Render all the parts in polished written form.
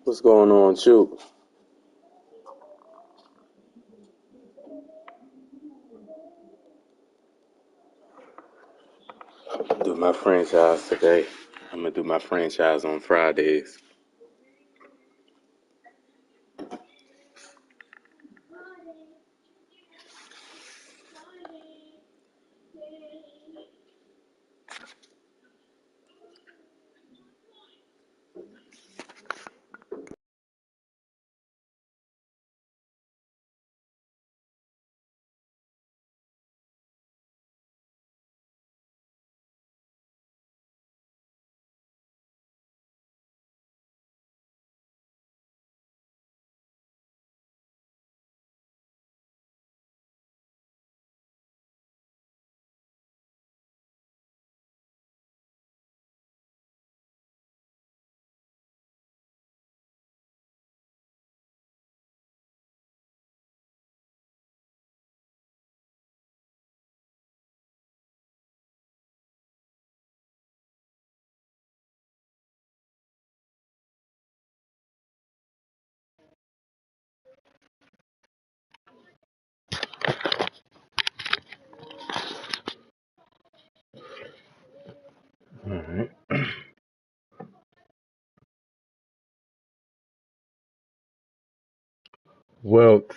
What's going on, Shoot? Do my franchise today. I'm gonna do my franchise on Fridays. All right. Wilt,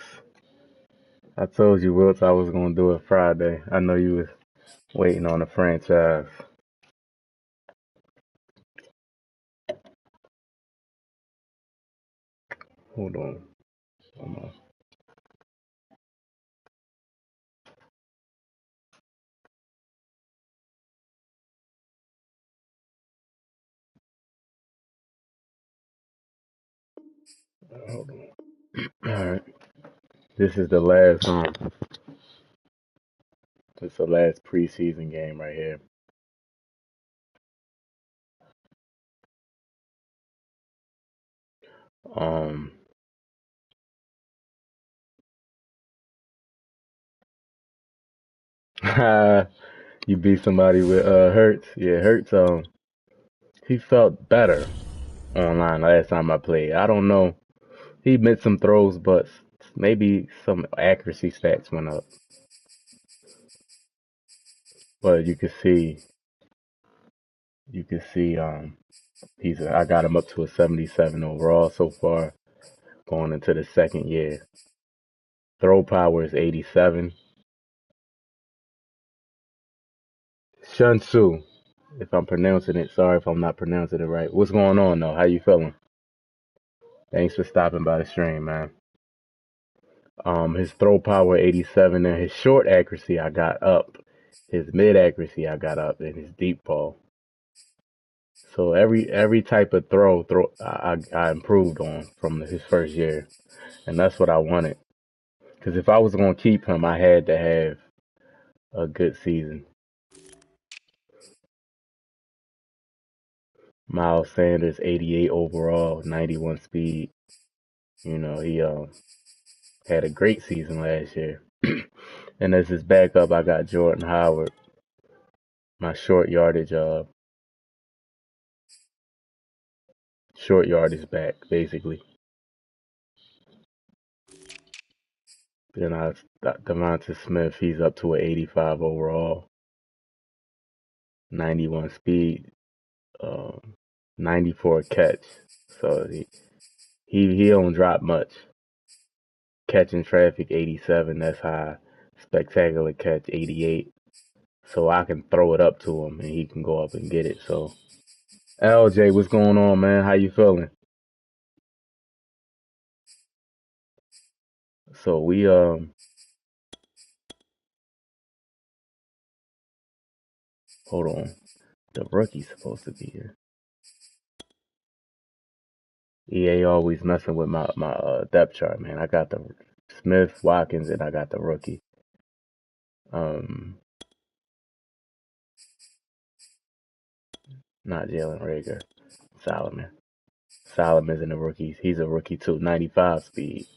I told you, Wilt, I was gonna do it Friday. I know you was waiting on the franchise. Hold on. Hold on. Hold on. All right. This is the last this is the last preseason game right here. Um, you beat somebody with Hurts. Yeah, Hurts. He felt better online last time I played. I don't know. He missed some throws, but maybe some accuracy stats went up. But you can see, I got him up to a 77 overall so far, going into the second year. Throw power is 87. Shunsu, if I'm pronouncing it, sorry if I'm not pronouncing it right. What's going on though? How you feeling? Thanks for stopping by the stream, man. His throw power 87 and his short accuracy I got up. His mid accuracy I got up and his deep ball. So every type of throw I improved on from his first year, and that's what I wanted. Because if I was gonna keep him, I had to have a good season. Miles Sanders, 88 overall, 91 speed. He had a great season last year. And as his backup, I got Jordan Howard, my short yardage back, basically. Then I got Devonta Smith, he's up to an 85 overall, 91 speed, um, 94 catch. So he don't drop much. Catching traffic 87, that's high. Spectacular catch 88. So I can throw it up to him and he can go up and get it. So LJ, what's going on, man? How you feeling? So we hold on. The rookie's supposed to be here. EA always messing with my depth chart, man. I got the Smith, Watkins, and I got the rookie. Um, Not Jalen Rager. Solomon. Solomon's in the rookies. He's a rookie too. 95 speed.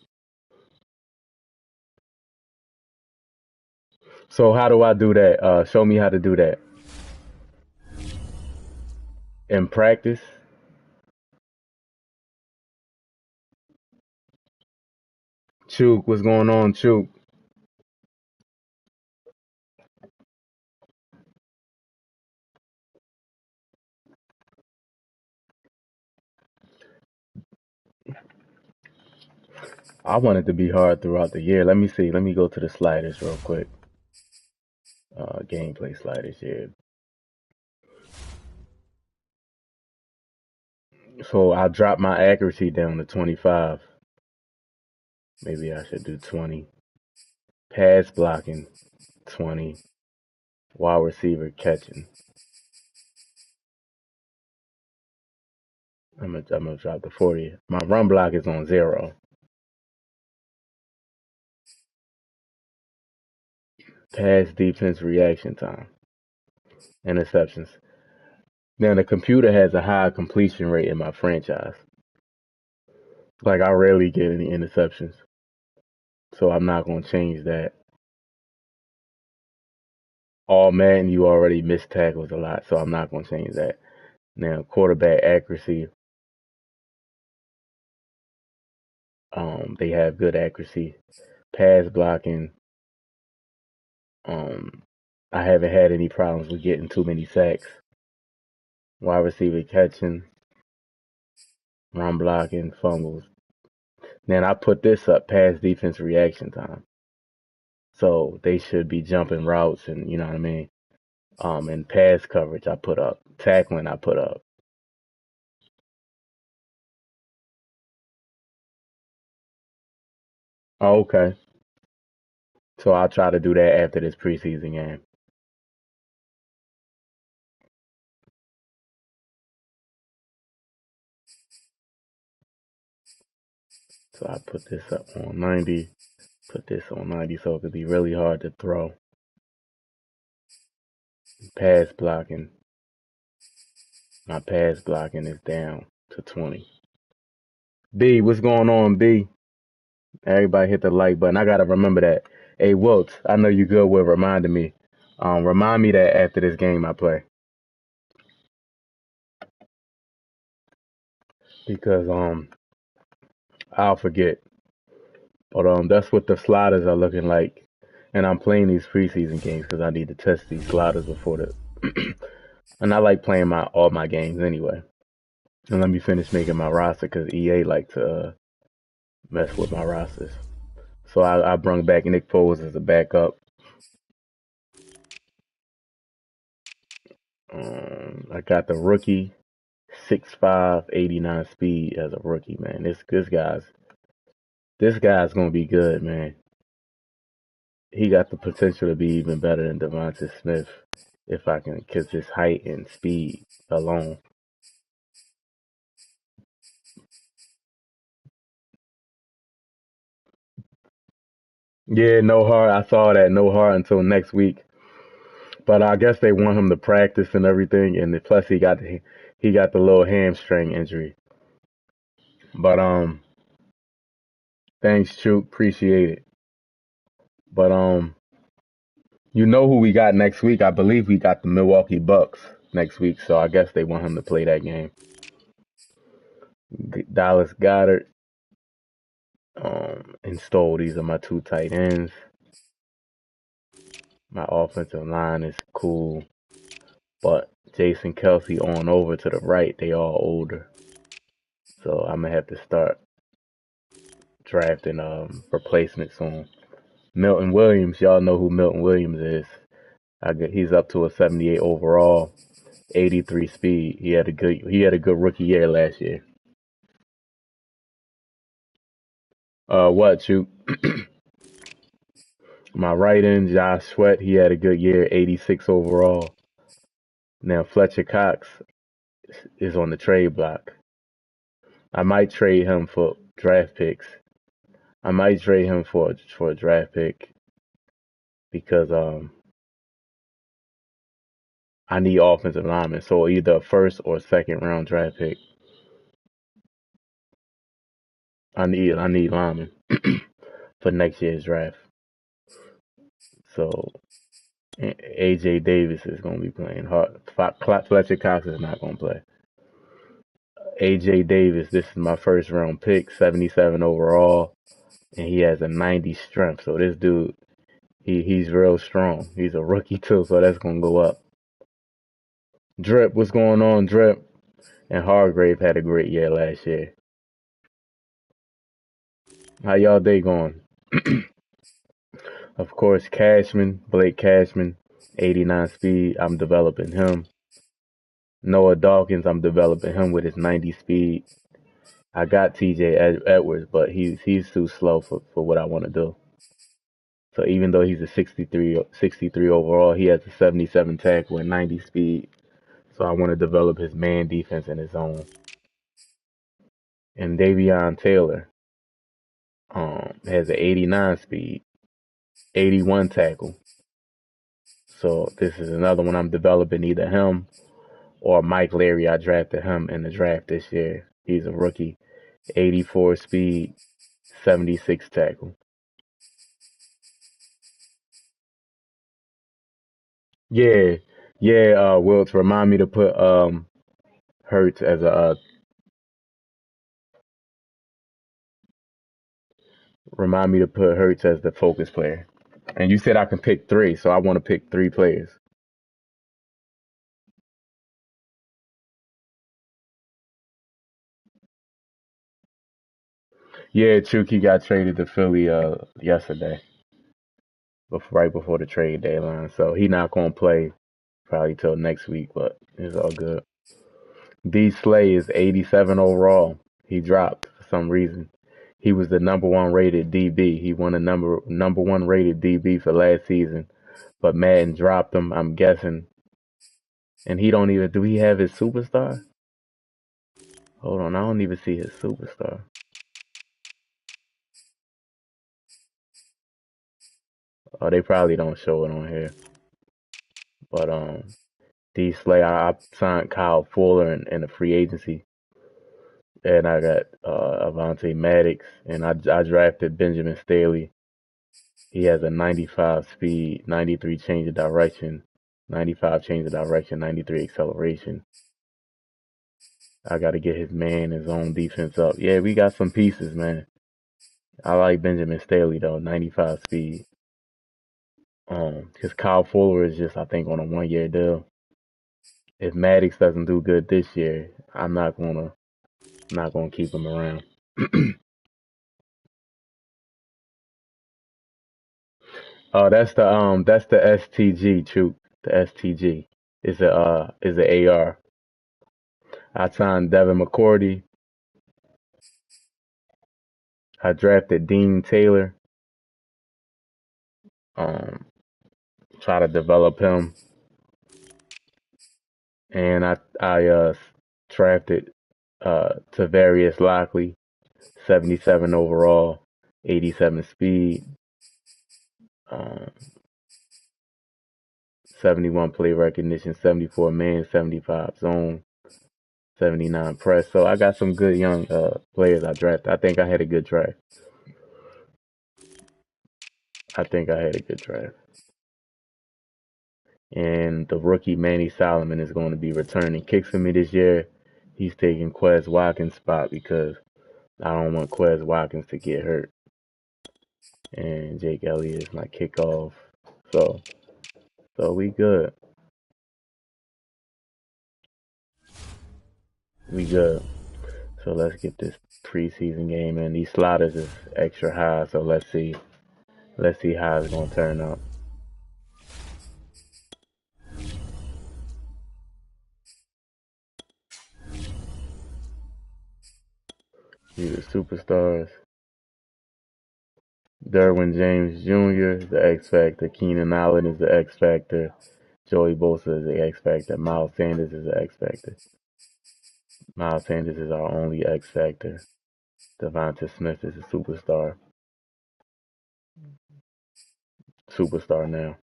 So how do I do that? Show me how to do that. In practice, Chook, what's going on, Chook? I want it to be hard throughout the year. Let me see. Let me go to the sliders real quick. Gameplay sliders here. So I dropped my accuracy down to 25. Maybe I should do 20. Pass blocking, 20. Wide receiver catching. I'm gonna drop to 40. My run block is on 0. Pass defense reaction time. Interceptions. Now the computer has a high completion rate in my franchise. Like I rarely get any interceptions. So I'm not gonna change that. All Madden you already miss tackles a lot, so I'm not gonna change that. Now quarterback accuracy. They have good accuracy. Pass blocking. Um, I haven't had any problems with getting too many sacks. Wide receiver catching, run blocking, fumbles. Then I put this up, pass defense reaction time. So they should be jumping routes and you know what I mean. And pass coverage I put up, tackling I put up. Oh, okay. So I'll try to do that after this preseason game. So I put this up on 90, put this on 90 so it could be really hard to throw. Pass blocking. My pass blocking is down to 20. B, what's going on, B? Everybody hit the like button. I gotta remember that. Hey, Wilt, I know you good with reminding me. Remind me that after this game I play because I'll forget. But that's what the sliders are looking like, and I'm playing these preseason games because I need to test these sliders before the. And I like playing all my games anyway. And let me finish making my roster because EA like to mess with my rosters. So I brung back Nick Foles as a backup. I got the rookie 6'5", 89 speed as a rookie, man. This guy's gonna be good, man. He got the potential to be even better than Devonta Smith if I can kiss his height and speed alone. Yeah, no heart. I saw that no heart until next week. But I guess they want him to practice and everything, and plus he got the little hamstring injury. But thanks, Chook. Appreciate it. But you know who we got next week? I believe we got the Milwaukee Bucks next week, so I guess they want him to play that game. Dallas Goddard, and Stoll. These are my two tight ends. My offensive line is cool, but Jason Kelsey on over to the right, they all older. So I'm gonna have to start drafting replacements soon. Milton Williams, y'all know who Milton Williams is. He's up to a 78 overall, 83 speed. He had a good rookie year last year. What you? My right end, Josh Sweat, he had a good year, 86 overall. Now Fletcher Cox is on the trade block. I might trade him for draft picks. I might trade him for a draft pick because I need offensive linemen. So either a first or second round draft pick. I need linemen for next year's draft. So AJ Davis is gonna be playing hard. Fletcher Cox is not gonna play. AJ Davis, this is my first round pick, 77 overall. and he has a 90 strength. So this dude, he's real strong. He's a rookie too, so that's gonna go up. Drip, what's going on, Drip? And Hargrave had a great year last year. How y'all day going? Of course, Cashman, Blake Cashman, 89 speed. I'm developing him. Noah Dawkins, I'm developing him with his 90 speed. I got TJ Edwards, but he's too slow for what I want to do. So even though he's a 63 overall, he has a 77 tackle and 90 speed. So I want to develop his man defense in his zone. And Davion Taylor has an 89 speed, 81 tackle. So this is another one I'm developing, either him or Mike Leary. I drafted him in the draft this year. He's a rookie, 84 speed, 76 tackle. Yeah, yeah. Wilts, remind me to put Hurts as a remind me to put Hurts as the focus player. And you said I can pick three, so I want to pick three players. Yeah, Chucky got traded to Philly yesterday, right before the trade deadline. So he not gonna play probably till next week, but it's all good. D Slay is 87 overall. He dropped for some reason. He was the number one rated DB. He won a number one rated DB for last season, but Madden dropped him. I'm guessing, and he don't even do he have his superstar? Hold on, I don't even see his superstar. Oh, they probably don't show it on here. But D Slay, I signed Kyle Fuller in a free agency, and I got Avante Maddox, and I drafted Benjamin Staley. He has a 95 speed, 93 change of direction, 95 change of direction, 93 acceleration. I got to get his own defense up. Yeah, we got some pieces, man. I like Benjamin Staley though, 95 speed. Because Kyle Fuller is just, I think, on a 1 year deal. If Maddox doesn't do good this year, I'm not gonna keep him around. Oh, that's the STG, Troop. The STG is a AR. I signed Devin McCourty. I drafted Dean Taylor. Um, try to develop him, and I drafted Tavarius Lockley, 77 overall, 87 speed, um, 71 play recognition, 74 man, 75 zone, 79 press. So I got some good young players I drafted. I think I had a good draft. I think I had a good draft. And the rookie Manny Solomon is going to be returning kicks for me this year. He's taking Quez Watkins' spot because I don't want Quez Watkins to get hurt. And Jake Elliott is my kickoff. So we good. We good. So let's get this preseason game in. These sliders is extra high, so let's see. Let's see how it's gonna turn out. These are superstars. Derwin James Jr. is the X Factor. Keenan Allen is the X Factor. Joey Bosa is the X Factor. Miles Sanders is the X Factor. Miles Sanders is our only X Factor. Devonta Smith is a superstar. Superstar now.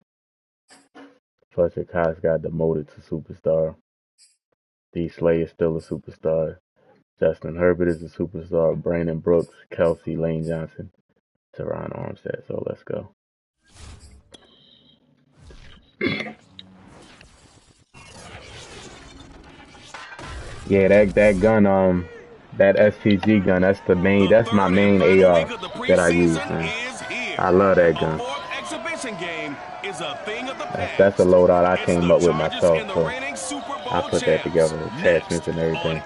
Fletcher Cox got demoted to superstar. D. Slay is still a superstar. Justin Herbert is a superstar. Brandon Brooks, Kelsey, Lane Johnson, Teron Armstead. So let's go. Yeah, that gun That STG gun, that's the main, that's my main AR that I use, man. I love that gun. That's a loadout I came up with myself, so I put that together, attachments and everything.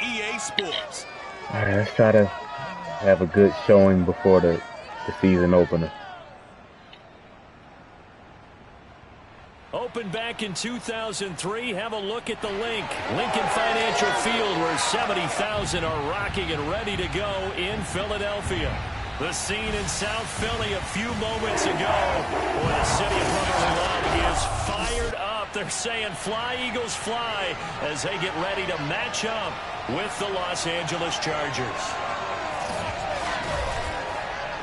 Alright, let's try to have a good showing before the season opener. Opened back in 2003. Have a look at the Lincoln Financial Field, where 70,000 are rocking and ready to go in Philadelphia. The scene in South Philly a few moments ago. Boy, the city of brotherly love is fired up. They're saying fly, Eagles, fly, as they get ready to match up with the Los Angeles Chargers.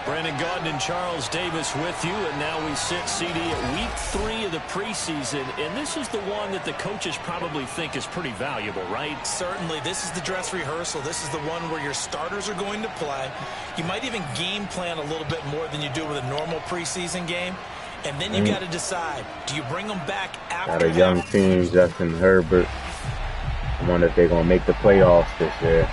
Brandon Gaudin and Charles Davis with you, and now we sit, CD, at week 3 of the preseason, and this is the one that the coaches probably think is pretty valuable, right? Certainly. This is the dress rehearsal. This is the one where your starters are going to play. You might even game plan a little bit more than you do with a normal preseason game, and then you got to decide, do you bring them back after Got a young team, Justin Herbert. I wonder if they're going to make the playoffs this year.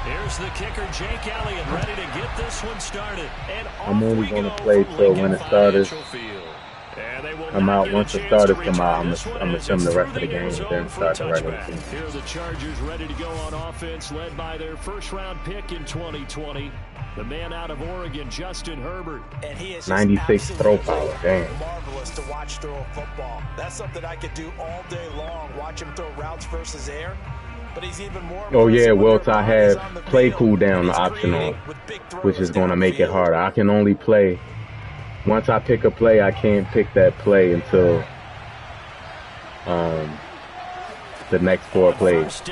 Here's the kicker, Jake Elliott, ready to get this one started. And I'm only going to play till when the starters come out. Once the starters come out, I'm going to film the rest of the game and then start the regular season. Here are the Chargers ready to go on offense, led by their first-round pick in 2020. The man out of Oregon, Justin Herbert. And he is 96 throw power, damn. Marvelous to watch throw a football. That's something I could do all day long, watch him throw routes versus air. But he's even more. Oh yeah, Wilt, I have play cooldown option on, which is going to make it harder. I can only play, once I pick a play, I can't pick that play until the next 4 plays.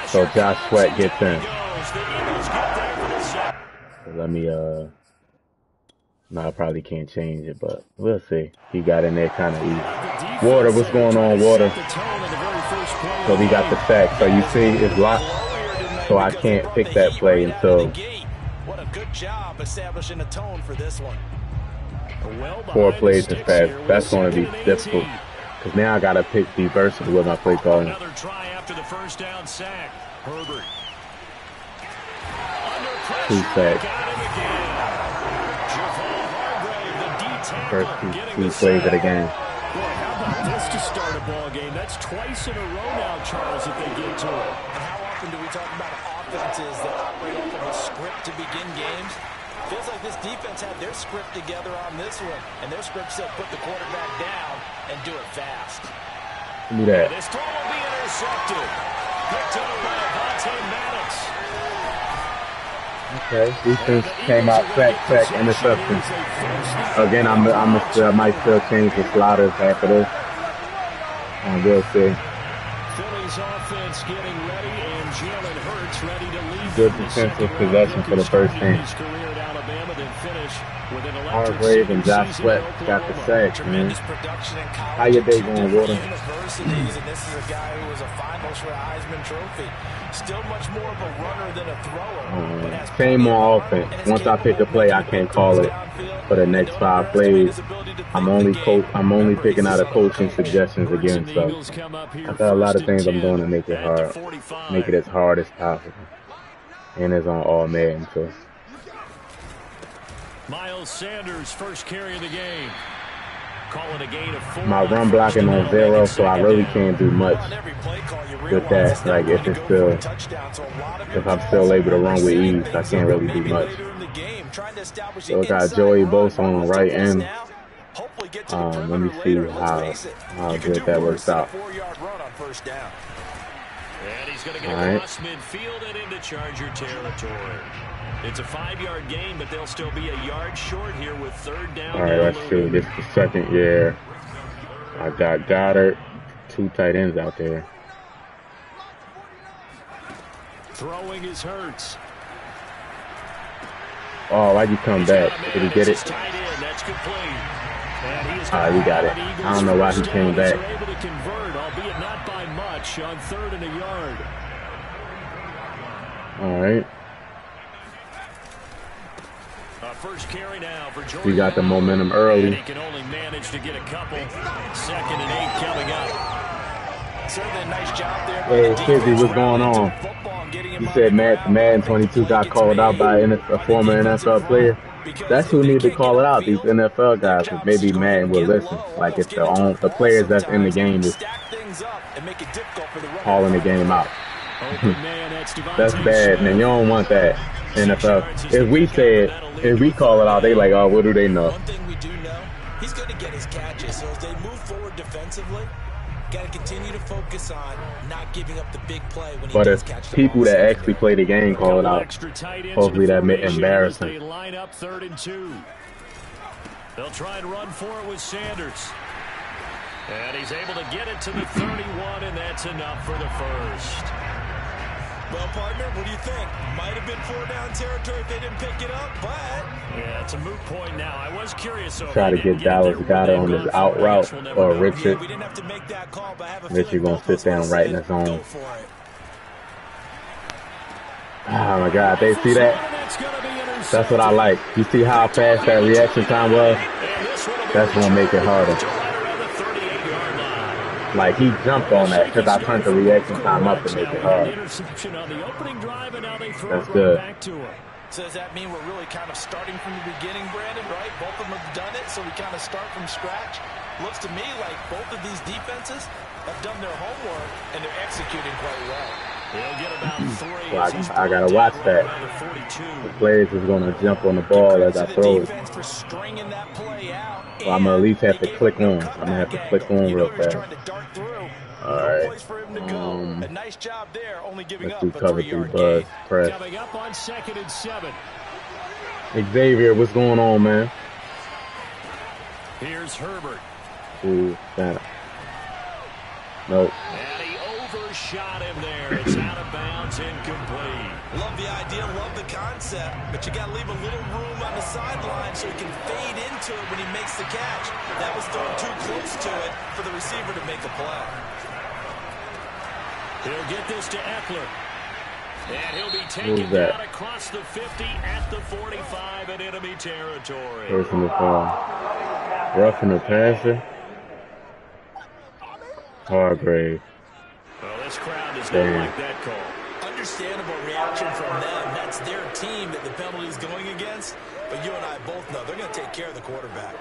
So Josh Sweat gets in. So let me, no, I probably can't change it, but we'll see. He got in there kind of easy. Water, what's going on, Water? So we got the sack. So you see, it's locked. So I can't pick that play until what a good job establishing a tone for this one. 4 plays is fast. That's going to be difficult because now I got to be versatile with my play calling. Another try after the first down sack. Herbert. 2 sacks. First 2 plays of the game. Boy, how about this to start a ball game? That's twice in a row now, Charles, if they get to it. And how often do we talk about offenses that operate off of a script to begin games? Feels like this defense had their script together on this one, and their script said put the quarterback down and do it fast. Do that. This throw will be intercepted. Picked up by Avonte Maddox. Okay, defense came out, sack, interception. Again, I might still change the sliders after this. And we'll see. Philly's offense getting ready, and Jalen Hurts ready to lead. Good defensive possession for the first team. Hargrave and Josh Sweat got the sack, man. How your day going, Water? Universities, and this is a guy who was a finalist for a Heisman Trophy. Still much more of a runner than a thrower. Same on offense. Once I pick a play, I can't call it for the next 5 plays. I'm only picking out a coaching suggestions again. So I've got a lot of things I'm doing to make it hard, make it as hard as possible, and it's on all Madden. So. Miles Sanders, first carry of the game. Calling a gain of 4. My run blocking on 0, so I really can't do much with that. Like if I'm still able to run with ease, I can't really do much. So I got Joey Bosa on the right end. Let me see how good that works out. And he's going to get across midfield and into Charger territory. It's a 5-yard gain, but they'll still be a yard short here with 3rd down. All right, let's see. This is the 2nd year. I got Goddard, 2 tight ends out there. Throwing his Hurts. Oh, why'd you come back? Did he get it? That's complete. All right, we got it. I don't know why he came back. Able to convert, albeit not by much, on 3rd and a yard. All right. First carry now for Jordan. We got the momentum early. And he can only manage to get a couple. 2nd and 8 coming up. Certainly a nice job there by Hey, the Kizzy, defense what's going rallying to on? the football and getting him You on the said ground. Madden But I 22 think got it's called out by made a by the former defensive NFL front player. because That's who if they need to can't get call it out. These upfield, NFL their guys, 'cause job is to maybe go ahead Madden and will get listen. low, Like almost if get into the the ball players that's in the sometimes, game is stack things up, and make it difficult for the runner to calling the find game out. Open man, that's That's Devontae bad, man. You Smith. don't want that. 6 NFL. yards as they pick up, and that'll lead If to we a call third it out, they down. like, oh, what do they know? One thing we do know, he's going to get his catches. So as they move forward defensively, got to continue to focus on not giving up the big play when he But does if catch the people ball. that actually play the game A call it couple out, extra tight ends hopefully into that may formation here as they embarrassing. line up 3rd and 2. They'll try and run for it with Sanders. And he's able to get it to the 31, and that's enough for the first. Well, partner, what do you think? Might have been 4-down territory if they didn't pick it up, but... Yeah, it's a moot point now. I was curious. So Try to get Dallas Goddard on his out route or Richard. We didn't have to make that call, but I have a Richard feeling gonna both of sit us down right in said, his own. go for it. Oh my God, they see that? That's what I like. You see how fast that reaction time was? That's gonna make it harder. Like he jumped on that because I turned the reaction time up to make it hard. That's good. So does that mean we're really kind of starting from the beginning, Brandon, right? Both of them have done it, so we kind of start from scratch. Looks to me like both of these defenses have done their homework, and they're executing quite well. They'll get about 3. Well, I gotta watch that. The players is gonna jump on the ball as I throw it. Well, I'm gonna at least have to click on. I'm gonna have to click on real fast. All right. Let's do cover 3 buzz press. Coming up on 2nd and 7. Xavier, what's going on, man? Here's Herbert. Ooh, that. Nope. And he overshot him there. It's out of bounds, incomplete. Love the idea, love the concept, but you got to leave a little room on the sideline so he can fade into it when he makes the catch. That was thrown too close to it for the receiver to make a play. He'll get this to Eckler. And he'll be taken down across the 50 at the 45 in enemy territory. Personal foul. Roughing the passer. Hargrave. Well, this crowd does not like that call. Understandable reaction from them. That's their team that the penalty is going against. But you and I both know they're going to take care of the quarterback.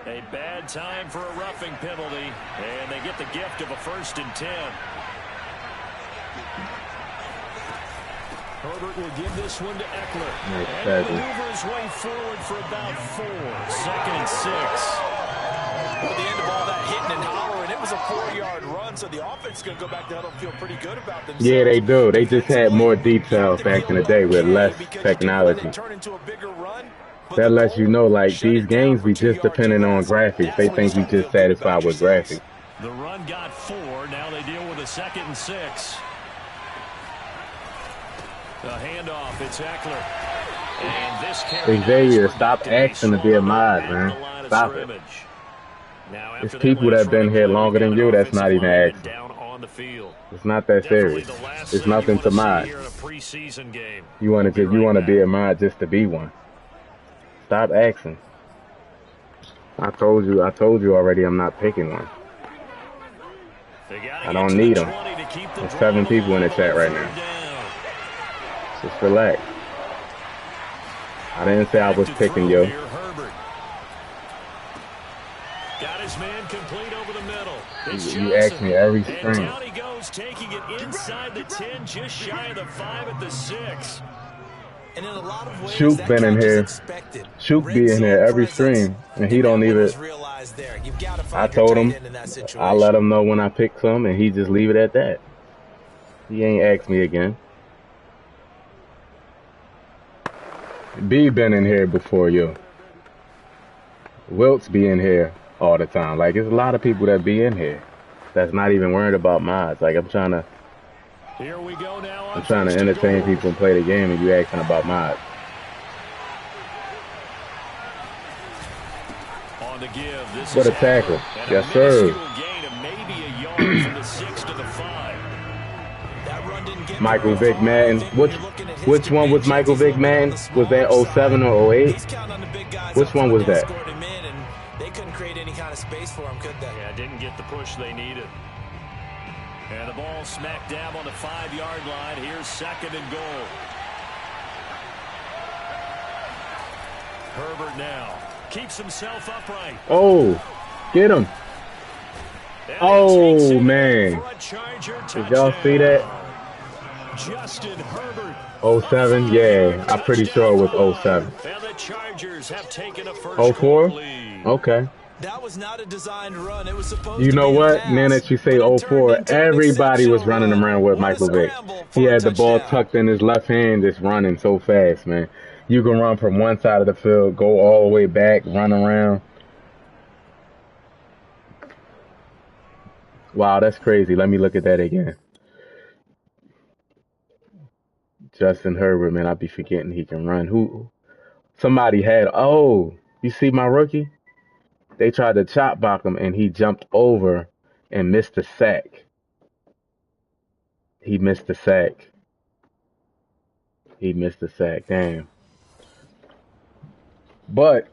A bad time for a roughing penalty, and they get the gift of a 1st and 10. Herbert will give this one to Eckler. And he'll maneuver his way forward for about 4. 2nd and 6. Well, at the end of all that hitting and hollering, it was a 4-yard run, so the offense is going to go back to huddle, feel pretty good about themselves. Yeah, they do. They just had more details back in the day with less technology. That lets you know, like, these games be just depending on graphics. They think we just satisfied with graphics. The run got 4. Now they deal with a 2nd and 6. The handoff, it's Eckler. And this carry. Xavier, stop asking to be a mod, man. Stop it. It's people that have been here longer than you that's not even asking. It's not that serious. It's nothing to mod. You want to be a mod just to be one. Stop asking. I told you already I'm not picking one. I don't need them. There's 7 people in the chat right now. Just relax. I didn't say I was picking you. Got his man complete over the middle. You ask me every stream. And down he goes, taking it inside the 10, just shy of the 5 at the 6. And in a lot of ways, Shoot been in here. Shoot be in here every stream, and he don't even. I told him I let him know when I pick some, and he just leave it at that. He ain't asked me again. B been in here before you. Wilt's be in here all the time. Like, there's a lot of people that be in here that's not even worried about mods. Like, I'm trying to entertain people and play the game, and you asking about mods. On the give, this what a tackle. Yes, sir. Gain of maybe a yard from the 6 to the 5. That run Michael Vick Madden. Which one was Michael Vick Madden? Was that 07 or 08? Which one was that? They couldn't create any kind of space for him, could they? Yeah, didn't get the push they needed. And the ball smack dab on the 5-yard line. Here's 2nd and goal. Herbert now keeps himself upright. Oh, get him. Oh, man. Did y'all see that? Justin Herbert. 07? Yeah, I'm pretty sure it was 07. And the Chargers have taken a first 04? lead. Okay. That was not a designed run. It was supposed You to know be what? a pass, Now that you say but it 04, turned into an everybody was exceptional running around with run. Michael What a Vick. scramble He for a had the ball touchdown. tucked in his left hand, just running so fast, man. You can run from one side of the field, go all the way back, run around. Wow, that's crazy. Let me look at that again. Justin Herbert, man, I be forgetting he can run. Somebody had, oh, you see my rookie? They tried to chop block him, and he jumped over and missed the sack. He missed the sack. He missed the sack. Damn. But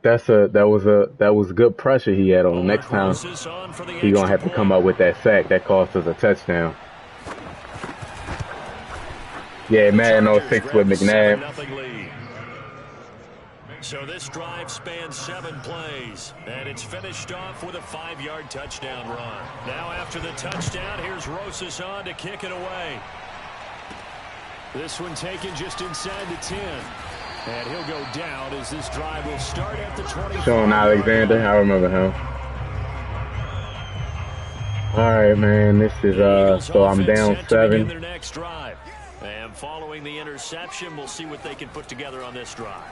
that was good pressure he had on him. Next time he gonna have to come up with that sack that cost us a touchdown. Yeah, Madden 06 with McNabb. So this drive spans 7 plays, and it's finished off with a 5-yard touchdown run. Now after the touchdown, here's Rosas on to kick it away. This one taken just inside the 10. And he'll go down as this drive will start at the 20. Sean Alexander, I remember him. All right, man, this is, so I'm down 7. Their next drive. And following the interception, we'll see what they can put together on this drive.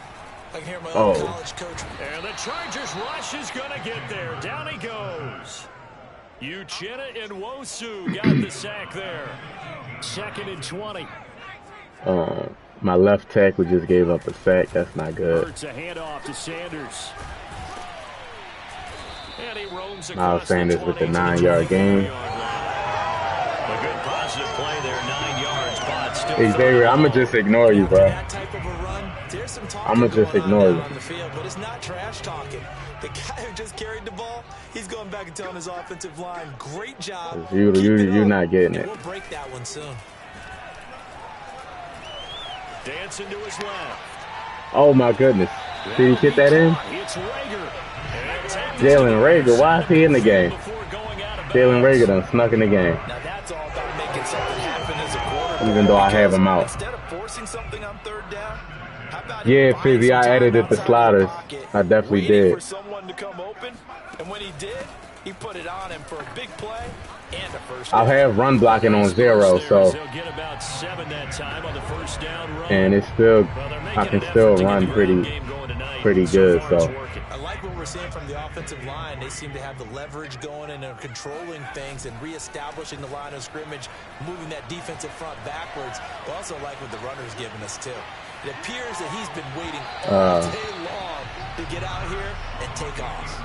I can hear my old college coach. And the Chargers rush is going to get there. Down he goes. Uchenna and Nwosu got the sack there. 2nd and 20. My left tackle just gave up a sack. That's not good. It's a handoff to Sanders. And he roams Miles across Sanders with the 9-yard gain. A good positive play there, 9 yards, but still. Xavier, I'm going to just ignore you, bro. That type of a run, there's some I'm going to just ignore you. on the field, but it's not trash talking. The guy who just carried the ball, he's going back and telling his offensive line, great job. You're not getting it. We'll break that one soon. Dancing to his left. Oh, my goodness. Did he get that in? It's Rager. Jalen Rager, why is he in the game? Jalen Rager done snuck in the game. Now that's all about making something happen as a quarterback. Even though I have him out. Instead of forcing something on 3rd down, how about Yeah, Fizzy, I edited the sliders. I definitely did. For someone to come open, and when he did, he put it on him for a big play and a first down. I'll have run blocking on 0, so. They'll get about 7 that time on the first down run. And it's still, I can still run pretty good, so. I like what we're seeing from the offensive line. They seem to have the leverage going and are controlling things and reestablishing the line of scrimmage, moving that defensive front backwards. I also like what the runner's giving us, too. It appears that he's been waiting all day long to get out here and take off.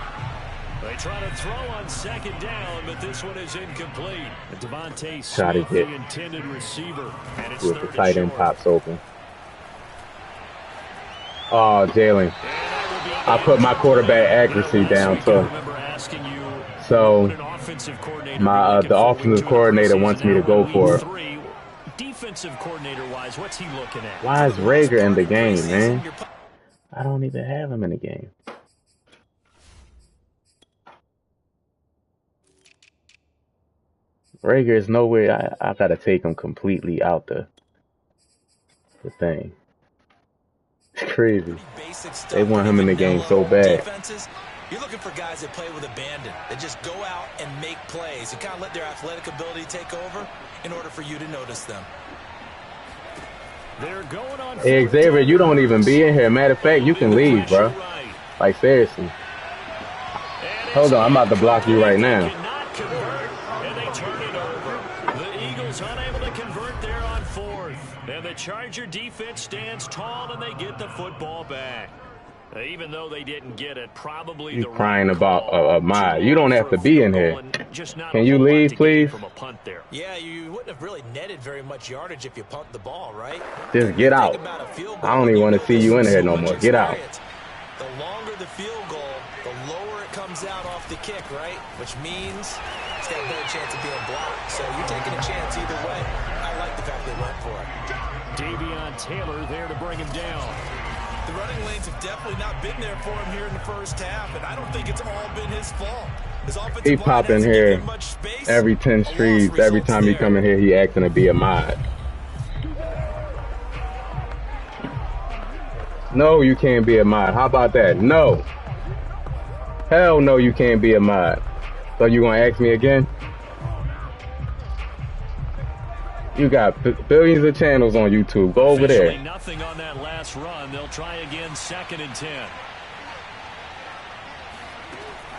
They try to throw on 2nd down, but this one is incomplete. Devontae Shot Smith, it hit. the intended receiver. And it's With the 3rd tight and end short. pops open. Oh, Jalen. I put my quarterback accuracy down, too. So, the offensive coordinator wants me to go for it. Defensive coordinator-wise, what's he looking at? Why is Rager in the game, man? I don't even have him in the game. Rager is nowhere. I gotta take him completely out the thing. It's crazy. They want him in the game so bad. You're looking for guys that play with abandon, that just go out and make plays and kind of let their athletic ability take over in order for you to notice them. They're going on. Hey, Xavier, you don't even be in here. Matter of fact, you can leave, bro. Like, seriously. Hold on, I'm about to block you right now. And they turn it over. The Eagles unable to convert there on 4th. And the Charger defense stands tall, and they get the football back. Even though they didn't get it, probably You the crying right about call. a mod. You don't have to be in here. Can you leave, please? From a punt there. Yeah, you wouldn't have really netted very much yardage if you pumped the ball, right? Just get out. I don't even want to see you in here no more. Get out. The longer the field goal, the lower it comes out off the kick, right? Which means it's got a better chance of being blocked. So you're taking a chance either way. I like the fact they went for it. Davion Taylor there to bring him down. The running lanes have definitely not been there for him here in the first half, and I don't think it's all been his fault. He pop in here every 10 streets. Every time he come in here, he acting to be a mod. No, you can't be a mod. How about that? No. Hell no, you can't be a mod. So you gonna ask me again? You got billions of channels on YouTube. Go over there. Nothing on that last run. They'll try again, 2nd and 10.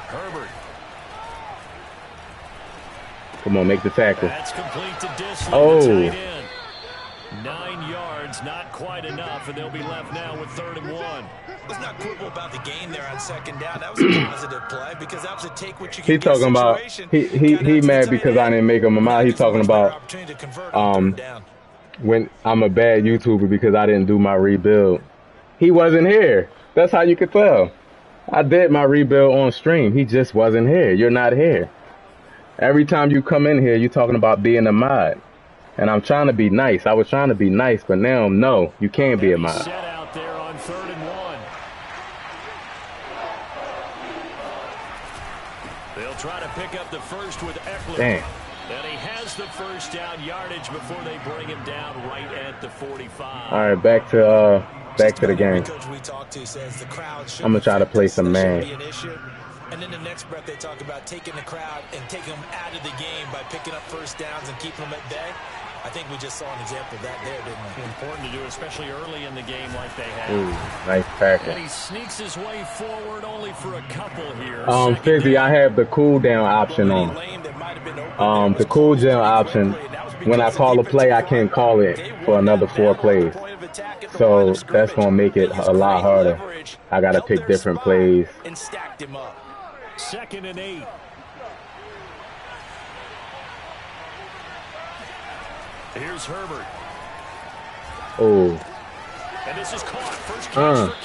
Herbert. Come on, make the tackle. That's complete to Disley, oh. The tight end. 9 yards, not quite enough, and they'll be left now with 3rd and 1. Let's not quibble about the gain there on 2nd down. That was a positive play because that was a take what you can get talking about he mad because I didn't make him a mod. He's talking about when I'm a bad YouTuber because I didn't do my rebuild. He wasn't here. That's how you could tell. I did my rebuild on stream. He just wasn't here. You're not here. Every time you come in here, you're talking about being a mod. And I'm trying to be nice. I was trying to be nice, but now, no, you can't be a mod. Set out there on 3rd and 1. They'll try to pick up the first with Eckler. Damn. And he has the first down yardage before they bring him down right at the 45. All right, back to the game. I'm gonna try to play some man. And then the next breath they talk about taking the crowd and taking them out of the game by picking up first downs and keeping them at bay. I think we just saw an example of that there, didn't we? Important to do, especially early in the game like they have. Ooh, nice tackle. And he sneaks his way forward only for a couple here. Fizzy, I have the cooldown option on. The cooldown option, when I call a play, I can't call it for another 4 plays. So that's going to make it a lot harder. I got to pick different plays. And stacked him up. 2nd and 8. Here's Herbert. Oh. And this is caught. First catch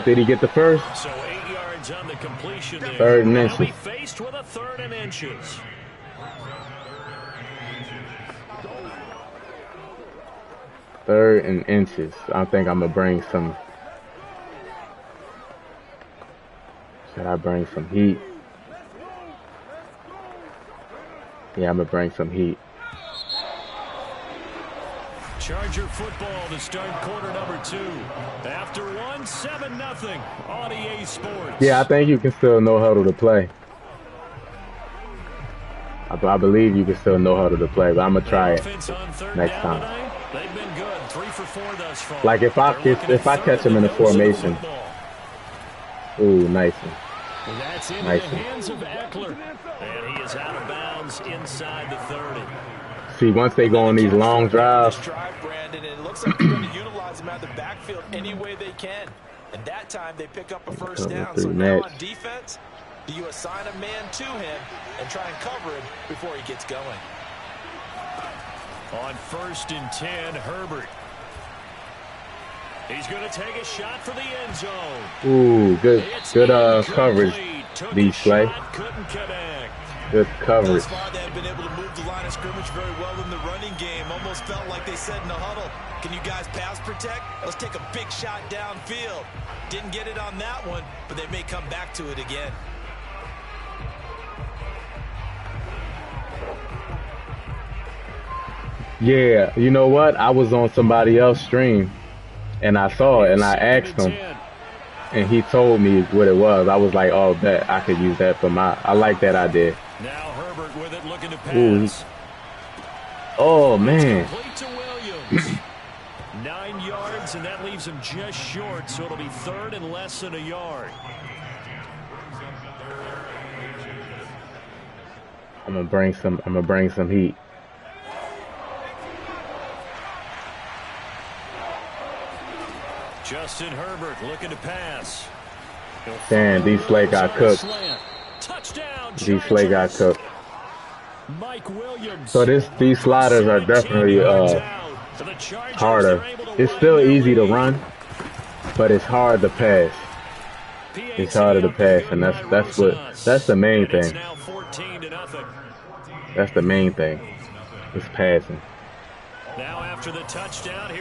did he get the first? So 8 yards on the completion there. 3rd and inches. He'll be faced with a 3rd and inches. Third and inches. I think I'm gonna bring some. Should I bring some heat? Yeah, I'm gonna bring some heat. Charger football to start quarter number 2. After 1, 7-0 on EA Sports. Yeah, I think you can still no huddle to play. I believe you can still no huddle to play, but I'm gonna try it next time. They've been good, 3 for 4 thus far. Like if I catch him in a formation. Ooh, nice one. That's in the hands of Eckler, and he is out of bounds inside the 30. See, once they go on these long drives, Brandon, it looks like they're going to utilize him out of the backfield any way they can. And that time they pick up a first down. So now on defense, do you assign a man to him and try and cover him before he gets going? On 1st and 10, Herbert. He's going to take a shot for the end zone. Ooh, good coverage. These play. Couldn't connect. Good coverage. Thus far, they have been able to move the line of scrimmage very well in the running game. Almost felt like they said in the huddle, can you guys pass protect? Let's take a big shot downfield. Didn't get it on that one, but they may come back to it again. Yeah, you know what? I was on somebody else's stream, and I saw it, and I asked him, and he told me what it was. I was like, oh, bet I could use that for my. I like that idea. Now Herbert with it, looking to pass. Ooh. Oh man. Complete to Williams. 9 yards, and that leaves him just short. So it'll be 3rd and less than a yard. I'm gonna bring some heat. Justin Herbert looking to pass. Damn, D-Slay got cooked. D-Slay got cooked. So these sliders are definitely harder. It's still easy to run, but it's hard to pass. It's harder to pass, and that's the main thing. That's the main thing. It's passing.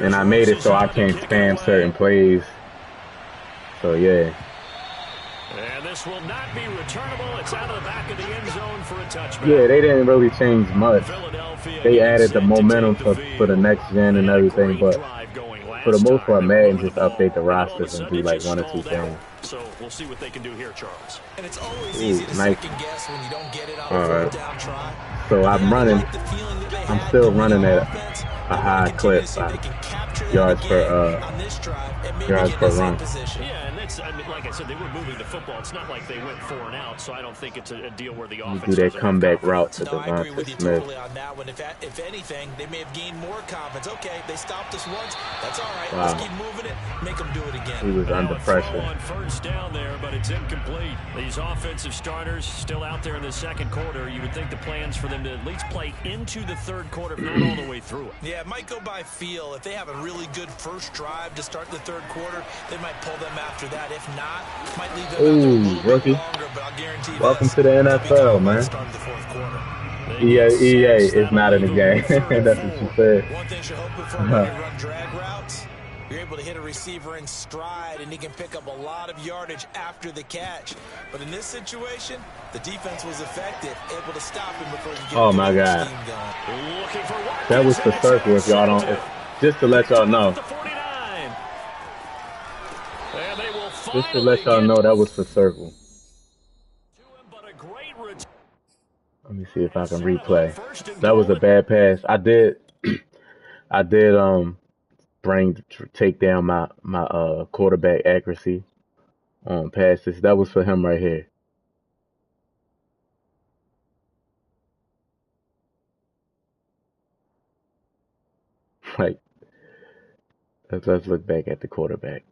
And I made it so I can't spam certain plays. So yeah. And this will not be returnable. It's out of the back of the end zone for a touchback. Yeah, they didn't really change much. They added the momentum for the next gen and everything, but for the most part, Madden just update the rosters and do like 1 or 2 things. So we'll see what they can do here, Charles. And it's always easy to second guess when you don't get it on a fourth down try. So I'm running. I'm still running at a high clip. Yards per run. Yeah, and that's, I mean, like I said, they were moving the football. It's not like they went 4 and out, so I don't think it's a deal where the offense do that comeback route to I agree with you Smith. totally on that one. If anything, they may have gained more confidence. Okay, they stopped us once. That's all right. Wow. Let's keep moving it. Make them do it again. He was under pressure. On first down there, but it's incomplete. These offensive starters still out there in the second quarter. You would think the plans for them to at least play into the third quarter, if not all the way through it. Yeah, it might go by feel. If they have a really good first drive to start the third quarter, they might pull them after that. If not, might leave them out there a little rookie. bit longer, but I'll guarantee Welcome to the NFL, man. EA is not in the game. That's what you said. One thing you're hoping for when you run drag routes, you're able to hit a receiver in stride, and he can pick up a lot of yardage after the catch. But in this situation, the defense was effective, able to stop him before you get oh my God. That was the circle, if y'all don't, just to let y'all know. Just to let y'all know, that was for circle. Let me see if I can replay. That was a bad pass. I did take down my quarterback accuracy on passes. That was for him right here. Like, let's look back at the quarterback.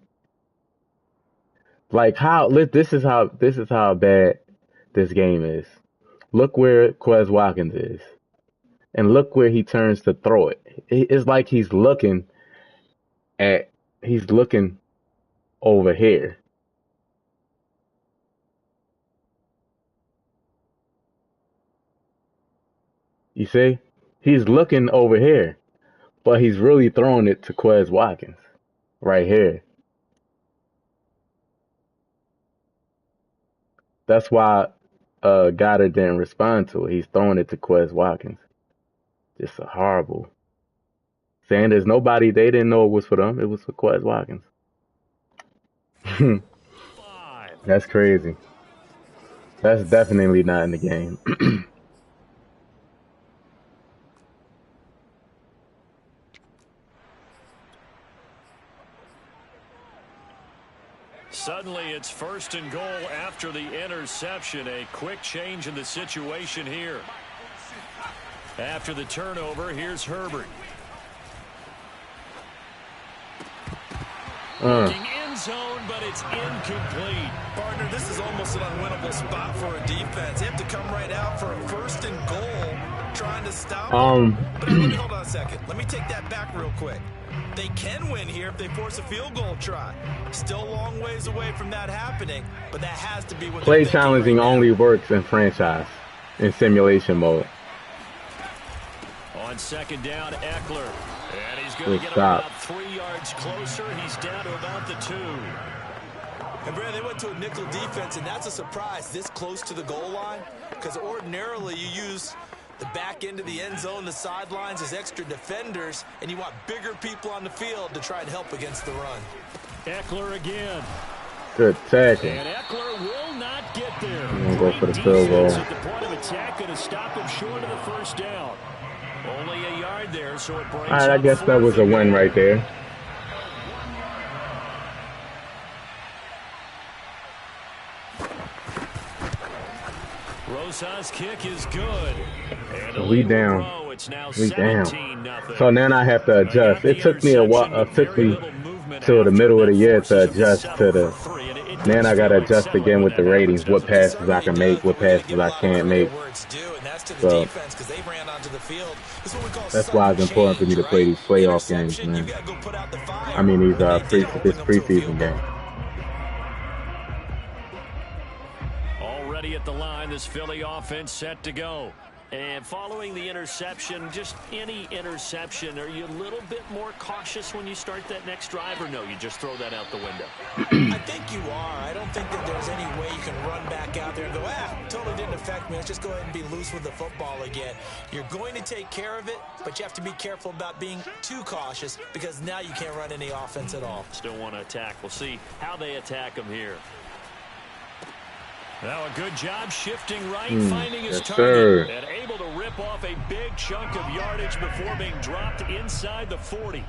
Like this is how bad this game is. Look where Quez Watkins is, and look where he turns to throw it. It's like he's looking over here. You see? He's looking over here, but he's really throwing it to Quez Watkins right here. That's why Goddard didn't respond to it. He's throwing it to Quez Watkins. Just a horrible. Saying there's nobody, they didn't know it was for them. It was for Quez Watkins. That's crazy. That's definitely not in the game. Suddenly, it's 1st and goal after the interception. A quick change in the situation here. After the turnover, here's Herbert. Looking end zone, but it's incomplete. Partner, this is almost an unwinnable spot for a defense. They have to come right out for a 1st and goal, trying to stop them. But let me hold on a second. Let me take that back real quick. They can win here if they force a field goal try. Still a long ways away from that happening, but that has to be what play challenging only works in franchise, in simulation mode. On 2nd down, Eckler. And he's going to get about 3 yards closer. He's down to about the 2. And Brad, they went to a nickel defense, and that's a surprise this close to the goal line, because ordinarily you use the back end of the end zone, the sidelines as extra defenders, and you want bigger people on the field to try and help against the run. Eckler again. Good tackle. And Eckler will not get there. I'm going to go for the field goal. At the point of attack, going to stop him short of the 1st down. Only a yard there, so it brings. All right, I guess that was a win right there. Rosa's kick is good. And we down. It's now we down. 17-0. So now I have to adjust. It took me a while. It took me till the middle of the year to adjust to Then I gotta adjust again with the ratings, what passes I can make, what passes I can't make. So that's why it's important for me to play these playoff games, man. I mean these this preseason game. Already at the line, this Philly offense set to go. And following the interception, just any interception, are you a little bit more cautious when you start that next drive, or no, you just throw that out the window? I think you are. I don't think that there's any way you can run back out there and go, totally didn't affect me. Let's just go ahead and be loose with the football again. You're going to take care of it, but you have to be careful about being too cautious because now you can't run any offense at all. Still want to attack. We'll see how they attack them here. Now a good job shifting right, finding his target, and able to rip off a big chunk of yardage before being dropped inside the 40.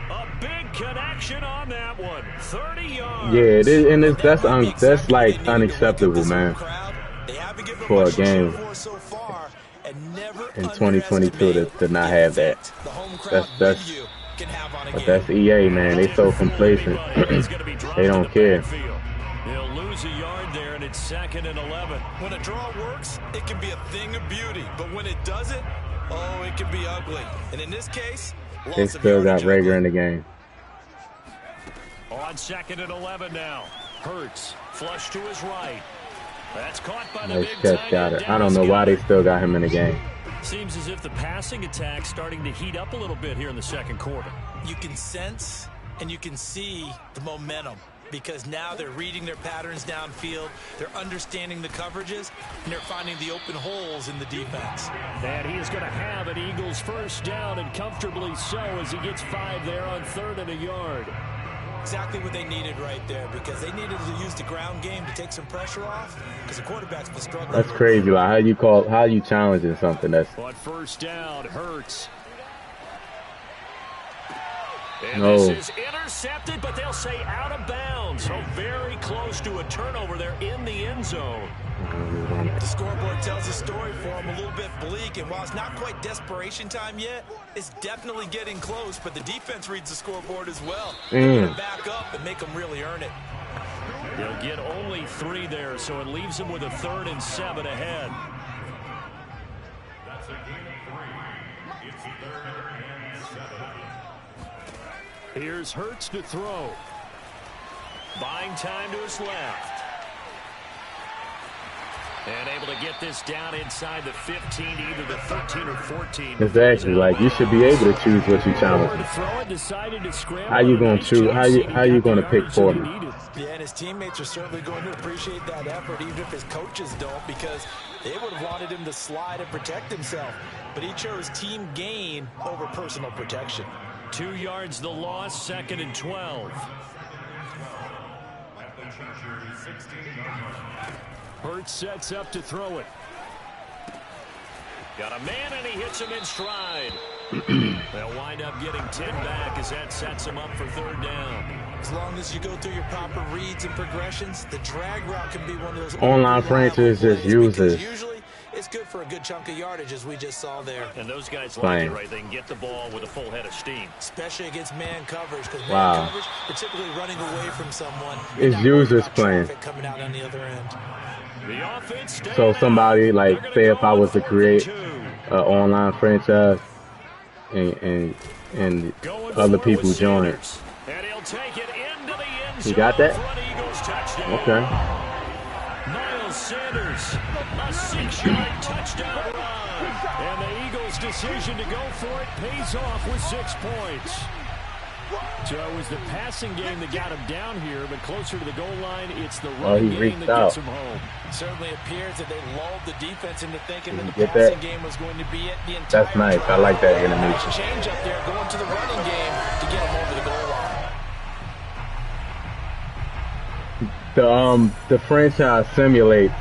A big connection on that one. 30 yards. Yeah, it is, and that's like unacceptable, man, for a game in 2022 to not have that. That's EA, man. They so complacent. They don't care. They'll lose a yard there, and it's 2nd and 11. When a draw works, it can be a thing of beauty. But when it doesn't, oh, it can be ugly. And in this case, they still got Rager in the game. On 2nd and 11 now. Hurts, flush to his right. That's caught by the Nice big catch, tight got end. it. I don't know why they still got him in the game. Seems as if the passing attack's starting to heat up a little bit here in the second quarter. You can sense and you can see the momentum, because now they're reading their patterns downfield, they're understanding the coverages, and they're finding the open holes in the defense. And he is going to have an Eagles first down, and comfortably so, as he gets 5 there on 3rd and a yard. Exactly what they needed right there, because they needed to use the ground game to take some pressure off, because the quarterback's been struggling. That's crazy. Like how you challenging something that's. On first down, Hurts. And No. This is intercepted, but they'll say out of bounds. So very close to a turnover there in the end zone. The scoreboard tells a story for them, a little bit bleak, and while it's not quite desperation time yet, it's definitely getting close, but the defense reads the scoreboard as well. They're going to back up and make them really earn it. They'll get only 3 there, so it leaves them with a 3rd and 7 ahead. That's a game of 3. It's 3rd and 7. Here's Hurts to throw. Buying time to his left. And able to get this down inside the 15, either the 13 or 14. Exactly. Like you should be able to choose what you challenge. How you gonna choose? How you gonna pick for me? Yeah, and his teammates are certainly going to appreciate that effort, even if his coaches don't, because they would have wanted him to slide and protect himself. But he chose team gain over personal protection. 2 yards the loss, 2nd and 12. Hurts sets up to throw it. Got a man, and he hits him in stride. They'll wind up getting 10 back as that sets him up for 3rd down. As long as you go through your proper reads and progressions, the drag route can be one of those online franchises just uses. Usually, it's good for a good chunk of yardage, as we just saw there. And those guys like it, right? They can get the ball with a full head of steam. Especially against man coverage, because man coverage, they're typically running away from someone. It's users playing. Coming out on the other end. The offense So somebody, like, say if I was to create an online franchise and other people join it. And he'll take it into the end zone. You got that? Okay. Miles Sanders, a 6-yard touchdown run. And the Eagles' decision to go for it pays off with 6 points. So it was the passing game that got him down here, but closer to the goal line, it's the running game that gets him home. Certainly appears that they lulled the defense into thinking that the passing game was going to be it the entire That's nice. I like that animation. Change up there, going to the running game to get him over the goal line. The franchise simulates.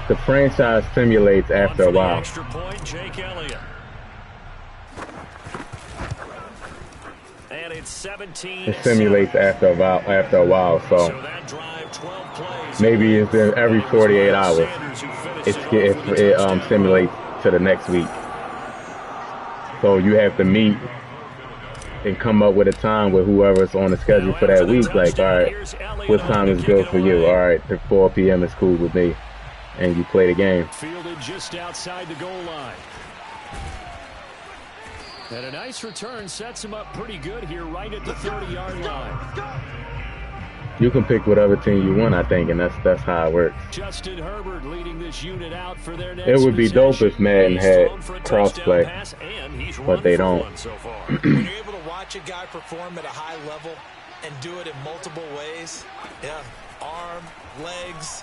The franchise simulates after a while. Extra point, Jake Elliott. And it's 17. It simulates after a while. So that drive, 12 plays. Maybe it's every 48 hours. It simulates to the next week. So you have to meet and come up with a time with whoever's on the schedule for that week. Like, all right, what time is good for you? All right, the 4 p.m. is cool with me, and you play the game. Fielded just outside the goal line. And a nice return sets him up pretty good here right at the 30-yard line. You can pick whatever team you want, I think, and that's how it works. Justin Herbert leading this unit out for their next it would be dope if Madden had crossplay, but they don't. When you're able to watch a guy perform at a high level and do it in multiple ways, yeah, arm, legs,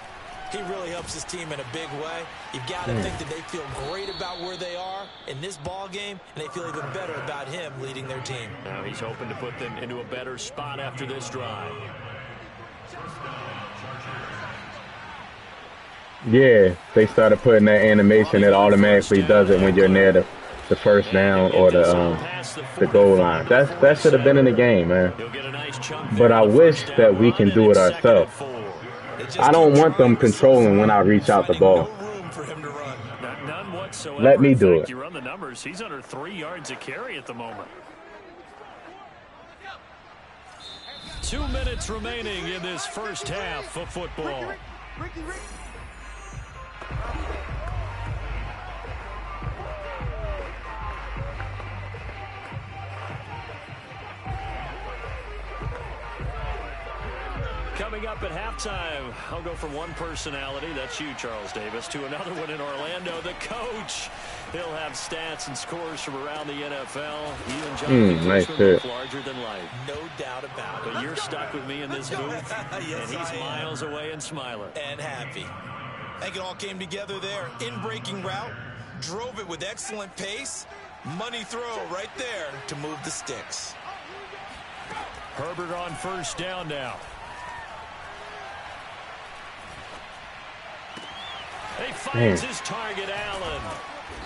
he really helps his team in a big way. You've got to think that they feel great about where they are in this ball game, and they feel even better about him leading their team. Now he's hoping to put them into a better spot after this drive. Yeah, they started putting that animation that automatically does it when you're near the first down or the goal line. That should have been in the game, man. But I wish that we can do it ourselves. I don't want them controlling when I reach out the ball. Let me do it. You run the numbers. He's under 3 yards a carry at the moment. 2 minutes remaining in this first half of football. Coming up at halftime, I'll go from one personality, that's you, Charles Davis, to another one in Orlando, the coach. He'll have stats and scores from around the NFL. He and John nice look larger than life. No doubt about it. But you're stuck with me in this booth, yes, and he's miles away and smiling. And happy. I think it all came together there. In-breaking route, drove it with excellent pace. Money throw right there to move the sticks. Herbert on first down now. He finds his target, Allen.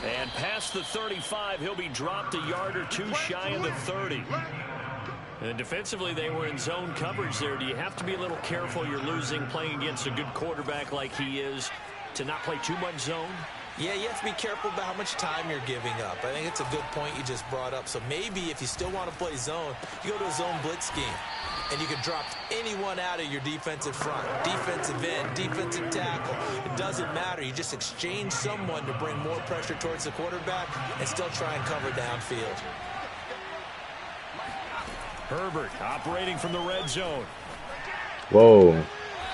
And past the 35, he'll be dropped a yard or two shy of the 30. And defensively, they were in zone coverage there. Do you have to be a little careful you're losing playing against a good quarterback like he is to not play too much zone? Yeah, you have to be careful about how much time you're giving up. I think it's a good point you just brought up. So maybe if you still want to play zone, you go to a zone blitz scheme. And you can drop anyone out of your defensive front, defensive end, defensive tackle. It doesn't matter. You just exchange someone to bring more pressure towards the quarterback and still try and cover downfield. Herbert operating from the red zone. Whoa.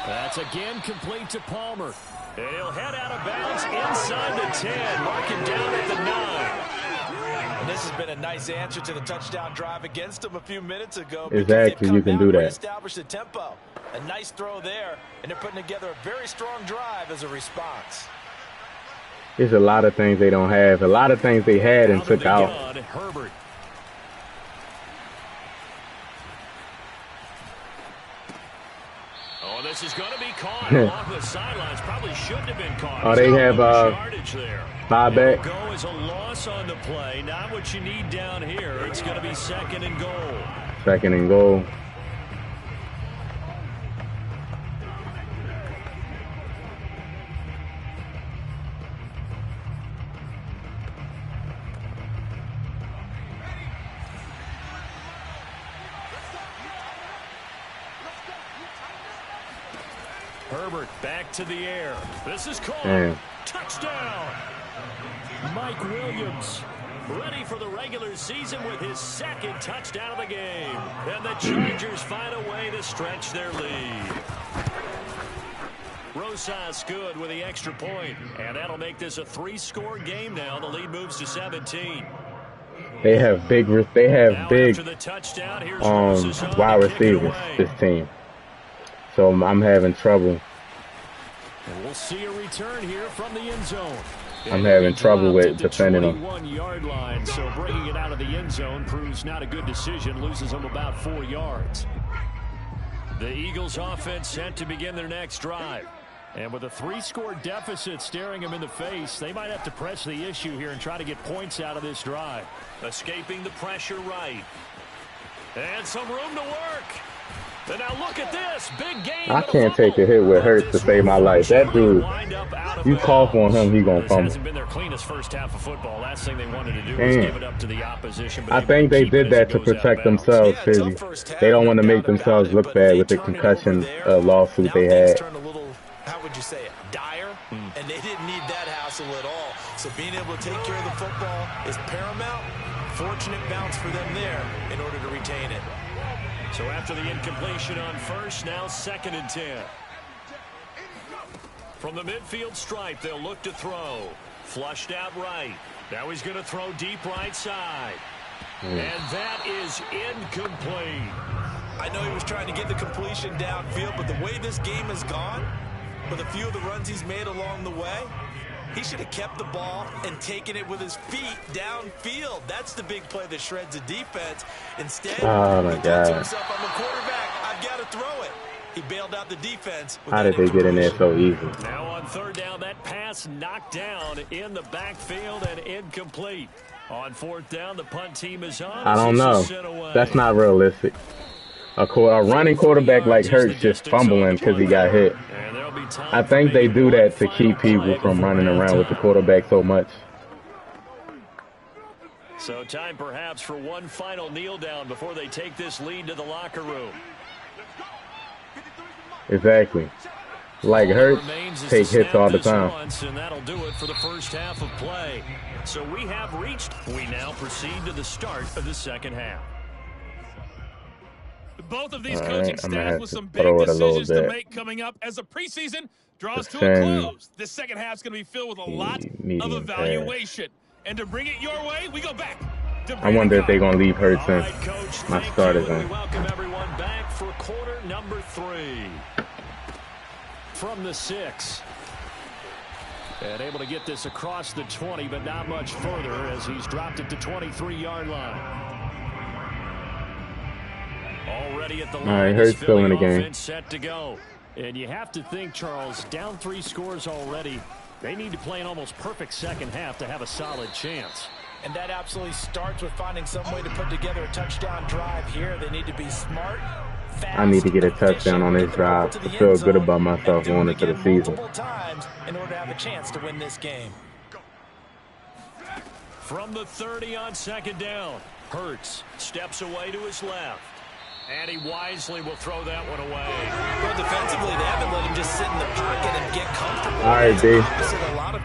That's again complete to Palmer. He'll head out of bounds inside the 10, marking down at the 9. And this has been a nice answer to the touchdown drive against them a few minutes ago. Exactly, you can do that. Establish the tempo. A nice throw there, and they're putting together a very strong drive as a response. There's a lot of things they don't have. A lot of things they had and took out. Herbert. Oh, this is going to be caught along the sidelines. Probably shouldn't have been caught. Oh, they have buyback. Go is a loss on the play. Not what you need down here. It's going to be second and goal. Second and goal. Herbert back to the air. This is called. Touchdown. Mike Williams ready for the regular season with his second touchdown of the game. And the Chargers find a way to stretch their lead. Rosas good with the extra point. And that'll make this a 3-score game now. The lead moves to 17. They have big wide receivers, this team. So I'm having trouble. And we'll see a return here from the end zone. I'm having trouble with defending them. 21-yard line, so breaking it out of the end zone proves not a good decision. Loses them about 4 yards. The Eagles offense set to begin their next drive. And with a 3-score deficit staring them in the face, they might have to press the issue here and try to get points out of this drive. Escaping the pressure right. And some room to work. And now look at this. Big game. I can't take a hit with Hurts to save my life. That dude, you cough on him, he gonna fumble. Hasn't been their cleanest first half of football. Last thing they wanted to do was give it up to the opposition. I think they did that to protect themselves, Fizzy. They don't want to make themselves look bad with the concussion lawsuit they had. How would you say it? Dire, and they didn't need that hassle at all. So being able to take care of the football is paramount. Fortunate bounce for them there in order to retain it. So after the incompletion on first, now 2nd and 10. From the midfield stripe, they'll look to throw. Flushed out right. Now he's going to throw deep right side. And that is incomplete. I know he was trying to get the completion downfield, but the way this game has gone, with a few of the runs he's made along the way, he should have kept the ball and taken it with his feet downfield. That's the big play that shreds a defense. Instead, he thought to himself, I'm a quarterback, I've got to throw it. He bailed out the defense. How did they get in there so easy? Now on 3rd down, that pass knocked down in the backfield and incomplete. On 4th down, the punt team is on. I don't know. That's not realistic. A running quarterback like Hurts just fumbling because he got hit. I think they do that to keep people from running around with the quarterback so much. So time perhaps for one final kneel down before they take this lead to the locker room. Exactly. Like Hurts, take hits all the time. And that'll do it for the first half of play. So we now proceed to the start of the 2nd half. Both of these coaching staffs with some big decisions to make coming up as the preseason draws to a close. This 2nd half is going to be filled with a lot of evaluation. And to bring it your way, we go back. I wonder if they're going to leave Hurts in my starters in. Welcome everyone back for quarter number 3. From the 6. And able to get this across the 20, but not much further as he's dropped it to 23-yard line. Already at the line. All right, Hurts still in the game. Set to go. And you have to think, Charles, down 3 scores already. They need to play an almost perfect 2nd half to have a solid chance. And that absolutely starts with finding some way to put together a touchdown drive here. They need to be smart, fast, I need to get a touchdown on this drive to feel good about myself going into the season. Times in order to have a chance to win this game. From the 30 on 2nd down, Hurts steps away to his left. And he wisely will throw that one away. Well, defensively, they haven't let him just sit in the pocket and get comfortable. All right,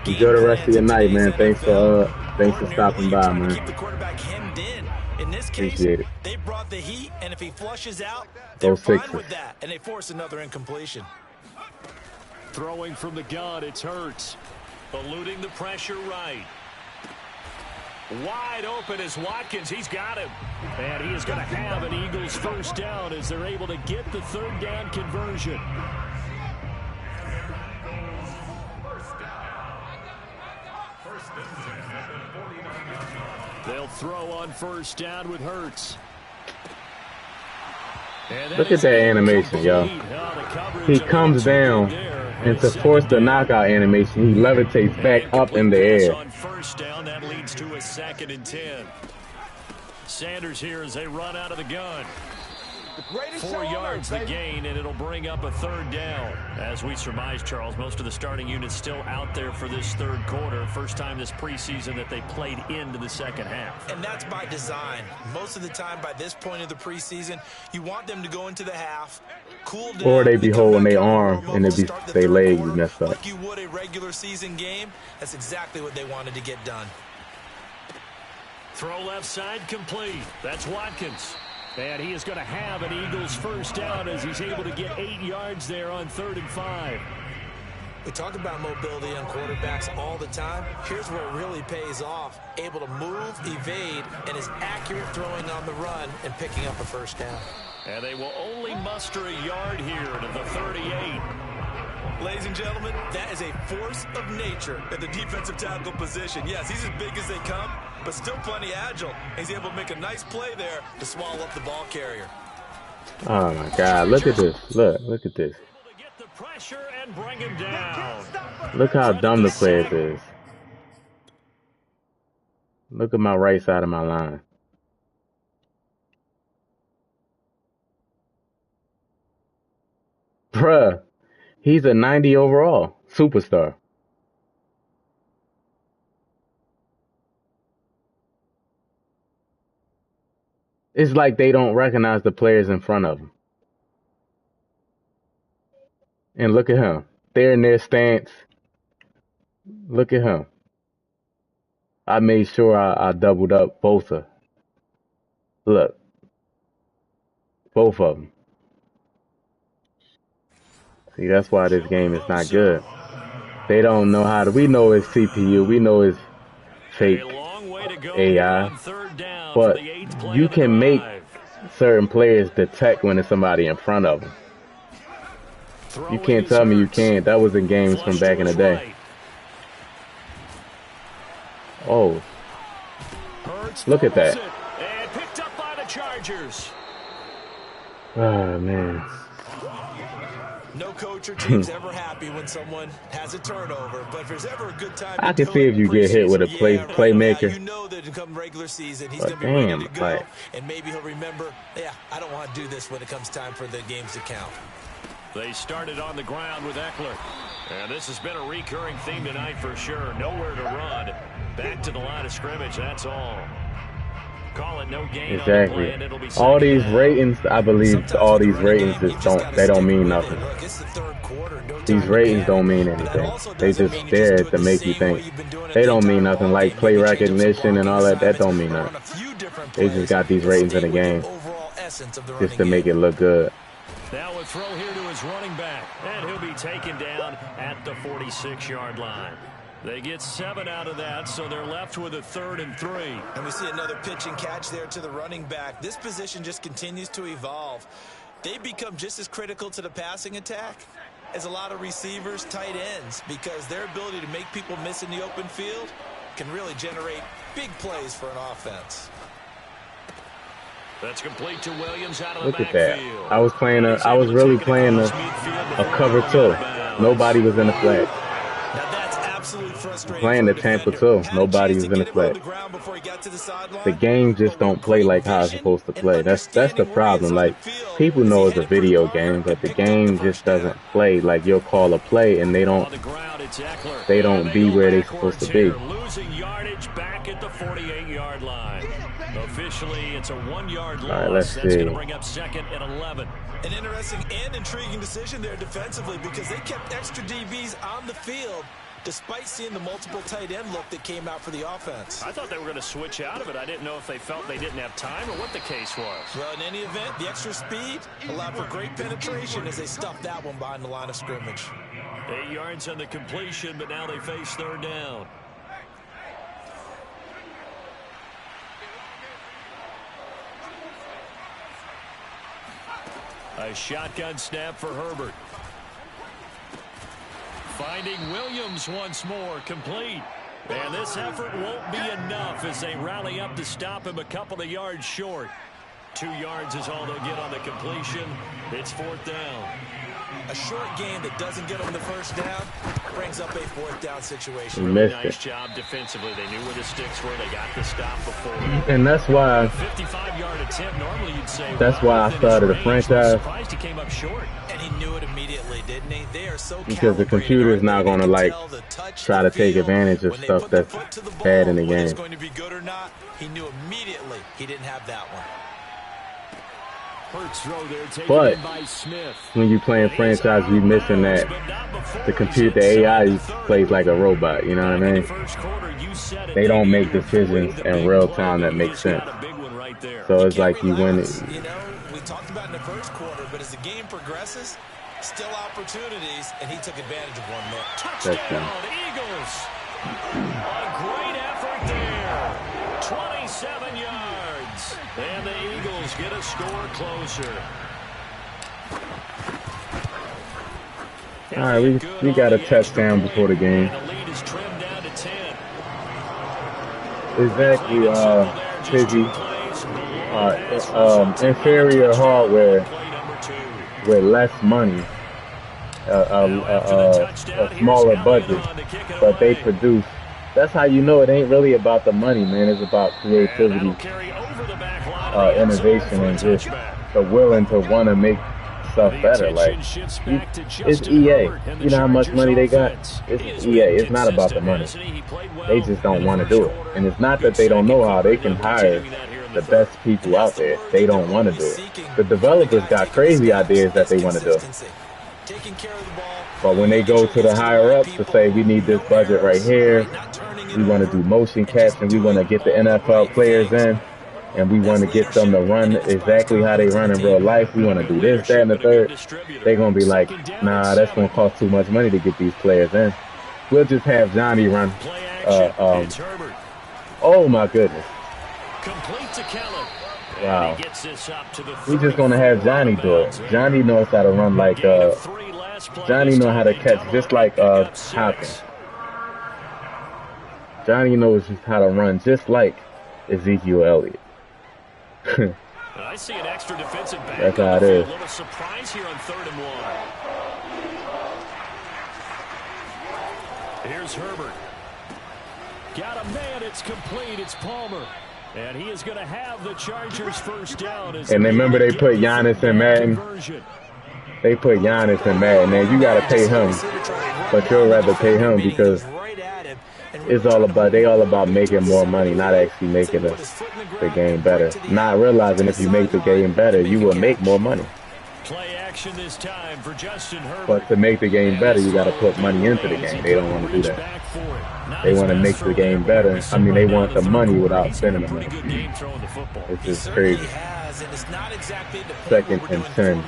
D. Enjoy the rest of your night, man. Thanks for stopping by, man. Keep the quarterback hemmed in this case, they brought the heat, and if he flushes out, they're fine with that, and they force another incompletion. Throwing from the gun, it's Hurts. Eluding the pressure right. Wide open is Watkins. He's got him. And he is going to have an Eagles first down as they're able to get the 3rd down conversion. They'll throw on 1st down with Hurts. Look at that animation, y'all. He comes down, and to force the knockout animation, he levitates back up in the air. On 1st down, that leads to a 2nd and 10. Sanders here as they run out of the gun. 4 yards the gain, and it'll bring up a 3rd down. As we surmise, Charles, most of the starting units still out there for this 3rd quarter. First time this preseason that they played into the 2nd half. And that's by design. Most of the time by this point of the preseason, you want them to go into the half, cool down, or they be holding their arm and they leg messed up. Like you would a regular season game. That's exactly what they wanted to get done. Throw left side complete. That's Watkins. And he is going to have an Eagles first down as he's able to get 8 yards there on 3rd and 5. We talk about mobility on quarterbacks all the time. Here's where it really pays off. Able to move, evade, and is accurate throwing on the run and picking up a first down. And they will only muster a yard here to the 38. Ladies and gentlemen, that is a force of nature at the defensive tackle position. Yes, he's as big as they come, but still plenty agile. He's able to make a nice play there to swallow up the ball carrier. Oh, my God. Look at this. Look at this. Get the pressure and bring him down. Look how dumb the play is. Look at my right side of my line. Bruh, he's a 90 overall superstar. It's like they don't recognize the players in front of them. And look at him. They're in their stance. Look at him. I made sure I doubled up Bosa. Look. Both of them. See, that's why this game is not good. They don't know how to. We know it's CPU. We know it's fake AI. But you can make certain players detect when there's somebody in front of them. You can't tell me you can't. That was in games from back in the day. Oh. Look at that. And picked up by the Chargers. Oh, man. No coach or team's ever happy when someone has a turnover, but if there's ever a good time I can see if you get hit with a playmaker. You know that in come regular season, he's going to be ready to go, and maybe he'll remember, yeah, I don't want to do this when it comes time for the games to count. They started on the ground with Eckler. And this has been a recurring theme tonight for sure. Nowhere to run. Back to the line of scrimmage, that's all. Call it no gain. Exactly. All these ratings, I believe all these ratings just don't mean nothing. These ratings don't mean anything. They just there to make you think. They don't mean nothing, like play recognition and all that. That don't mean nothing. They just got these ratings in the game just to make it look good. Now a throw here to his running back, and he'll be taken down at the 46-yard line. They get 7 out of that, so they're left with a 3rd and 3. And we see another pitch and catch there to the running back. This position just continues to evolve. They become just as critical to the passing attack as a lot of receivers, tight ends, because their ability to make people miss in the open field can really generate big plays for an offense. That's complete to Williams out of Look the at backfield. that. I was really playing a cover 2. Nobody was in the flat. Playing the Tampa 2. Nobody was in the flat. The game just don't play like how it's supposed to play. That's the problem. Like, people know it's a video game, but the game just doesn't play. Like, you'll call a play and they don't be where they're supposed to be. Losing yardage back at the 48-yard line. Officially, it's a 1-yard loss. All right, let's That's see. going to bring up 2nd and 11. An interesting and intriguing decision there defensively because they kept extra DBs on the field despite seeing the multiple tight end look that came out for the offense. I thought they were going to switch out of it. I didn't know if they felt they didn't have time or what the case was. Well, in any event, the extra speed allowed for great penetration as they stuffed that one behind the line of scrimmage. 8 yards on the completion, but now they face 3rd down. A shotgun snap for Herbert. Finding Williams once more, complete. And this effort won't be enough as they rally up to stop him a couple of yards short. 2 yards is all they'll get on the completion. It's 4th down. A short game that doesn't get them the first down brings up a 4th down situation. Really nice job defensively. They knew where the sticks were. They got the stop before. And that's why 55-yard attempt, normally you'd say, that's why I started a franchise. Surprised he came up short. And he knew it immediately, didn't he? They are so because the computer is not going to like try to take advantage of stuff that's bad in the game. It's going to be good or not, he knew immediately he didn't have that one. But when you playing franchise, you missing that the computer, the AI plays like a robot. You know what I mean? They don't make decisions in real time that make sense. So it's like you win it. You know, we talked about in the first quarter, but as the game progresses, still opportunities, and he took advantage of one there. Touchdown, Eagles! A great effort there. 27 yards. And the Eagles get a score closer. All right, we got a touchdown before the game. And the lead is trimmed down to 10. Exactly, Pidgey. Inferior hardware with less money, a smaller budget, but they produce. That's how you know it ain't really about the money, man. It's about creativity, innovation, and just the willing to want to make stuff better. Like, it's EA. You know how much money they got? It's EA. It's not about the money. They just don't want to do it. And it's not that they don't know how. They can hire the best people out there. They don't want to do it. The developers got crazy ideas that they want to do. But when they go to the higher ups to say, we need this budget right here, we want to do motion capture, we want to get the NFL players in, and we want to get them to run exactly how they run in real life, we want to do this, that, and the third, they're going to be like, nah, that's going to cost too much money to get these players in. We'll just have Johnny run. Oh, my goodness. Wow. We're just going to have Johnny do it. Johnny knows how to run like, Johnny knows how to catch just like Hopkins. Johnny knows just how to run just like Ezekiel Elliott. I see an extra defensive back. That's how it is. A little surprise here on 3rd and 1. Here's Herbert. Got a man. It's complete. It's Palmer. And he is going to have the Chargers first down. And remember they put Giannis in Madden? They put Giannis in Madden. And you got to pay him. But you'll rather pay him because it's all about making more money, not actually making the game better. Not realizing if you make the game better, you will make more money. Play action this time for Justin Herbert. But to make the game better, you got to put money into the game. They don't want to do that. They want to make the game better. I mean, they want the money without spending the money. It's just crazy. 2nd and 10.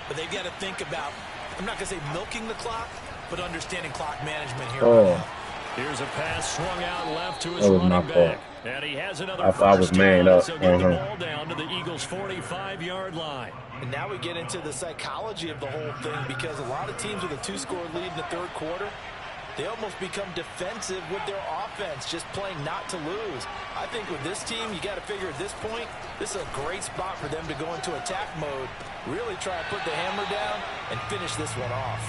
But they've got to think about, I'm not going to say milking the clock, but understanding clock management here. Oh. Here's a pass swung out left to his running back. And he has another I was manned up. So get the ball down to the Eagles' 45-yard line. And now we get into the psychology of the whole thing, because a lot of teams with a 2-score lead in the 3rd quarter, they almost become defensive with their offense, just playing not to lose. I think with this team, you got to figure at this point, this is a great spot for them to go into attack mode, really try to put the hammer down and finish this one off.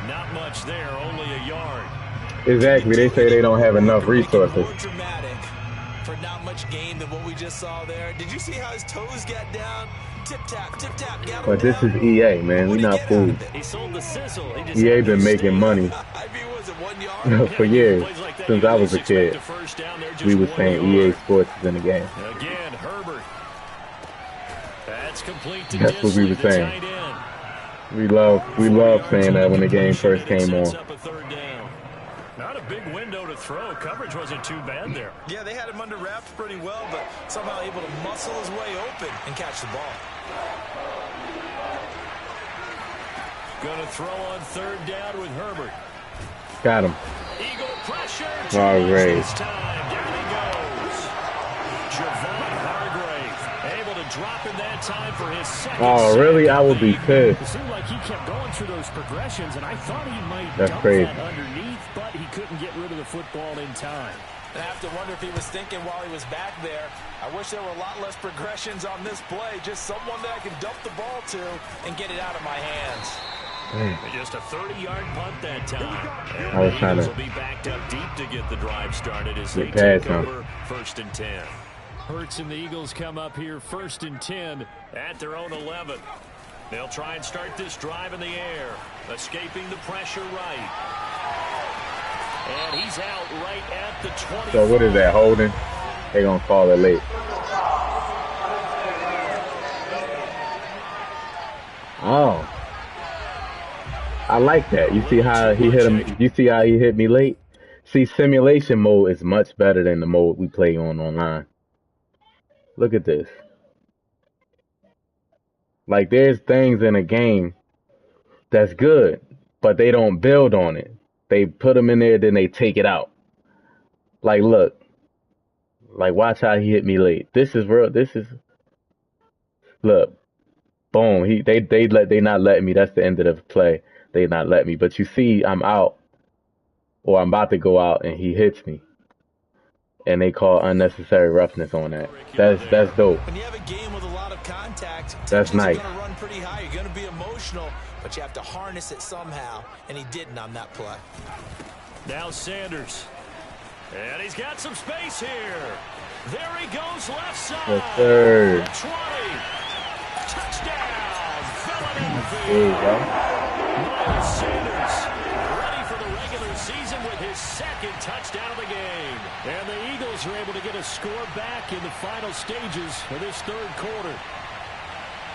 Not much there, only a yard. Exactly. They say they don't have enough resources. More dramatic for not much gain than what we just saw there. Did you see how his toes got down? Tip tap, tip tap. But this is EA, man. We not fools. He sold the sizzle. EA been making money for years. Since I was a kid, we were saying EA Sports is in the game. Again, Herbert. That's complete to That's what we were saying. We love saying that when the game first came on. Not a big window to throw. Coverage wasn't too bad there. Yeah, they had him under wraps pretty well, but somehow able to muscle his way open and catch the ball. Going to throw on 3rd down with Herbert. Got him. Eagle pressure. All right. This time, down he goes. Javon Hargrave able to drop in that time for his 2nd. Oh, really? I would be pissed. It seemed like he kept going through those progressions, and I thought he might dump crazy. that underneath, but he couldn't get rid of the football in time. I have to wonder if he was thinking while he was back there, I wish there were a lot less progressions on this play, just someone that I can dump the ball to and get it out of my hands. Just a 30-yard punt that time. I was trying to. Will be backed up deep to get the drive started as they take over 1st and 10. Hurts and the Eagles come up here 1st and 10 at their own 11. They'll try and start this drive in the air, escaping the pressure right. And he's out right at the 20. So what is that, holding? They're going to call it late. Oh. I like that. You see how he hit him? You see how he hit me late? See, simulation mode is much better than the mode we play on online. Look at this. Like, there's things in a game that's good, but they don't build on it. They put them in there, then they take it out. Like, look. Like, watch how he hit me late. This is real. This is... Look. Boom. They not letting me. That's the end of the play. They not letting me. But you see, I'm out. Or I'm about to go out, and he hits me. And they call unnecessary roughness on that. That's dope. When you have a game with a lot of contact, that's nice. You're going to run pretty high. You're going to be emotional, but you have to harness it somehow, and he didn't on that play. Now Sanders. And he's got some space here. There he goes left side. Yes, sir. 20. Touchdown, There you go. Miles Sanders ready for the regular season with his second touchdown of the game. And the Eagles are able to get a score back in the final stages of this third quarter.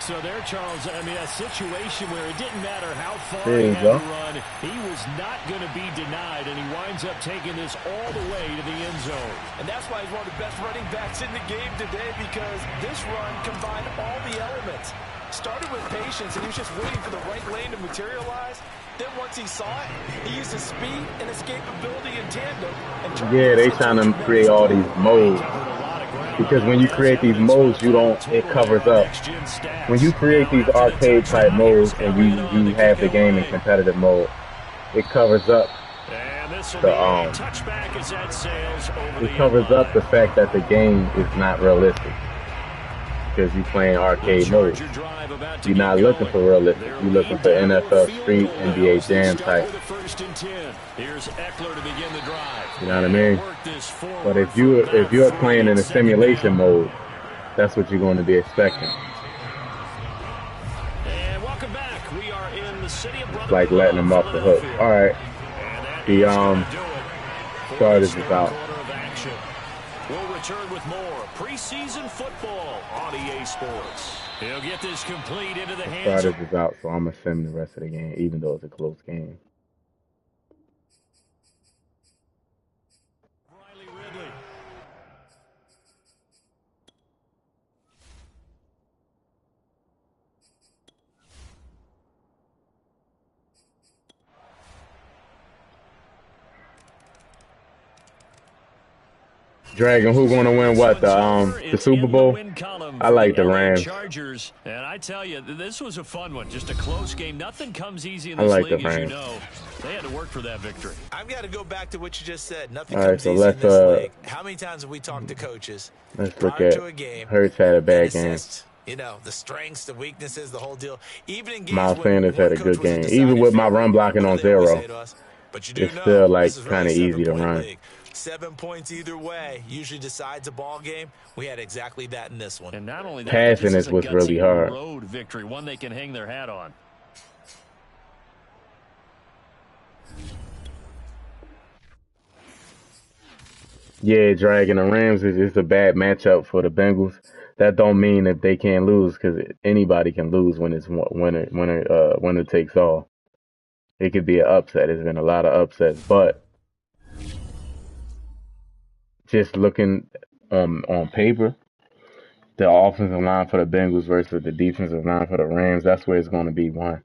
So there, Charles, I mean, a situation where it didn't matter how far he had to run, he was not going to be denied, and he winds up taking this all the way to the end zone. And that's why he's one of the best running backs in the game today, because this run combined all the elements. Started with patience, and he was just waiting for the right lane to materialize. Then once he saw it, he used his speed and escapability in tandem. And yeah, they trying to create all these modes. Because when you create these modes, it covers up. When you create these arcade type modes and you have the game in competitive mode, it covers up the fact that the game is not realistic. Because you're playing arcade mode. You're not looking for realistic. You're looking for NFL Street, NBA Jam type. You know what I mean? But if you're playing in a simulation mode, that's what you're going to be expecting. It's like letting them off the hook. All right. The starters is out. We'll return with more preseason football on EA Sports. He'll get this complete into the hands. Starters is out, so I'm gonna sim the rest of the game, even though it's a close game. Dragon, who going to win what? The Super Bowl? I like the Rams. Chargers, and I tell you, this was a fun one. Just a close game. Nothing comes easy in this league, as you know. They had to work for that victory. I've got to go back to what you just said. Nothing comes easy in this league. How many times have we talked to coaches? Let's look at Hurts had a bad game. You know, the strengths, the weaknesses, the whole deal. Even in games Miles Sanders had a good game. Even with my run blocking on 0, it's still like kind of easy to run. 7 points either way usually decides a ball game. We had exactly that in this one. And not only that, passing it was really hard. Road victory, one they can hang their hat on. Yeah, Dragon, the Rams is a bad matchup for the Bengals. That don't mean that they can't lose, because anybody can lose when it's winner takes all. It could be an upset. There's been a lot of upsets, but just looking on paper, the offensive line for the Bengals versus the defensive line for the Rams, that's where it's going to be won.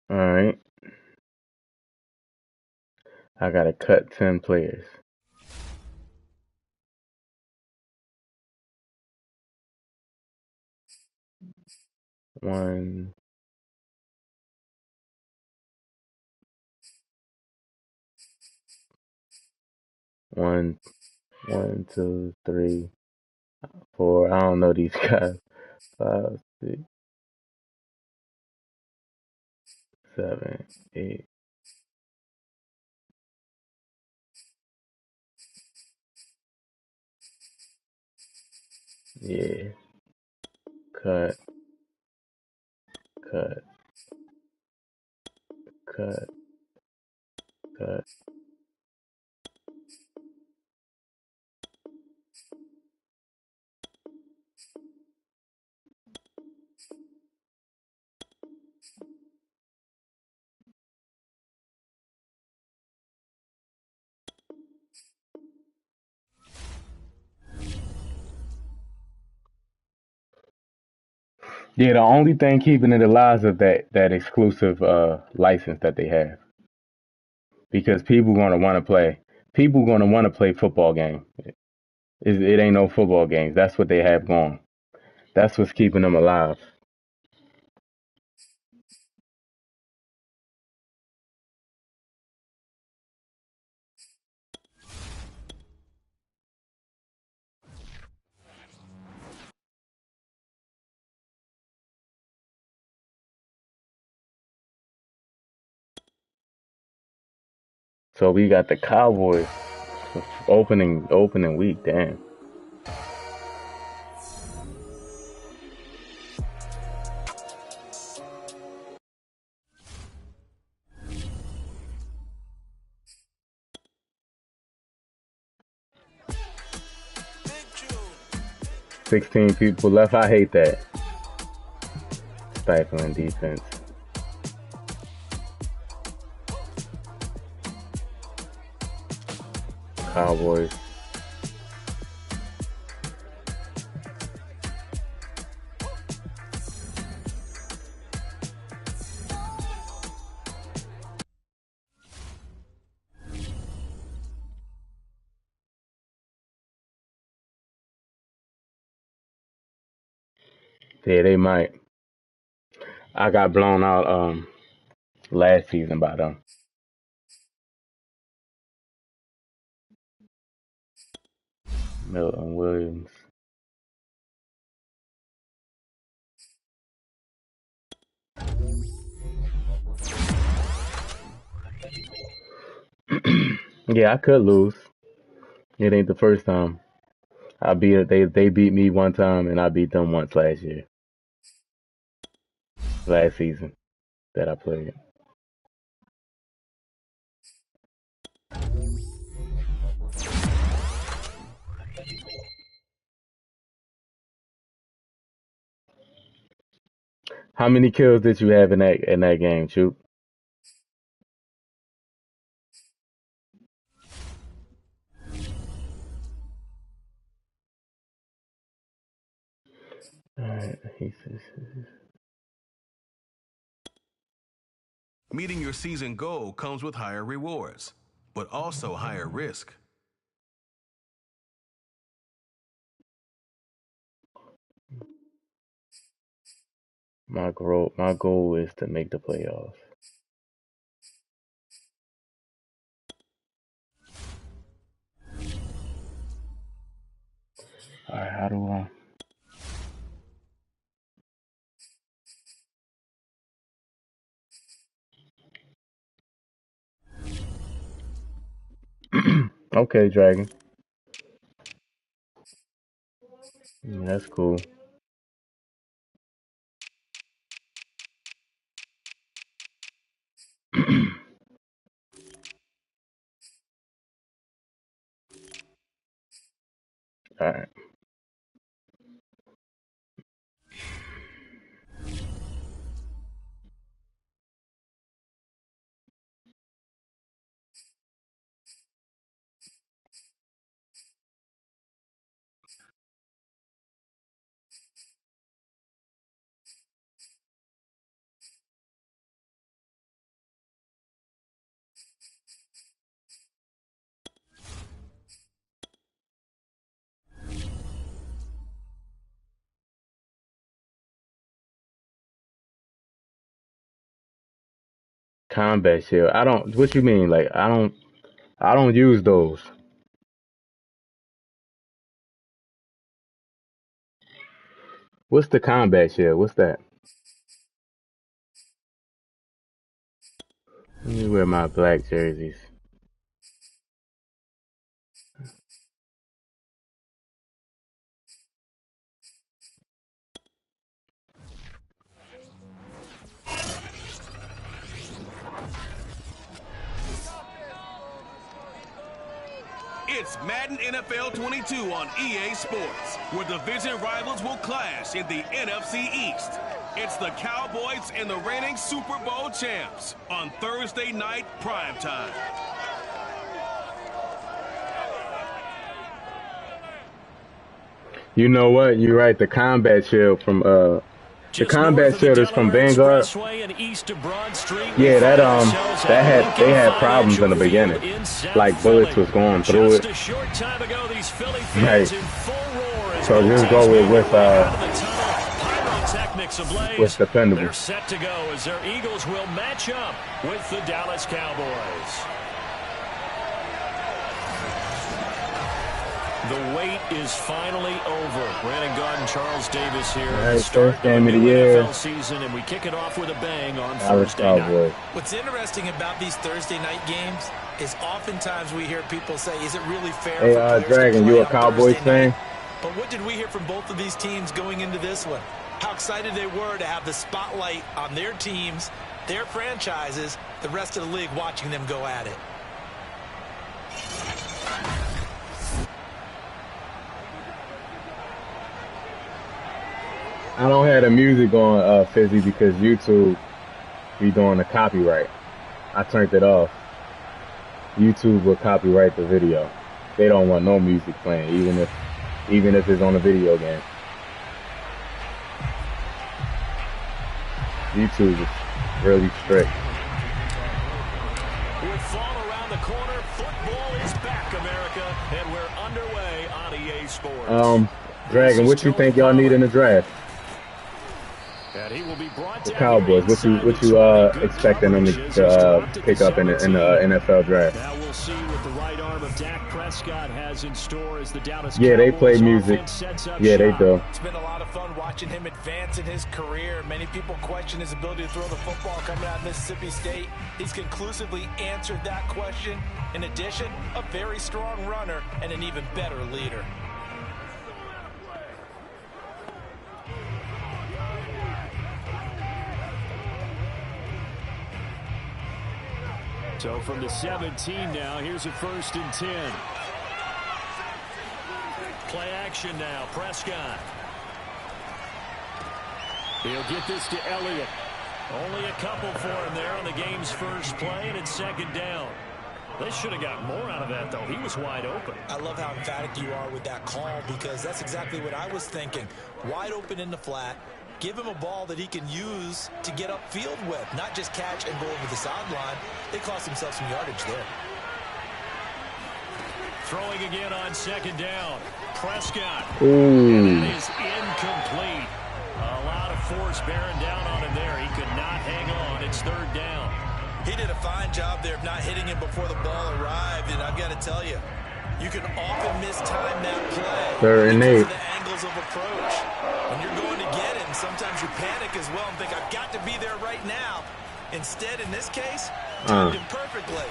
All right. I got to cut 10 players. One, two, 3, 4. I don't know these guys. 5, 6, 7, 8. Yeah. Cut. Yeah, the only thing keeping it alive is that exclusive license that they have. Because people going to want to play. People going to want to play football game. It ain't no football games. That's what they have going. That's what's keeping them alive. So we got the Cowboys opening week. Damn. $16 people left. I hate that. Stifling defense. Cowboys. Yeah, they might. I got blown out last season by them. Milton Williams. Yeah, I could lose. It ain't the first time. They beat me one time and I beat them once last season that I played. How many kills did you have in that game, Choop? Alright, he says. Meeting your season goal comes with higher rewards, but also higher risk. My goal is to make the playoffs. Alright, how do I? Okay, Dragon. Yeah, that's cool. Alright. Combat shield. I don't. What you mean? Like I don't use those. What's the combat shield? What's that? Let me wear my black jerseys. It's Madden NFL 22 on EA Sports, where division rivals will clash in the NFC East. It's the Cowboys and the reigning Super Bowl champs on Thursday night primetime. You know what? You're right. The combat shield from the combat shield is from Vanguard. Yeah, they had problems in the beginning. Like bullets was going through it. Right. So just go with dependable. They're set to go as their Eagles will match up with the Dallas Cowboys. The wait is finally over. Brandon Gaudin, Charles Davis here. All right, The start first game of of the the year. NFL season, and we kick it off with a bang on Dallas Thursday night. Cowboys. What's interesting about these Thursday night games is oftentimes we hear people say, is it really fair Hey, for players Dragon, to play you a on Cowboys Thursday fan? night? But what did we hear from both of these teams going into this one? How excited they were to have the spotlight on their teams, their franchises, the rest of the league watching them go at it. I don't have the music on, Fizzy, because YouTube be doing the copyright. I turned it off. YouTube will copyright the video. They don't want no music playing, even if it's on a video game. YouTube is really strict. With fall around the corner, football is back, America, and we're underway on EA Sports. Dragon, what you think y'all need in the draft? And he will be brought The down Cowboys, what you expecting them to pick up in the NFL draft? Now we'll see what the right arm of Dak Prescott has in store as the Dallas Yeah, they Cowboys play music. offense sets up Yeah, they shop. do. It's been a lot of fun watching him advance in his career. Many people question his ability to throw the football coming out of Mississippi State. He's conclusively answered that question. In addition, a very strong runner and an even better leader. So from the 17 now, here's a 1st and 10. Play action now, Prescott. He'll get this to Elliott. Only a couple for him there on the game's first play, and it's 2nd down. They should have got more out of that, though. He was wide open. I love how emphatic you are with that call because that's exactly what I was thinking. Wide open in the flat. Give him a ball that he can use to get upfield with, not just catch and go over the sideline. They cost themselves some yardage there. Throwing again on 2nd down. Prescott. Ooh. That is incomplete. A lot of force bearing down on him there. He could not hang on. It's 3rd down. He did a fine job there of not hitting him before the ball arrived, and I've got to tell you, you can often mistime that play 3rd and 8. because of the angles of approach. When you're going to get him, sometimes you panic as well and think, I've got to be there right now. Instead, in this case, timed him perfectly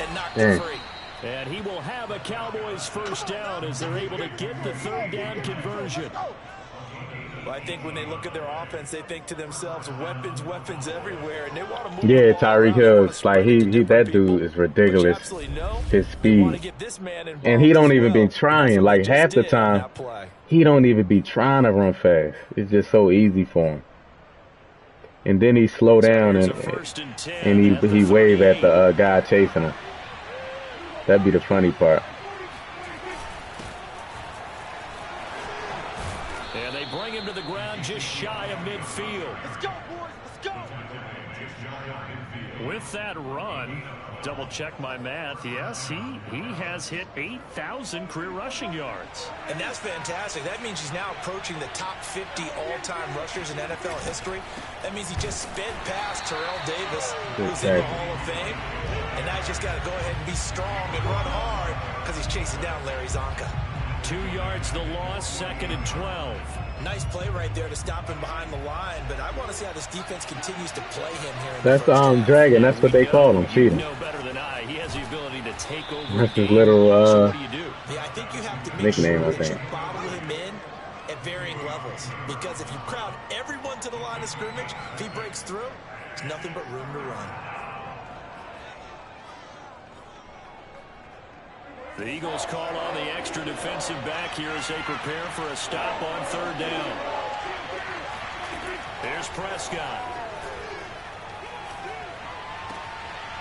and knocked him free. And he will have a Cowboys 1st down as they're able to get the 3rd down conversion. Well, I think when they look at their offense, they think to themselves, weapons, weapons everywhere, and they want to move. Yeah, Tyreek Hill, like that dude is ridiculous. His speed, and he don't even be trying. Like half the time, he don't even be trying to run fast. It's just so easy for him. And then he slow down and he wave at the guy chasing him. That'd be the funny part. And they bring him to the ground just shy of midfield. Let's go, boys. Let's go. With that run, double check my math. Yes, he has hit 8,000 career rushing yards. And that's fantastic. That means he's now approaching the top 50 all-time rushers in NFL history. That means he just sped past Terrell Davis, who's in the Hall of Fame. And now he's just got to go ahead and be strong and run hard because he's chasing down Larry Zonka. 2 yards the loss, 2nd and 12. Nice play right there to stop him behind the line, but I want to see how this defense continues to play him here. That's Dragon. That's what they call him, cheating. No better than I. He has the ability to take over. That's his little So what do you do? Yeah, I think you have to make nickname, sure I that think. you bottle him in at varying levels, because if you crowd everyone to the line of scrimmage, if he breaks through, there's nothing but room to run. The Eagles call on the extra defensive back here as they prepare for a stop on 3rd down. There's Prescott.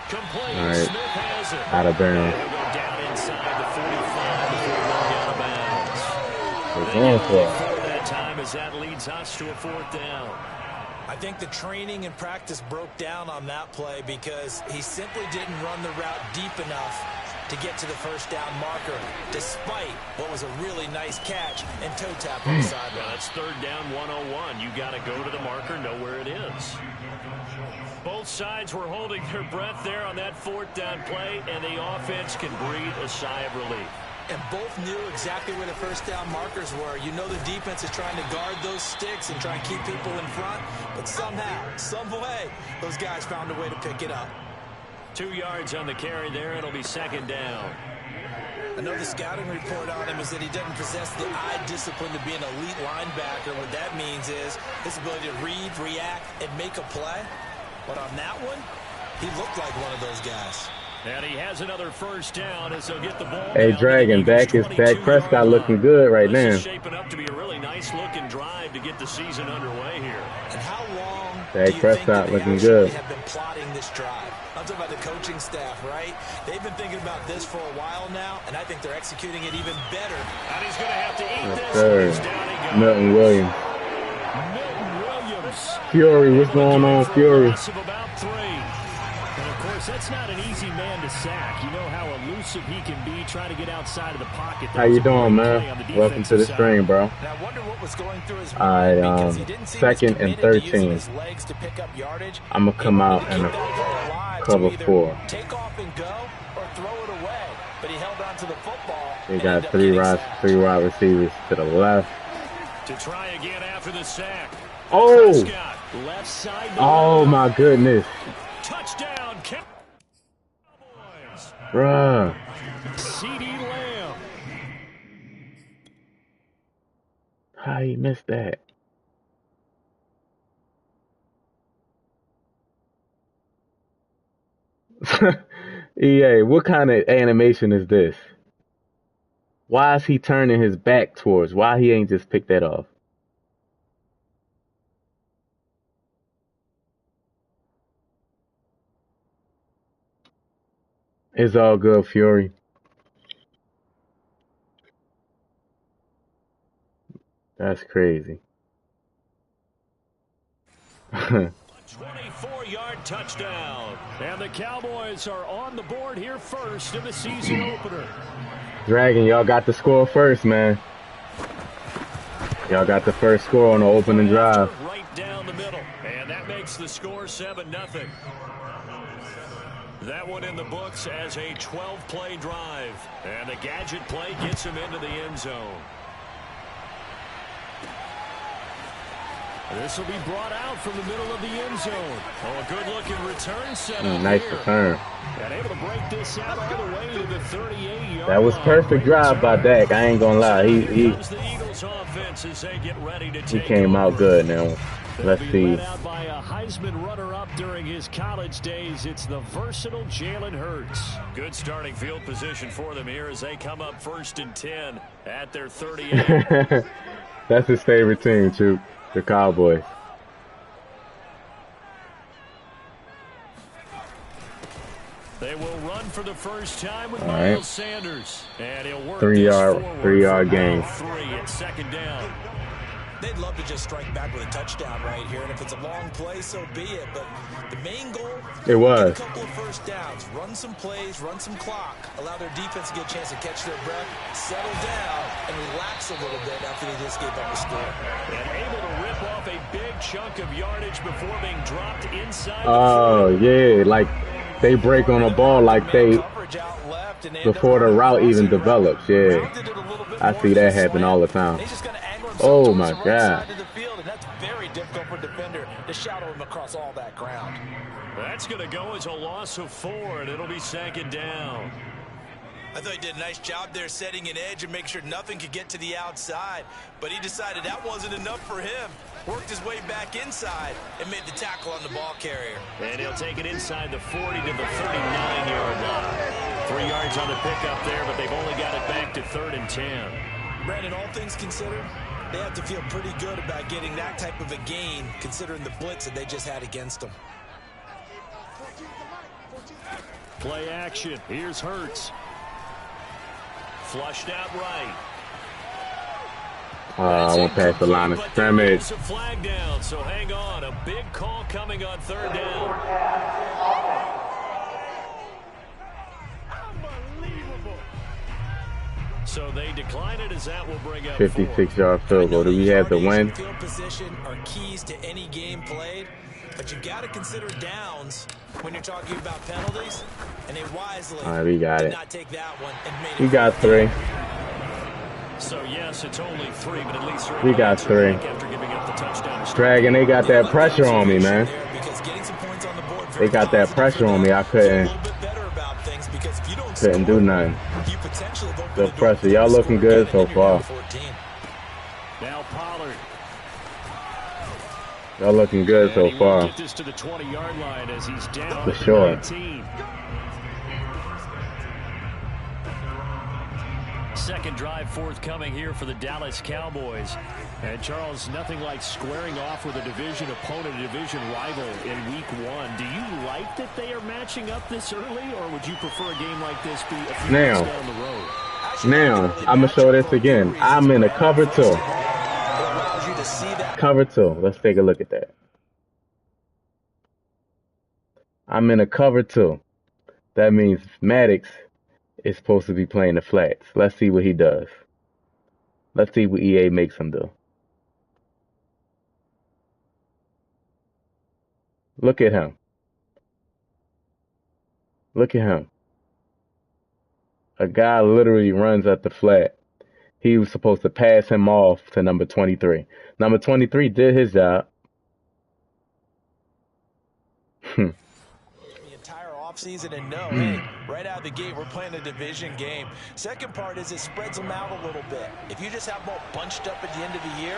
Complete. All right. Smith has it. Out of bounds. He'll go down inside the 45 before going out of bounds. They're going for it. That time as that leads us to a 4th down. I think the training and practice broke down on that play because he simply didn't run the route deep enough to get to the 1st down marker, despite what was a really nice catch and toe tap on the sideline. Well, that's 3rd down 101. You got to go to the marker, know where it is. Both sides were holding their breath there on that 4th down play, and the offense can breathe a sigh of relief. And both knew exactly where the first down markers were. You know the defense is trying to guard those sticks and try and keep people in front. But somehow, some way, those guys found a way to pick it up. 2 yards on the carry there. It'll be second down. I know the scouting report on him is that he doesn't possess the eye discipline to be an elite linebacker. What that means is his ability to read, react, and make a play. But on that one, he looked like one of those guys. And he has another first down as he'll get the ball. Hey, Dragon, Dak Prescott looking good right now. This is shaping up to be a really nice looking drive to get the season underway here. And how long Dak Prescott looking good. Have been plotting this drive? I'm talking about the coaching staff, right? They've been thinking about this for a while now, and I think they're executing it even better. And he's going to have to eat Yes, this. sir. Milton Williams. Milton Williams. Fury, what's going on, Fury? That's not an easy man to sack. You know how elusive he can be trying to get outside of the pocket. How you doing, man? Welcome to the stream, bro. I wonder what was going through his mind because he didn't seem second and 13. His legs to pick up yardage. I'm gonna come out and cover 4. Take off and go or throw it away. But he held on to the football. They got three wide receivers to the left. To try again after the sack. Oh! Left side. Oh my goodness. Touchdown. Bruh. CD Lamb. How you missed that? EA, what kind of animation is this? Why is he turning his back towards? Why he ain't just picked that off? It's all good, Fury. That's crazy. 24-yard touchdown. And the Cowboys are on the board here first in the season opener. Dragon, y'all got the score first, man. Y'all got the first score on the opening drive. Right down the middle. And that makes the score 7-0. That one in the books as a 12-play drive. And the gadget play gets him into the end zone. This will be brought out from the middle of the end zone. Oh, a good-looking return set. Nice return. And able to break this out all the way to the 38-yard. That was perfect drive by Dak. I ain't gonna lie. He came out good now. Let's see. Led out by a Heisman runner-up during his college days. It's the versatile Jalen Hurts. Good starting field position for them here as they come up 1st and 10 at their 38. That's his favorite team, too. The Cowboys. They will run for the first time with Miles Sanders. And he'll work 3-yard gain. 3 at second down. They'd love to just strike back with a touchdown right here, and if it's a long play, so be it. But the main goal, it was a couple of first downs, run some plays, run some clock, allow their defense to get a chance to catch their breath, settle down, and relax a little bit after they just gave up a score. And able to rip off a big chunk of yardage before being dropped inside. Oh yeah, like they break on a ball like they before the route even develops. Yeah, I see that happen all the time. Oh my God! That's very difficult for a defender to shadow him across all that ground. That's going to go as a loss of 4, and it'll be second down. I thought he did a nice job there setting an edge and make sure nothing could get to the outside. But he decided that wasn't enough for him. Worked his way back inside and made the tackle on the ball carrier. And he'll take it inside the 40 to the 39-yard line. 3 yards on the pickup there, but they've only got it back to 3rd and 10. Brandon, all things considered, they have to feel pretty good about getting that type of a gain, considering the blitz that they just had against them. Play action. Here's Hurts. Flushed out right. I went past the line of scrimmage. A flag down, so hang on. A big call coming on 3rd down. Unbelievable. So they decline it as that will bring up 56-yard field goal. Do we have the win? Field position are keys to any game played. But you got to consider downs when you're talking about penalties, and they wisely we got did it. not take that one and made it. We got 3. So yes, it's only 3, but at least we got 3. After giving up the touchdown. Dragon, they got that pressure on me, man. They got that pressure on me. I couldn't do nothing. The pressure. Y'all looking good so far. Now Pollard. Y'all looking good so far. Get this to the 20-yard line as he's down for sure. 19. Second drive forthcoming here for the Dallas Cowboys. And Charles, nothing like squaring off with a division opponent, a division rival in week 1. Do you like that they are matching up this early, or would you prefer a game like this be a few weeks down the road? Now, I'm going to show this again. I'm in a cover 2. Cover 2. Let's take a look at that. I'm in a cover 2. That means Maddox is supposed to be playing the flats. Let's see what he does. Let's see what EA makes him do. Look at him. Look at him. A guy literally runs at the flat. He was supposed to pass him off to number 23. Number 23 did his job. Season and hey, right out of the gate, we're playing a division game. Second part is it spreads them out a little bit. If you just have them all bunched up at the end of the year,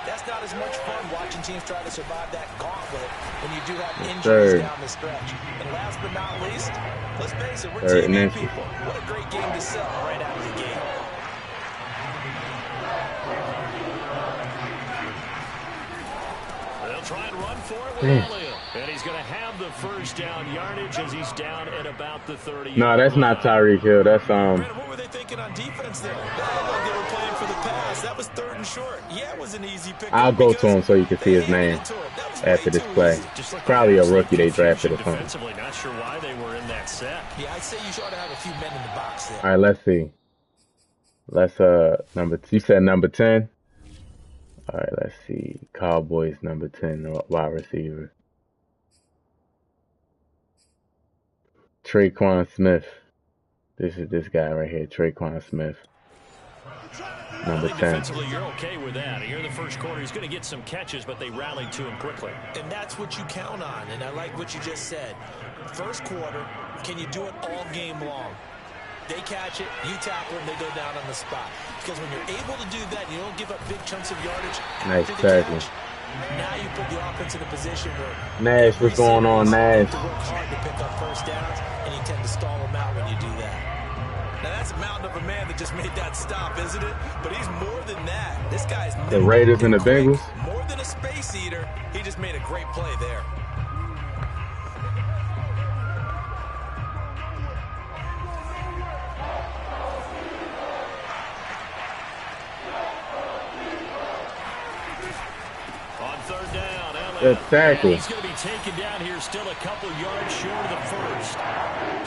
that's not as much fun watching teams try to survive that gauntlet when you do have injuries down the stretch. And last but not least, let's face it, we're TV people. What a great game to sell right out of the gate. They'll try and run for it with Elliott. And he's going to have the first down yardage as he's down at about the 30. No, that's not Tyreek Hill. That's What were they thinking on defense there? Like they were playing for the pass. That was 3rd and short. Yeah, it was an easy pick. I'll go to him so you can see his name after this play. Probably a rookie they drafted or something. Defensively, not sure why they were in that set. Yeah, I'd say you ought to have a few men in the box there. All right, let's see. Let's you said number 10. All right, let's see. Cowboys number 10 wide receiver. Traquan Smith. This is this guy right here, Traquan Smith. Number 10. Defensively, you're okay with that. Here in the first quarter, he's going to get some catches, but they rallied to him quickly. And that's what you count on, and I like what you just said. First quarter, can you do it all game long? They catch it, you tackle them, they go down on the spot. Because when you're able to do that, you don't give up big chunks of yardage. Nice tackle. Now you put the offense in a position where Nash, what's going on, Nash? To work hard to pick up first downs, and you tend to stall them out when you do that. Now that's a mountain of a man that just made that stop, isn't it? But he's more than that. This guy's the Raiders and the Bengals. More than a space eater, he just made a great play there. Good tackle. He's going to be taken down here, still a couple yards short of the first.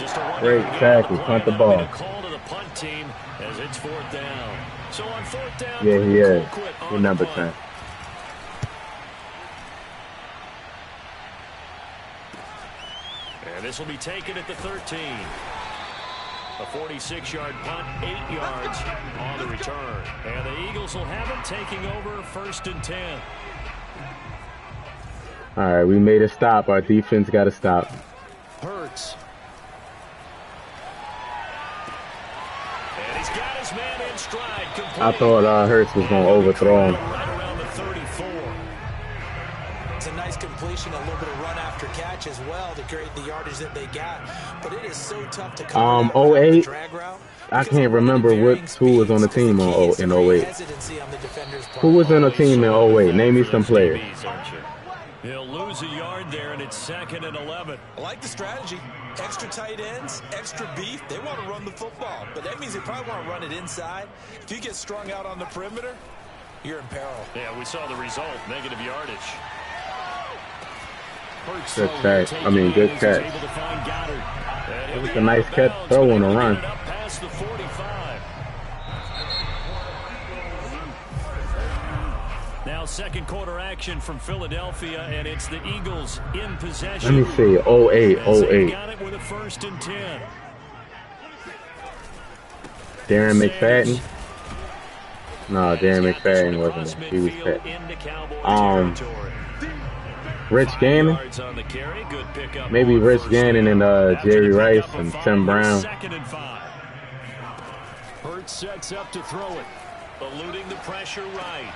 Just a great tackle. Punt the ball. Call to the punt team as it's 4th down. So on 4th down, yeah, he is. He's number 10. And this will be taken at the 13. A 46-yard punt, 8 yards on the return. And the Eagles will have it taking over 1st and 10. All right, we made a stop. Our defense got to stop. Hurts. And he's got his man in stride. I thought Hurts was going to overthrow him. Right around the 34. It's a nice completion, a little bit of run after catch as well to create the yardage that they got. But it is so tough to come 08. I can't remember who was on the team in 08. Who was on the team in 08? Name me some players. He'll lose a yard there, and it's 2nd and 11. I like the strategy. Extra tight ends, extra beef. They want to run the football, but that means they probably want to run it inside. If you get strung out on the perimeter, you're in peril. Yeah, we saw the result, negative yardage. Good catch. I mean, good catch. It was a nice catch, throw on a run. Past the 45. Now Now second quarter action from Philadelphia, and it's the Eagles in possession. Let me see. 08, 08. Got it with a 1st and 10. Darren McFadden? No, Darren McFadden wasn't it. He was pet. Rich Gannon? Maybe Rich Gannon and Jerry Rice and Tim Brown. Hurts sets up to throw it, eluding the pressure right.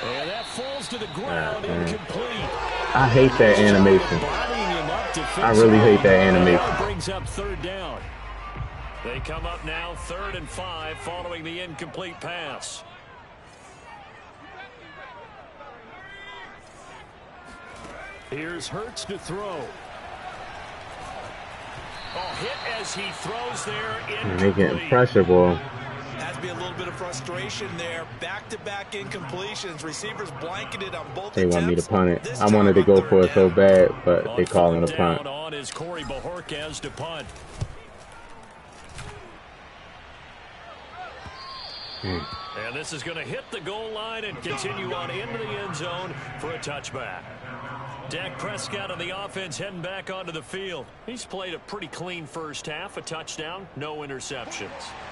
And that falls to the ground, incomplete. I hate that animation. I really hate that animation. Brings up 3rd down. They come up now 3rd and 5 following the incomplete pass. Here's Hurts to throw. Oh, hit as he throws there. They're getting pressure, boy. Has to be a little bit of frustration there. Back-to-back incompletions. Receivers blanketed on both They want me to punt it. I wanted to go for it so bad, but they calling a punt. On is Corey Bajorquez to punt. And this is going to hit the goal line and continue on into the end zone for a touchback. Dak Prescott on the offense heading back onto the field. He's played a pretty clean first half, a touchdown, no interceptions.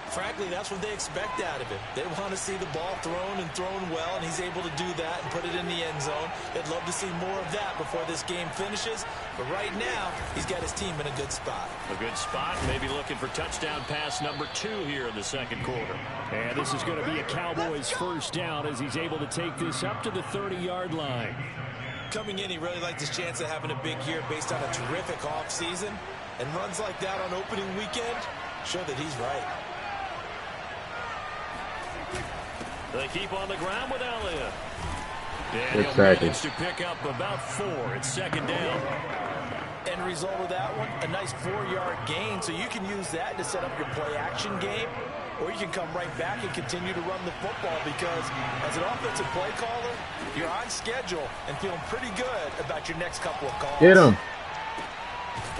Frankly, that's what they expect out of him. They want to see the ball thrown and thrown well, and he's able to do that and put it in the end zone. They'd love to see more of that before this game finishes. But right now, he's got his team in a good spot. A good spot, maybe looking for touchdown pass number 2 here in the second quarter. And this is going to be a Cowboys first down as he's able to take this up to the 30-yard line. Coming in, he really liked his chance of having a big year based on a terrific offseason. And runs like that on opening weekend show that he's right. They keep on the ground with Elliott. Exactly. To pick up about 4. It's 2nd down. End result of that one, a nice 4-yard gain. So you can use that to set up your play-action game. Or you can come right back and continue to run the football because as an offensive play caller, you're on schedule and feeling pretty good about your next couple of calls. Get him.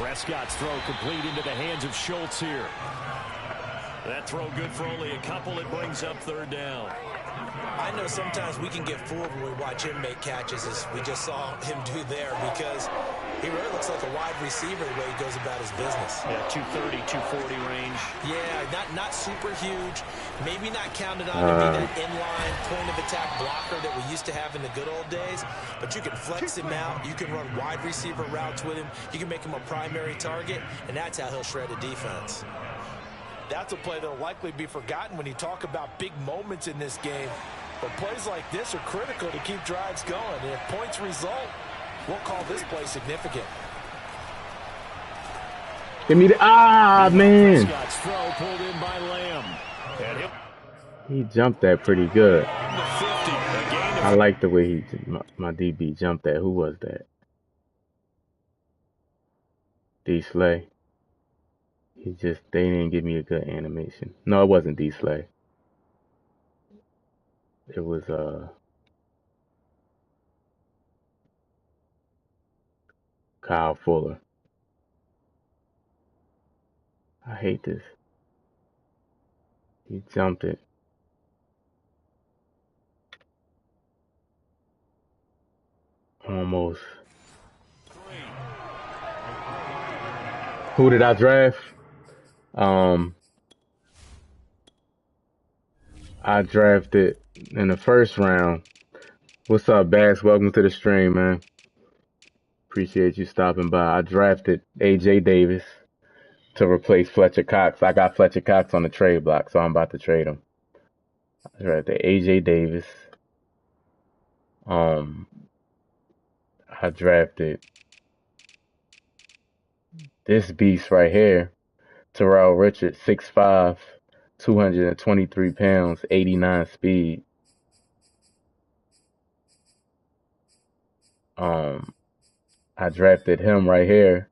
Prescott's throw complete into the hands of Schultz here. That throw good for only a couple. It brings up 3rd down. I know sometimes we can get fooled when we watch him make catches, as we just saw him do there, because he really looks like a wide receiver the way he goes about his business. Yeah, 230, 240 range. Yeah, not super huge. Maybe not counted on to be that inline point-of-attack blocker that we used to have in the good old days, but you can flex him out. You can run wide receiver routes with him. You can make him a primary target, and that's how he'll shred a defense. That's a play that will likely be forgotten when you talk about big moments in this game. But plays like this are critical to keep drives going. And if points result, we'll call this play significant. Give me the man. Throw pulled in by Lamb. He jumped that pretty good. I like the way my DB jumped that. Who was that? D Slay. They didn't give me a good animation. No, it wasn't D Slay. It was Kyle Fuller. I hate this. He jumped it. Almost. Who did I draft? I drafted in the first round. What's up, Bass? Welcome to the stream, man. Appreciate you stopping by. I drafted AJ Davis to replace Fletcher Cox. I got Fletcher Cox on the trade block, so I'm about to trade him. I drafted AJ Davis. I drafted this beast right here. Terrell Richards, 6'5", 223 pounds, 89 speed. I drafted him right here.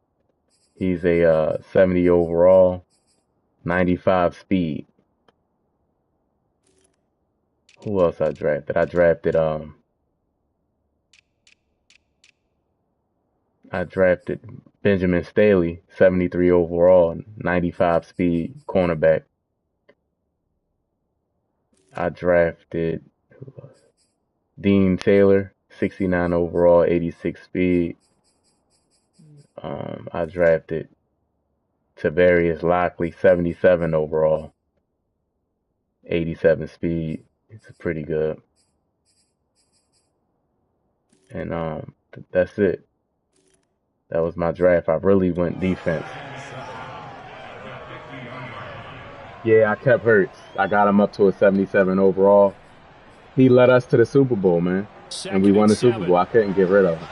He's a 70 overall, 95 speed. Who else I drafted? I drafted Benjamin Staley, 73 overall, 95 speed cornerback. I drafted, who else? Dean Taylor, 69 overall, 86 speed. I drafted Tavarius Lockley, 77 overall, 87 speed. It's pretty good. And that's it. That was my draft. I really went defense. Yeah, I kept Hurts. I got him up to a 77 overall. He led us to the Super Bowl, man. And we won the Super Bowl. I couldn't get rid of him.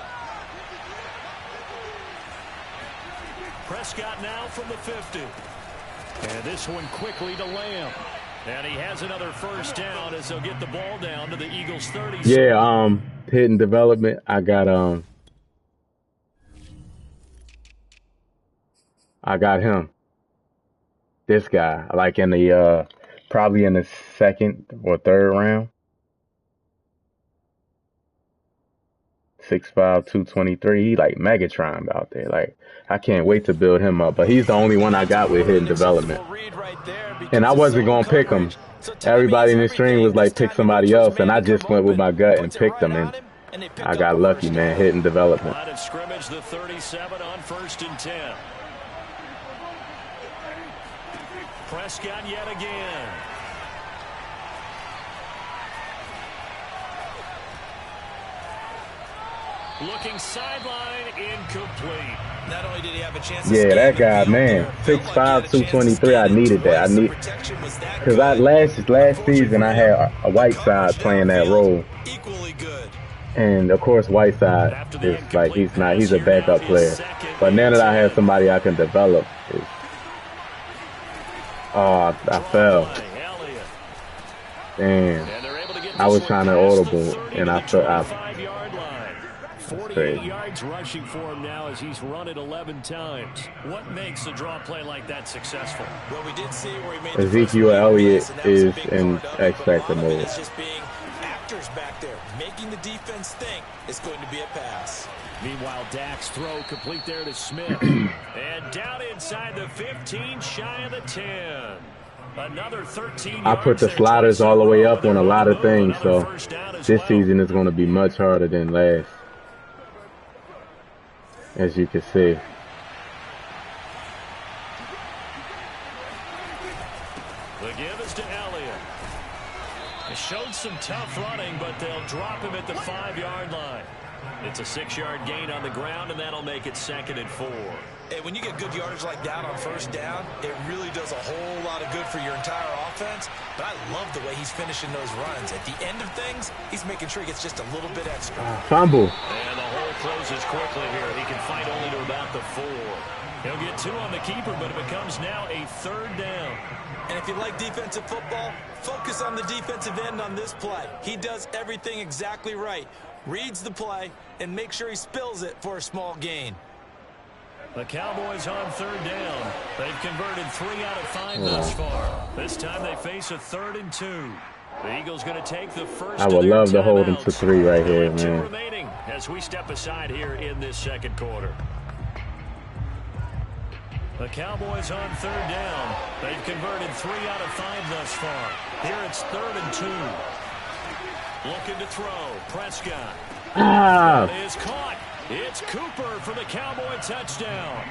Prescott now from the 50. And this one quickly to Lamb. And he has another first down as they'll get the ball down to the Eagles 30. Yeah, hidden development. I got him. This guy, like in the probably in the second or third round. 6'5", 223. He like Megatron out there. Like, I can't wait to build him up. But he's the only one I got with hidden development. And I wasn't gonna pick him. Everybody in the stream was like, pick somebody else, and I just went with my gut and picked him, and I got lucky, man. Hidden development. Line of scrimmage, the 37 on 1st and 10. Prescott yet again. Looking sideline, incomplete. Not only did he have a chance to that guy, man. 6'5", 223. I needed that. Because last season I had a Whiteside playing that role. Equally good. And of course Whiteside is like he's a backup player. But now that I have somebody I can develop, I fell. Damn. I was trying to audible and I fell. 48 yards rushing for him now as he's run it 11 times. What makes a draw play like that successful? Well, we did see where he made Ezekiel Elliott is in X Factor mode. It's just being actors back there, making the defense think it's going to be a pass. Meanwhile, Dak's throw complete there to Smith. And down inside the 15, shy of the 10. Another 13 I put the sliders all the way up on a lot of things, so this season is going to be much harder than last. As you can see. The give is to Elliott. He showed some tough running, but they'll drop him at the 5-yard line. It's a 6-yard gain on the ground, and that'll make it 2nd and 4. Hey, when you get good yardage like that on 1st down, it really does a whole lot of good for your entire offense. But I love the way he's finishing those runs. At the end of things, he's making sure he gets just a little bit extra. Fumble. And the hole closes quickly here. He can fight only to about the 4. He'll get 2 on the keeper, but it becomes now a 3rd down. And if you like defensive football, focus on the defensive end on this play. He does everything exactly right. Reads the play and make sure he spills it for a small gain. The Cowboys on 3rd down. They've converted 3 out of 5 thus far. This time they face a 3rd and 2. The Eagles going to take the first. I would love to hold them to 3 right here, man. 2 remaining as we step aside here in this 2nd quarter. The Cowboys on 3rd down. They've converted 3 out of 5 thus far. Here it's 3rd and 2. Looking to throw. Prescott. It is caught. It's Cooper for the Cowboy touchdown.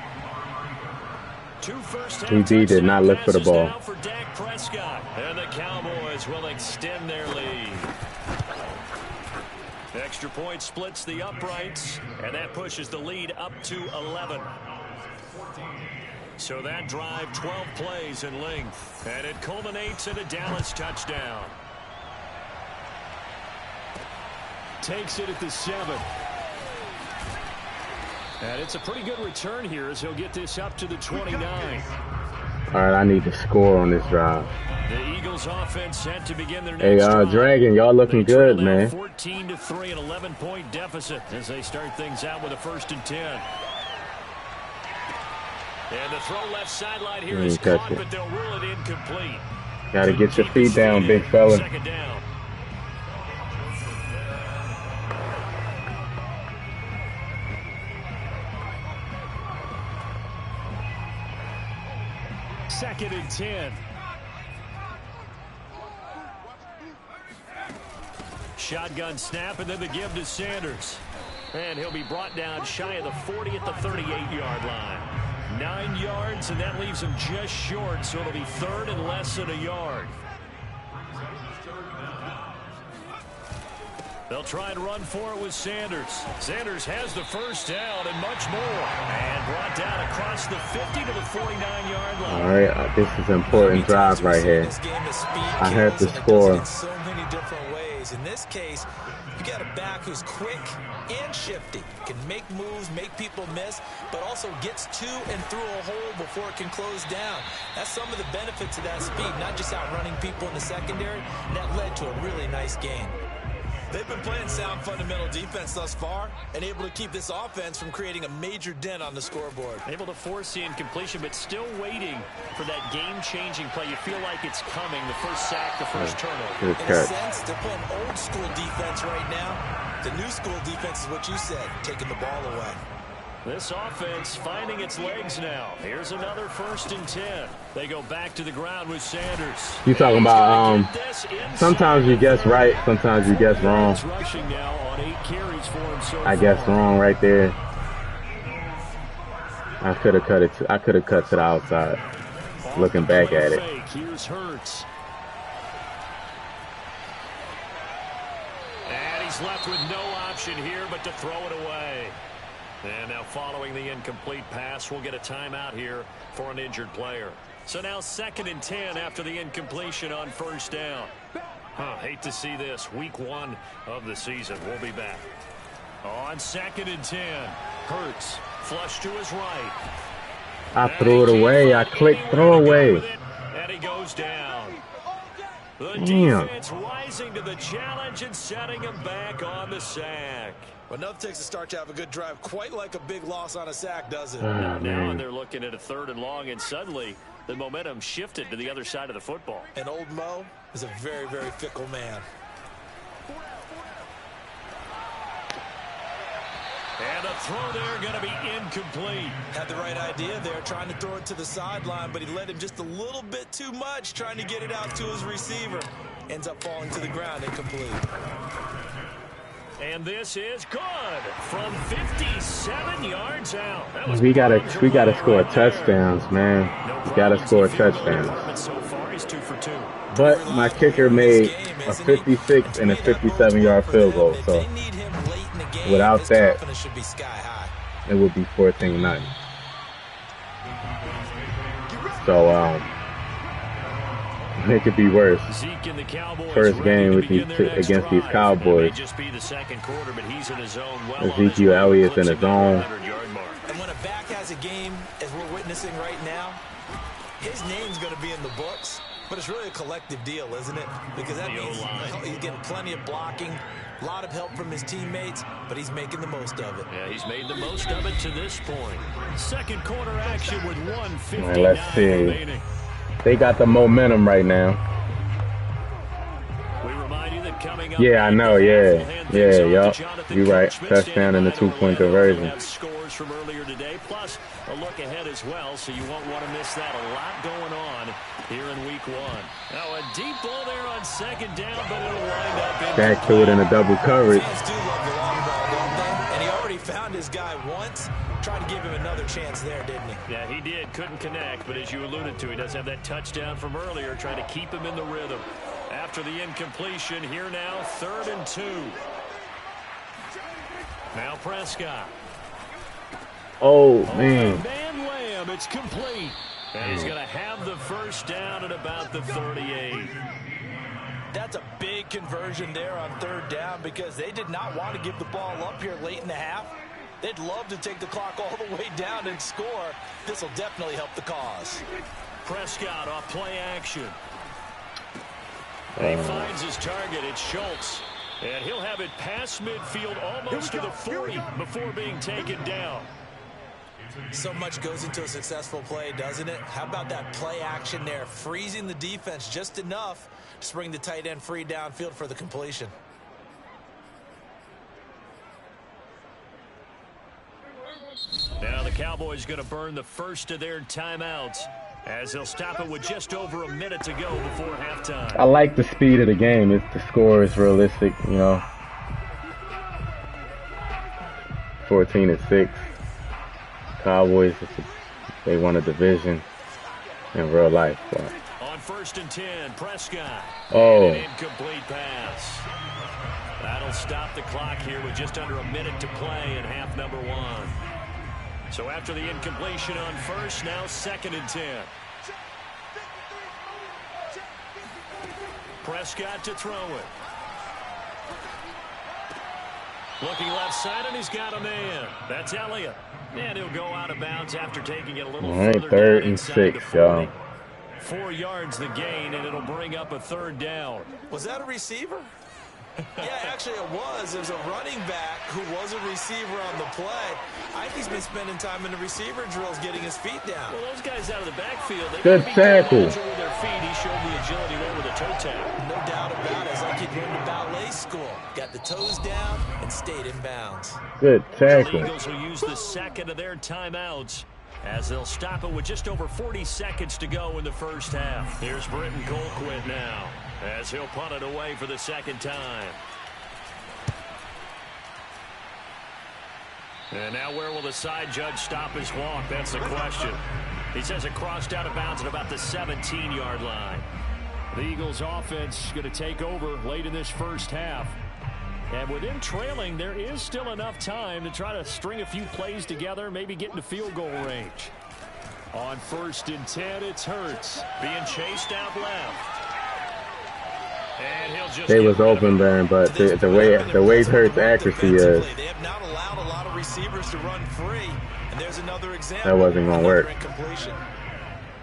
2 first-half TD did not look for the ball. now for Dak Prescott. And the Cowboys will extend their lead. Extra point splits the uprights, and that pushes the lead up to 11. So that drive, 12 plays in length, and it culminates in a Dallas touchdown. Takes it at the 7. And it's a pretty good return here as he'll get this up to the 29. All right, I need to score on this drive. The Eagles offense set to begin their next drive. Dragon, y'all looking good, man. 14-3, an 11-point deficit as they start things out with a 1st and 10. And the throw left sideline here is caught, but they'll rule it incomplete. Got to get your feet down, big fella. 2nd down. Second and 10. shotgun snap, and then the give to Sanders. And he'll be brought down shy of the 40 at the 38-yard line. 9 yards, and that leaves him just short, so it'll be third and less than a yard. They'll try and run for it with Sanders. Sanders has the first down and much more. And brought down across the 50 to the 49-yard line. All right, this is an important drive right here. I heard the score. In so many different ways. In this case, you got a back who's quick and shifty. Can make moves, make people miss, but also gets to and through a hole before it can close down. That's some of the benefits of that speed, not just outrunning people in the secondary. And that led to a really nice game. They've been playing sound fundamental defense thus far and able to keep this offense from creating a major dent on the scoreboard. Able to force the incompletion, but still waiting for that game-changing play. You feel like it's coming, the first sack, the first turnover. In a sense, they're playing old-school defense right now. The new-school defense is what you said, taking the ball away. This offense finding its legs now. Here's another 1st and 10. They go back to the ground with Sanders. You talking about sometimes you guess right, sometimes you guess wrong. I guess wrong right there. I could have cut it. I could have cut to the outside. Looking back at it. Here's Hurts. And he's left with no option here but to throw it away. And now following the incomplete pass, we'll get a timeout here for an injured player. So now 2nd and 10 after the incompletion on 1st down. Hate to see this. Week 1 of the season. We'll be back. On 2nd and 10, Hurts flush to his right. I threw it away. I clicked throw away. And he goes down. The Damn. defense rising to the challenge and setting him back on the sack. Well, enough takes a start to have a good drive, quite like a big loss on a sack, does it? Now they're looking at a 3rd and long, and suddenly the momentum shifted to the other side of the football. And old Mo is a very, very fickle man. And a throw there going to be incomplete. Had the right idea there, trying to throw it to the sideline, but he led him just a little bit too much, trying to get it out to his receiver. Ends up falling to the ground, incomplete. And this is good from 57 yards out. We gotta score touchdowns, man. We gotta score touchdowns. So far, he's 2 for 2. But my kicker made a 56 and a 57-yard field goal, so without that, it would be 14-9. So it could be worse. First game with against these Cowboys. Ezekiel Elliott's in his zone. And when a back has a game, as we're witnessing right now, his name's going to be in the books. But it's really a collective deal, isn't it? Because that means he's getting plenty of blocking, a lot of help from his teammates, but he's making the most of it. Yeah, he's made the most of it to this point. 2nd quarter action with 1:59 right, let's see. remaining. They got the momentum right now. We remind you that coming up, yeah, I know. Yeah. Yup. You're right. Touchdown and the 2-point conversion. Scores from earlier today, plus a look ahead as well, so you won't want to miss that. A lot going on here in Week 1. Now a deep ball there on 2nd down, but it'll wind up back to it in a double coverage. Fans do love the long ball, don't they? And he already found his guy once. Tried to give him another chance there, didn't he? Yeah, he did. Couldn't connect, but as you alluded to, he does have that touchdown from earlier, trying to keep him in the rhythm. After the incompletion, here now, 3rd and 2. Now Prescott. Oh, man. Van Lamb, it's complete. And he's going to have the first down at about the 38. That's a big conversion there on 3rd down because they did not want to give the ball up here late in the half. They'd love to take the clock all the way down and score. This will definitely help the cause. Prescott off play action. And he finds his target. It's Schultz. And he'll have it past midfield almost to the 40 before being taken down. So much goes into a successful play, doesn't it? How about that play action there, freezing the defense just enough to bring the tight end free downfield for the completion. Now the Cowboys going to burn the first of their timeouts. As they'll stop it with just over a minute to go before halftime. I like the speed of the game. The score is realistic, you know. 14-6. Cowboys, they won a division in real life. So. On 1st and 10, Prescott. Oh. An incomplete pass. That'll stop the clock here with just under a minute to play in half number 1. So after the incompletion on 1st, now 2nd and 10. Prescott to throw it. Looking left side, and he's got a man. That's Elliott. And he'll go out of bounds after taking it a little further 3rd down and 6, y'all. 4 yards the gain, and it'll bring up a 3rd down. Was that a receiver? Yeah, actually it was. There's a running back who was a receiver on the play. I think he's been spending time in the receiver drills getting his feet down. Well, those guys out of the backfield, they good tackle. With their feet. He showed the agility there with a toe tap. No doubt about it. It's like he'd learned to ballet school. Got the toes down and stayed in bounds. Good tackle. The Eagles will use the 2nd of their timeouts as they'll stop it with just over 40 seconds to go in the 1st half. Here's Britton Colquitt now as he'll punt it away for the 2nd time. And now where will the side judge stop his walk? That's the question. He says it crossed out of bounds at about the 17-yard line. The Eagles offense going to take over late in this 1st half. And with him trailing, there is still enough time to try to string a few plays together, maybe get into field goal range. On 1st and 10, it's Hurts being chased out left. And he'll just they was open, man, but the way Hurts' accuracy is, they have not allowed a lot of receivers to run free, and there's another example. that wasn't going to work.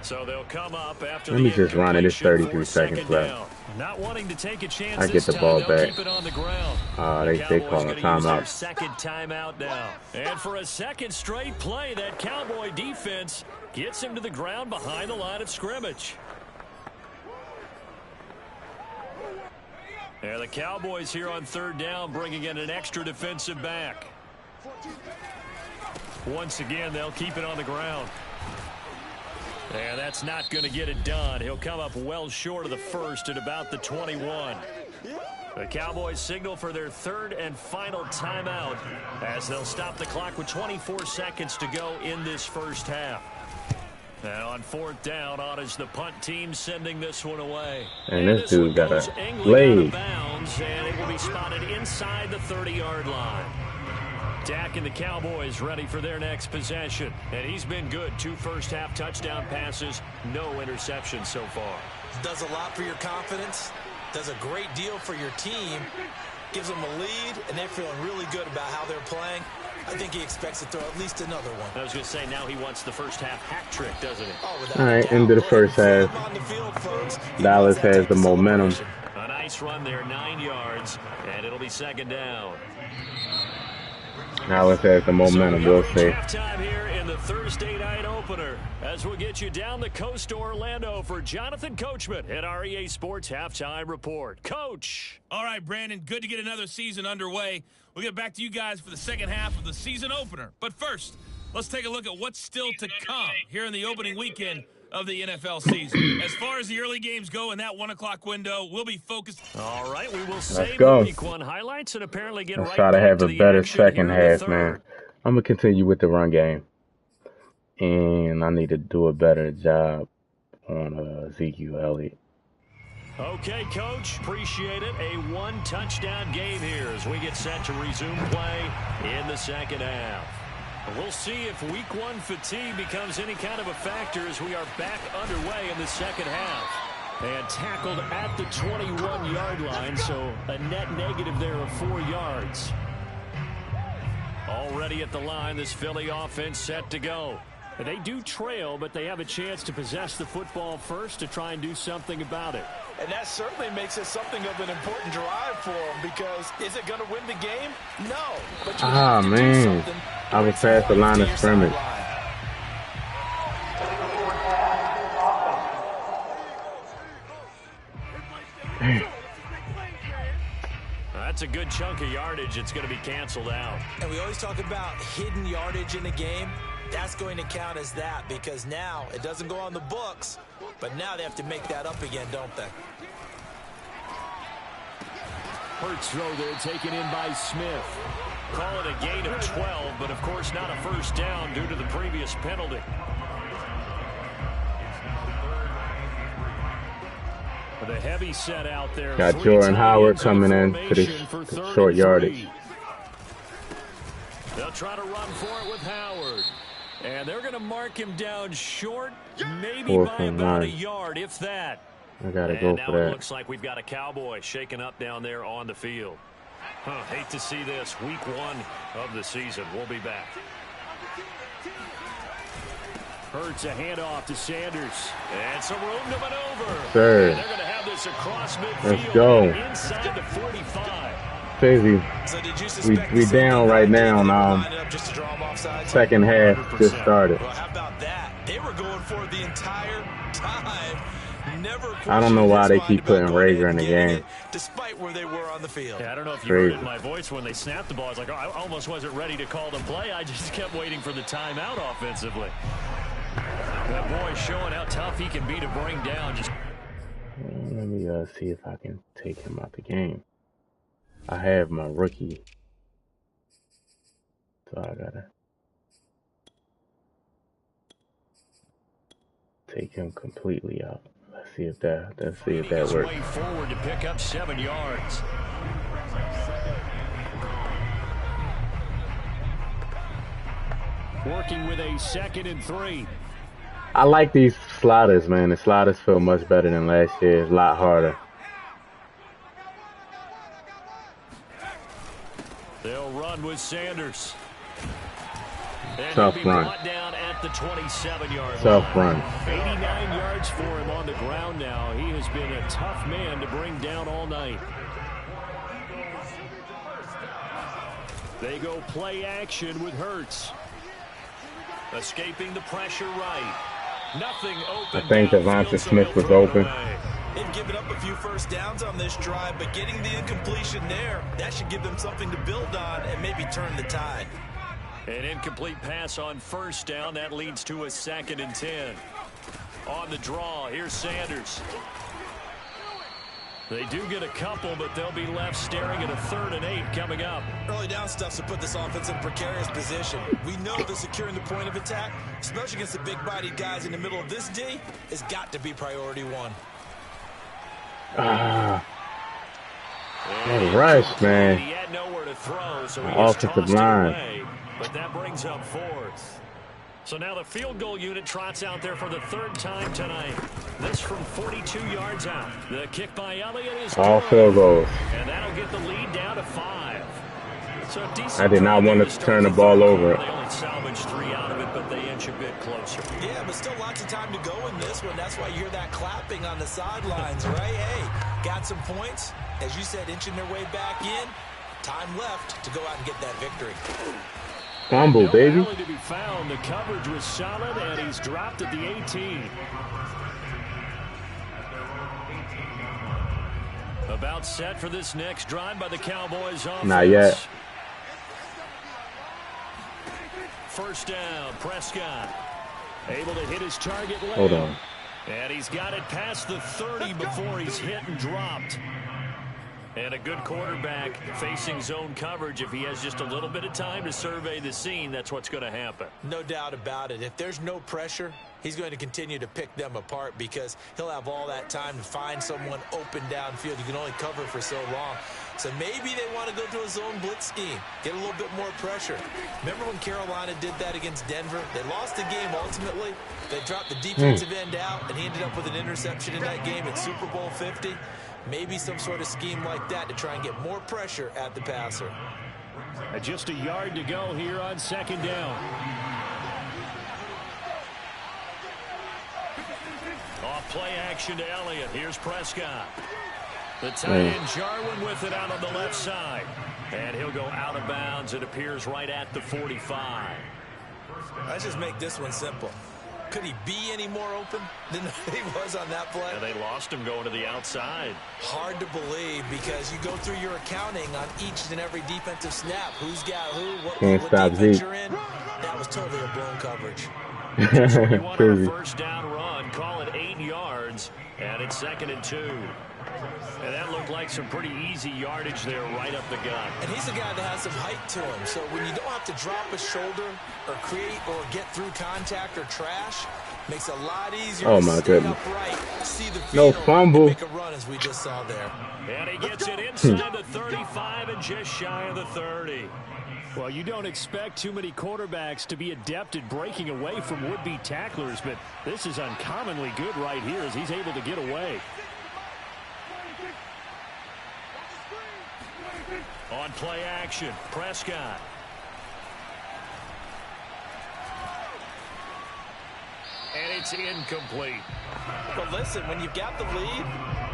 So they'll come up after. Let me just run it. It's 33 seconds left. Not wanting to take a chance. I get the ball back. Keep it on the ground. They call a timeout. 2nd timeout now. And for a 2nd straight play, that Cowboy defense gets him to the ground behind the line of scrimmage. And the Cowboys here on 3rd down bringing in an extra defensive back. Once again, they'll keep it on the ground. And that's not going to get it done. He'll come up well short of the 1st at about the 21. The Cowboys signal for their 3rd and final timeout as they'll stop the clock with 24 seconds to go in this 1st half. And on 4th down, on is the punt team sending this one away. And this dude got a leg. And it will be spotted inside the 30-yard line. Dak and the Cowboys ready for their next possession. And he's been good. 2 first-half touchdown passes, no interceptions so far. Does a lot for your confidence. Does a great deal for your team. Gives them a lead, and they're feeling really good about how they're playing. I think he expects to throw at least another one. I was going to say, now he wants the 1st half hat trick, doesn't he? All right, into the 1st half. Dallas has the momentum. A nice run there, 9 yards, and it'll be 2nd down. Dallas has the momentum, we'll see. Halftime here in the Thursday night opener as we'll get you down the coast to Orlando for Jonathan Coachman at our EA Sports Halftime Report. Coach. All right, Brandon, good to get another season underway. We'll get back to you guys for the 2nd half of the season opener. But first, let's take a look at what's still to come here in the opening weekend of the NFL season. As far as the early games go in that 1 o'clock window, we'll be focused. All right, we will save go. the week 1 highlights and apparently get Let's right try to back have to a the better action 2nd here in the half, 3rd. man. I'm going to continue with the run game. And I need to do a better job on Ezekiel Elliott. Okay, Coach, appreciate it. A 1-touchdown game here as we get set to resume play in the 2nd half. We'll see if week 1 fatigue becomes any kind of a factor as we are back underway in the 2nd half. And tackled at the 21-yard line, so a net negative there of 4 yards. Already at the line, this Philly offense set to go. They do trail, but they have a chance to possess the football first to try and do something about it. And that certainly makes it something of an important drive for them, because is it going to win the game? No. But you have to do something. I was past the line of scrimmage. That's a good chunk of yardage. It's going to be canceled out. And we always talk about hidden yardage in a game. That's going to count as that because now it doesn't go on the books, but now they have to make that up again, don't they? Hurts throw there taken in by Smith. Call it a gain of 12, but of course not a first down due to the previous penalty. With a heavy set out there. Got Jordan Howard coming in for the short yardage. They'll try to run for it with Howard. And they're going to mark him down short, maybe by about a yard, if that. I got to go for that. It looks like we've got a Cowboy shaking up down there on the field. Hate to see this. Week 1 of the season. We'll be back. Hurts a handoff to Sanders. And some room to maneuver. Sir. They're going to have this across midfield. Let's go. Inside the 45. Crazy. We down right now. Second half just started. Well, how about that? They were going for it the entire time. I don't know why they keep putting Rager in the game. Despite where they were on the field. Yeah, I don't know if you heard it in my voice when they snapped the ball. I was like, oh, I almost wasn't ready to call the play. I just kept waiting for the timeout offensively. That boy showing how tough he can be to bring down. Let me see if I can take him out the game. I have my rookie, so I gotta take him completely out. Let's see if that works. Way forward to pick up 7 yards. Working with a 2nd and 3. I like these sliders, man. The sliders feel much better than last year. It's a lot harder. They'll run with Sanders. And tough run. Down at the 27-yard tough line. run. 89 yards for him on the ground now. He has been a tough man to bring down all night. They go play action with Hurts. Escaping the pressure right. Nothing open. I think Devonta Smith was open. They've given up a few first downs on this drive, but getting the incompletion there, that should give them something to build on and maybe turn the tide. An incomplete pass on first down. That leads to a 2nd and 10. On the draw, here's Sanders. They do get a couple, but they'll be left staring at a 3rd and 8 coming up. Early down stuff to put this offense in precarious position. We know that securing the point of attack, especially against the big-bodied guys in the middle of this D, has got to be priority 1. That rush, man. He had nowhere to throw, so he offensive line. Away, but that brings up 4th. So now the field goal unit trots out there for the 3rd time tonight. This from 42 yards out. The kick by Elliott is all field goals. And that'll get the lead down to 5. So I did not want to turn the ball over. They only salvaged 3 out of it, but they inch a bit closer. Yeah, but still lots of time to go in this one. That's why you hear that clapping on the sidelines, right? Hey, got some points. As you said, inching their way back in. Time left to go out and get that victory. Fumble, baby. To be found. The coverage was solid, and he's dropped at the 18. About set for this next drive by the Cowboys offense. Not yet. First down, Prescott. Able to hit his target late. Hold on. And he's got it past the 30 before he's hit and dropped. And a good quarterback facing zone coverage. If he has just a little bit of time to survey the scene, that's what's going to happen. No doubt about it. If there's no pressure, he's going to continue to pick them apart because he'll have all that time to find someone open downfield. You can only cover for so long. So maybe they want to go to a zone blitz scheme, get a little bit more pressure. Remember when Carolina did that against Denver? They lost the game ultimately. They dropped the defensive end out, and he ended up with an interception in that game at Super Bowl 50. Maybe some sort of scheme like that to try and get more pressure at the passer. Just a yard to go here on 2nd down. Off play action to Elliott. Here's Prescott. The tight end Jarwin with it out on the left side. And he'll go out of bounds. It appears right at the 45. Let's just make this one simple. Could he be any more open than he was on that play? Yeah, they lost him going to the outside. Hard to believe because you go through your accounting on each and every defensive snap. Who's got who? What defense you're in? That was totally a blown coverage. Just when you want a first down run, call it 8 yards, and it's 2nd and 2. And that looked like some pretty easy yardage there right up the gut. And he's a guy that has some height to him, so when you don't have to drop a shoulder or create or get through contact or trash, makes it a lot easier oh to my stay goodness. upright, see the No field, fumble. and make a run as we just saw there. And he gets it inside the 35 and just shy of the 30. Well, you don't expect too many quarterbacks to be adept at breaking away from would-be tacklers, but this is uncommonly good right here as he's able to get away. On play action, Prescott. And it's incomplete. But listen, when you've got the lead,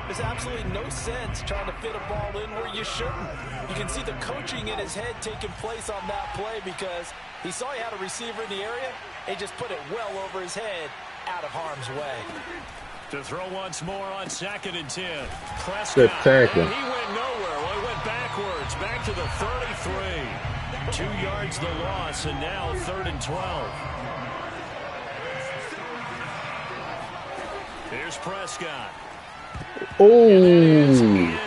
there's absolutely no sense trying to fit a ball in where you shouldn't. You can see the coaching in his head taking place on that play because he saw he had a receiver in the area. He just put it well over his head out of harm's way. To throw once more on 2nd and 10. Prescott. Good tackle. And he went nowhere. Well, he went backwards. Back to the 33. 2 yards the loss, and now 3rd and 12. Here's Prescott. Oh. Incomplete.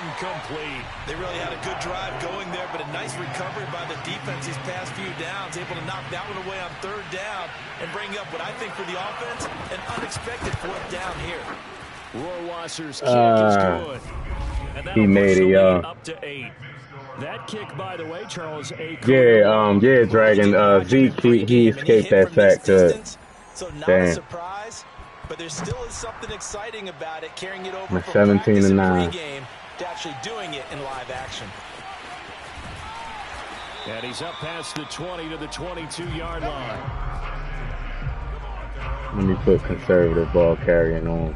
They really had a good drive going there, but a nice recovery by the defense these past few downs, able to knock that one away on 3rd down and bring up what I think for the offense, an unexpected 4th down here. Rohrwasser's kick is good. And He made it, up to 8. That kick, by the way, Charles, yeah, Dragon. Zeke, he escaped that sack good. So not a surprise, but there still is something exciting about it, carrying it over from 17 to 9. Pregame to actually doing it in live action. And he's up past the 20 to the 22-yard line. Let me put conservative ball carrying on.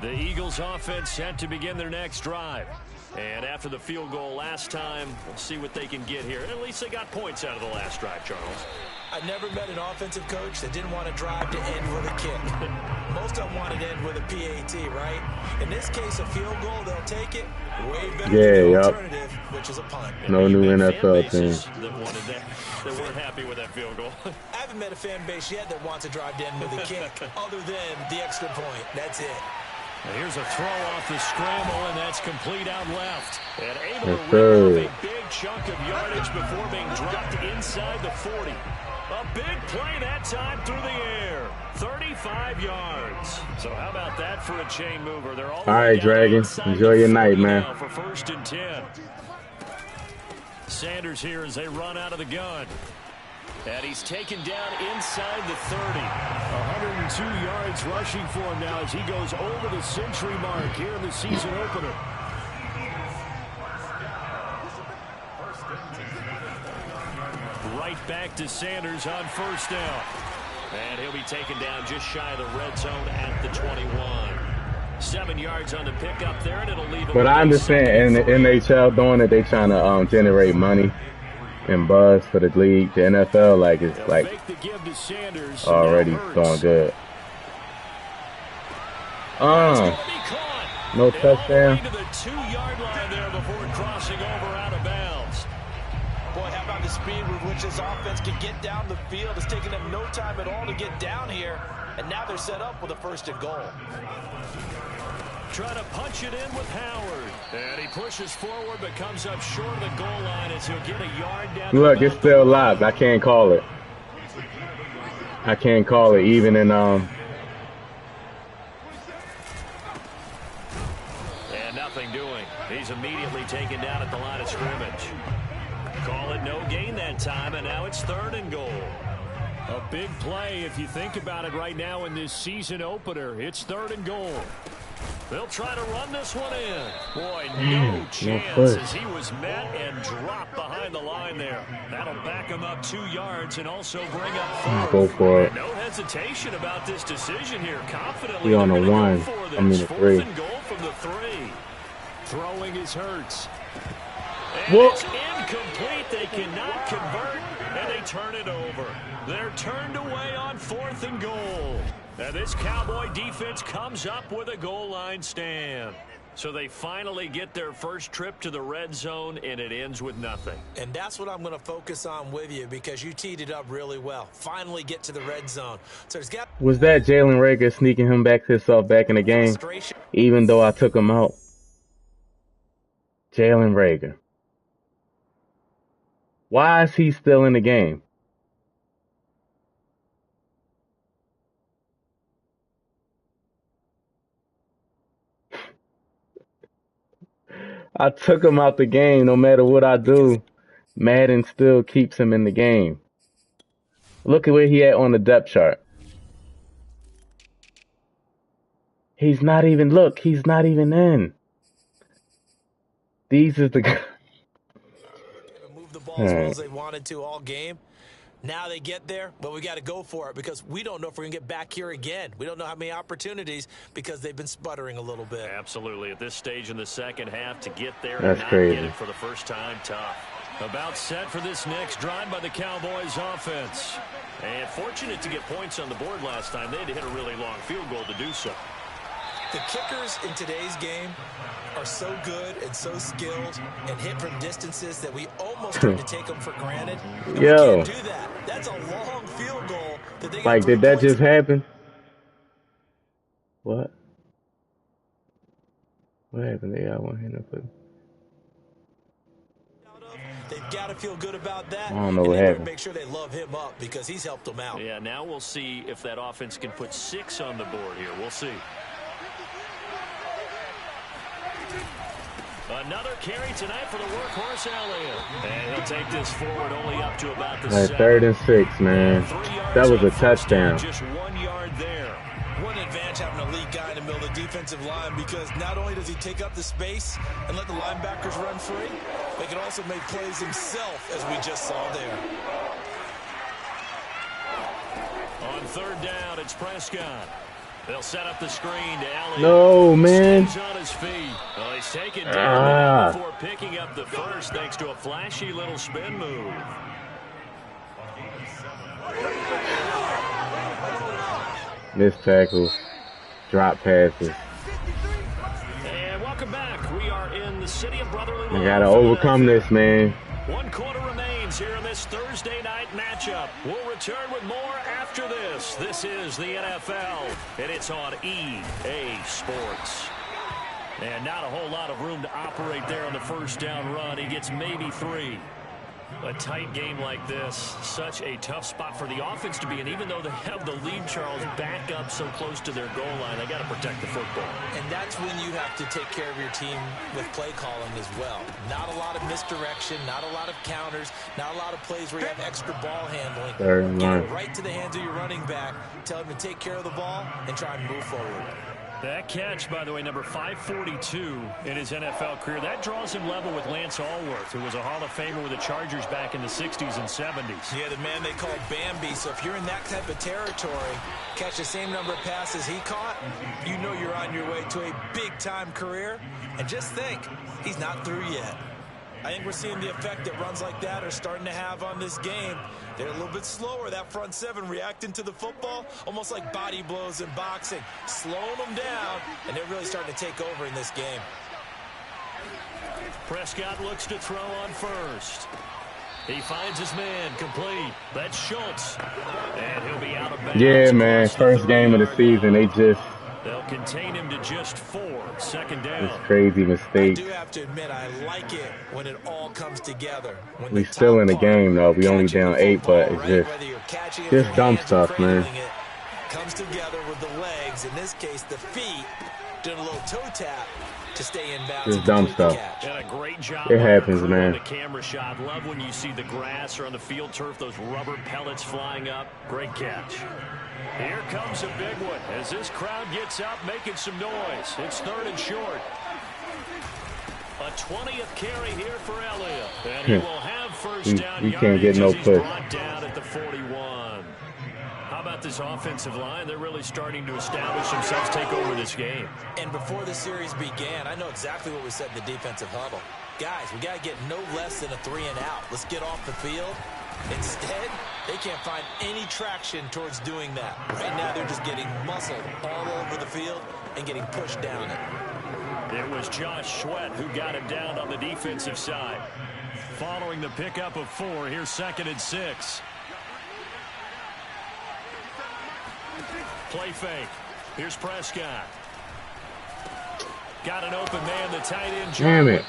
The Eagles offense set to begin their next drive. And after the field goal last time, we'll see what they can get here. At least they got points out of the last drive, Charles. I never met an offensive coach that didn't want to drive to end with a kick. Most of them wanted to end with a PAT, right? In this case, a field goal, they'll take it. Way better than the alternative, which is a punt. No new NFL team. That weren't happy with that field goal. I haven't met a fan base yet that wants to drive to end with a kick, other than the extra point. That's it. And here's a throw off the scramble, and that's complete out left. And able to rip off a big chunk of yardage before being dropped inside the 40. A big play that time through the air. 35 yards. So how about that for a chain mover? They're all right, Dragon. Enjoy your night, man. For 1st and 10. Sanders here as they run out of the gun. And he's taken down inside the 30. 102 yards rushing for him now as he goes over the century mark here in the season opener. Right back to Sanders on 1st down. And he'll be taken down just shy of the red zone at the 21. 7 yards on the pickup there, and it'll leave him. But I understand in the NHL doing it, they trying to generate money and buzz for the league. The NFL, like, it's like already going good. No touchdown. To the 2-yard line there before crossing over out of bounds. Boy, how about the speed with which this offense can get down the field? It's taken them no time at all to get down here, and now they're set up with a 1st and goal. Trying to punch it in with Howard. And he pushes forward but comes up short of the goal line as he'll get a yard down. Look, it's still live. I can't call it. I can't call it even in And nothing doing. He's immediately taken down at the line of scrimmage. Call it no gain that time, and now it's 3rd and goal. A big play if you think about it right now in this season opener. It's 3rd and goal. They'll try to run this one in. Boy, no chance as he was met and dropped behind the line there. That'll back him up 2 yards and also bring up 4th. Go for it. No hesitation about this decision here. Confidently we on a 1. I mean a 3. 4th and goal from the 3. Throwing is Hurts. And Whoa. it's incomplete. They cannot convert, and they turn it over. They're turned away on 4th and goal. Now this Cowboy defense comes up with a goal line stand. So they finally get their first trip to the red zone, and it ends with nothing. And that's what I'm going to focus on with you because you teed it up really well. Finally get to the red zone. So there's got Was that Jalen Reagor sneaking himself back in the game? Even though I took him out. Jalen Reagor. Why is he still in the game? I took him out the game. No matter what I do, Madden still keeps him in the game. Look at where he at on the depth chart. He's not even, look, he's not even in. These is the guys. Move the ball as well as they wanted to all game. Now they get there, but we got to go for it because we don't know if we're going to get back here again. We don't know how many opportunities because they've been sputtering a little bit. Absolutely. At this stage in the second half, to get there That's and not crazy. get it for the first time, tough. About set for this next drive by the Cowboys offense. And fortunate to get points on the board last time. They had to hit a really long field goal to do so. The kickers in today's game are so good and so skilled and hit from distances that we almost start to take them for granted. And Yo. we can't do that. That's a long field goal that they Like, did that just happen? What? What happened? They got one hand up. They've got to feel good about that. I don't know what happened. Make sure they love him up because he's helped them out. Yeah, now we'll see if that offense can put 6 on the board here. We'll see. Another carry tonight for the workhorse Elliott. And he'll take this forward only up to about the 7. 3rd and 6, man. That was a touchdown. Just 1 yard there. What an advantage having an elite guy in the middle of the defensive line because not only does he take up the space and let the linebackers run free, but he can also make plays himself, as we just saw there. On 3rd down, it's Prescott. They'll set up the screen to Elliott. No, man. Stays on his feet. Well, he's taken down before picking up the first thanks to a flashy little spin move. Missed tackles, drop passes. And welcome back. We are in the city of brotherly love. I gotta overcome this, man. 1 quarter remains here in this Thursday night matchup. We'll return with more after this. This is the NFL, and it's on EA Sports. And not a whole lot of room to operate there on the first down run. He gets maybe 3. A tight game like this, such a tough spot for the offense to be in. Even though they have the lead, Charles, back up so close to their goal line, they got to protect the football. And that's when you have to take care of your team with play calling as well. Not a lot of misdirection, not a lot of counters, not a lot of plays where you have extra ball handling. Get it right to the hands of your running back, tell him to take care of the ball, and try and move forward. That catch, by the way, number 542 in his NFL career, that draws him level with Lance Allworth, who was a Hall of Famer with the Chargers back in the 60s and 70s. Yeah, the man they call Bambi. So if you're in that type of territory, catch the same number of passes he caught, you know you're on your way to a big-time career. And just think, he's not through yet. I think we're seeing the effect that runs like that are starting to have on this game. They're a little bit slower, that front 7, reacting to the football, almost like body blows in boxing, slowing them down, and they're really starting to take over in this game. Prescott looks to throw on first. He finds his man, complete. That's Schultz. And he'll be out of bounds. Yeah, man, first game of the season, they'll contain him to just 4. 2nd down. This crazy mistake. I do have to admit, I like it when it all comes together. When we still in the game, though. We only down 8, but it's just dumb stuff, man. Comes together with the legs, in this case, the feet, doing a little toe tap to stay in bounds. Just dumb stuff. And a great job. It happens, man. The camera shot. Love when you see the grass or on the field turf, those rubber pellets flying up. Great catch. Here comes a big one as this crowd gets up making some noise. It's 3rd and short. A 20th carry here for Elliott. And he will have first down. We can't get no push. Brought down at the 41. How about this offensive line? They're really starting to establish themselves, take over this game. And before the series began, I know exactly what we said in the defensive huddle. Guys, we got to get no less than a 3 and out. Let's get off the field. Instead, they can't find any traction towards doing that. Right now, they're just getting muscled all over the field and getting pushed down it. It was Josh Sweat who got him down on the defensive side. Following the pickup of 4, here's 2nd and 6. Play fake. Here's Prescott. Got an open man, the tight end. Damn it.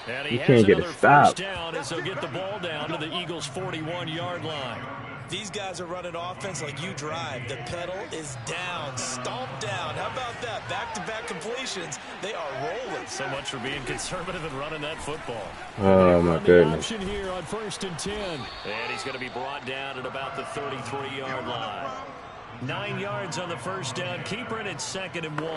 And he can't get a stop. Down as they'll get the ball down to the Eagles' 41-yard line. These guys are running offense like you drive. The pedal is down, stomped down. How about that? Back-to-back completions. They are rolling. So much for being conservative and running that football. Oh, my goodness. Option here on 1st and 10. And he's going to be brought down at about the 33-yard line. 9 yards on the first down. Keeper it at 2nd and 1.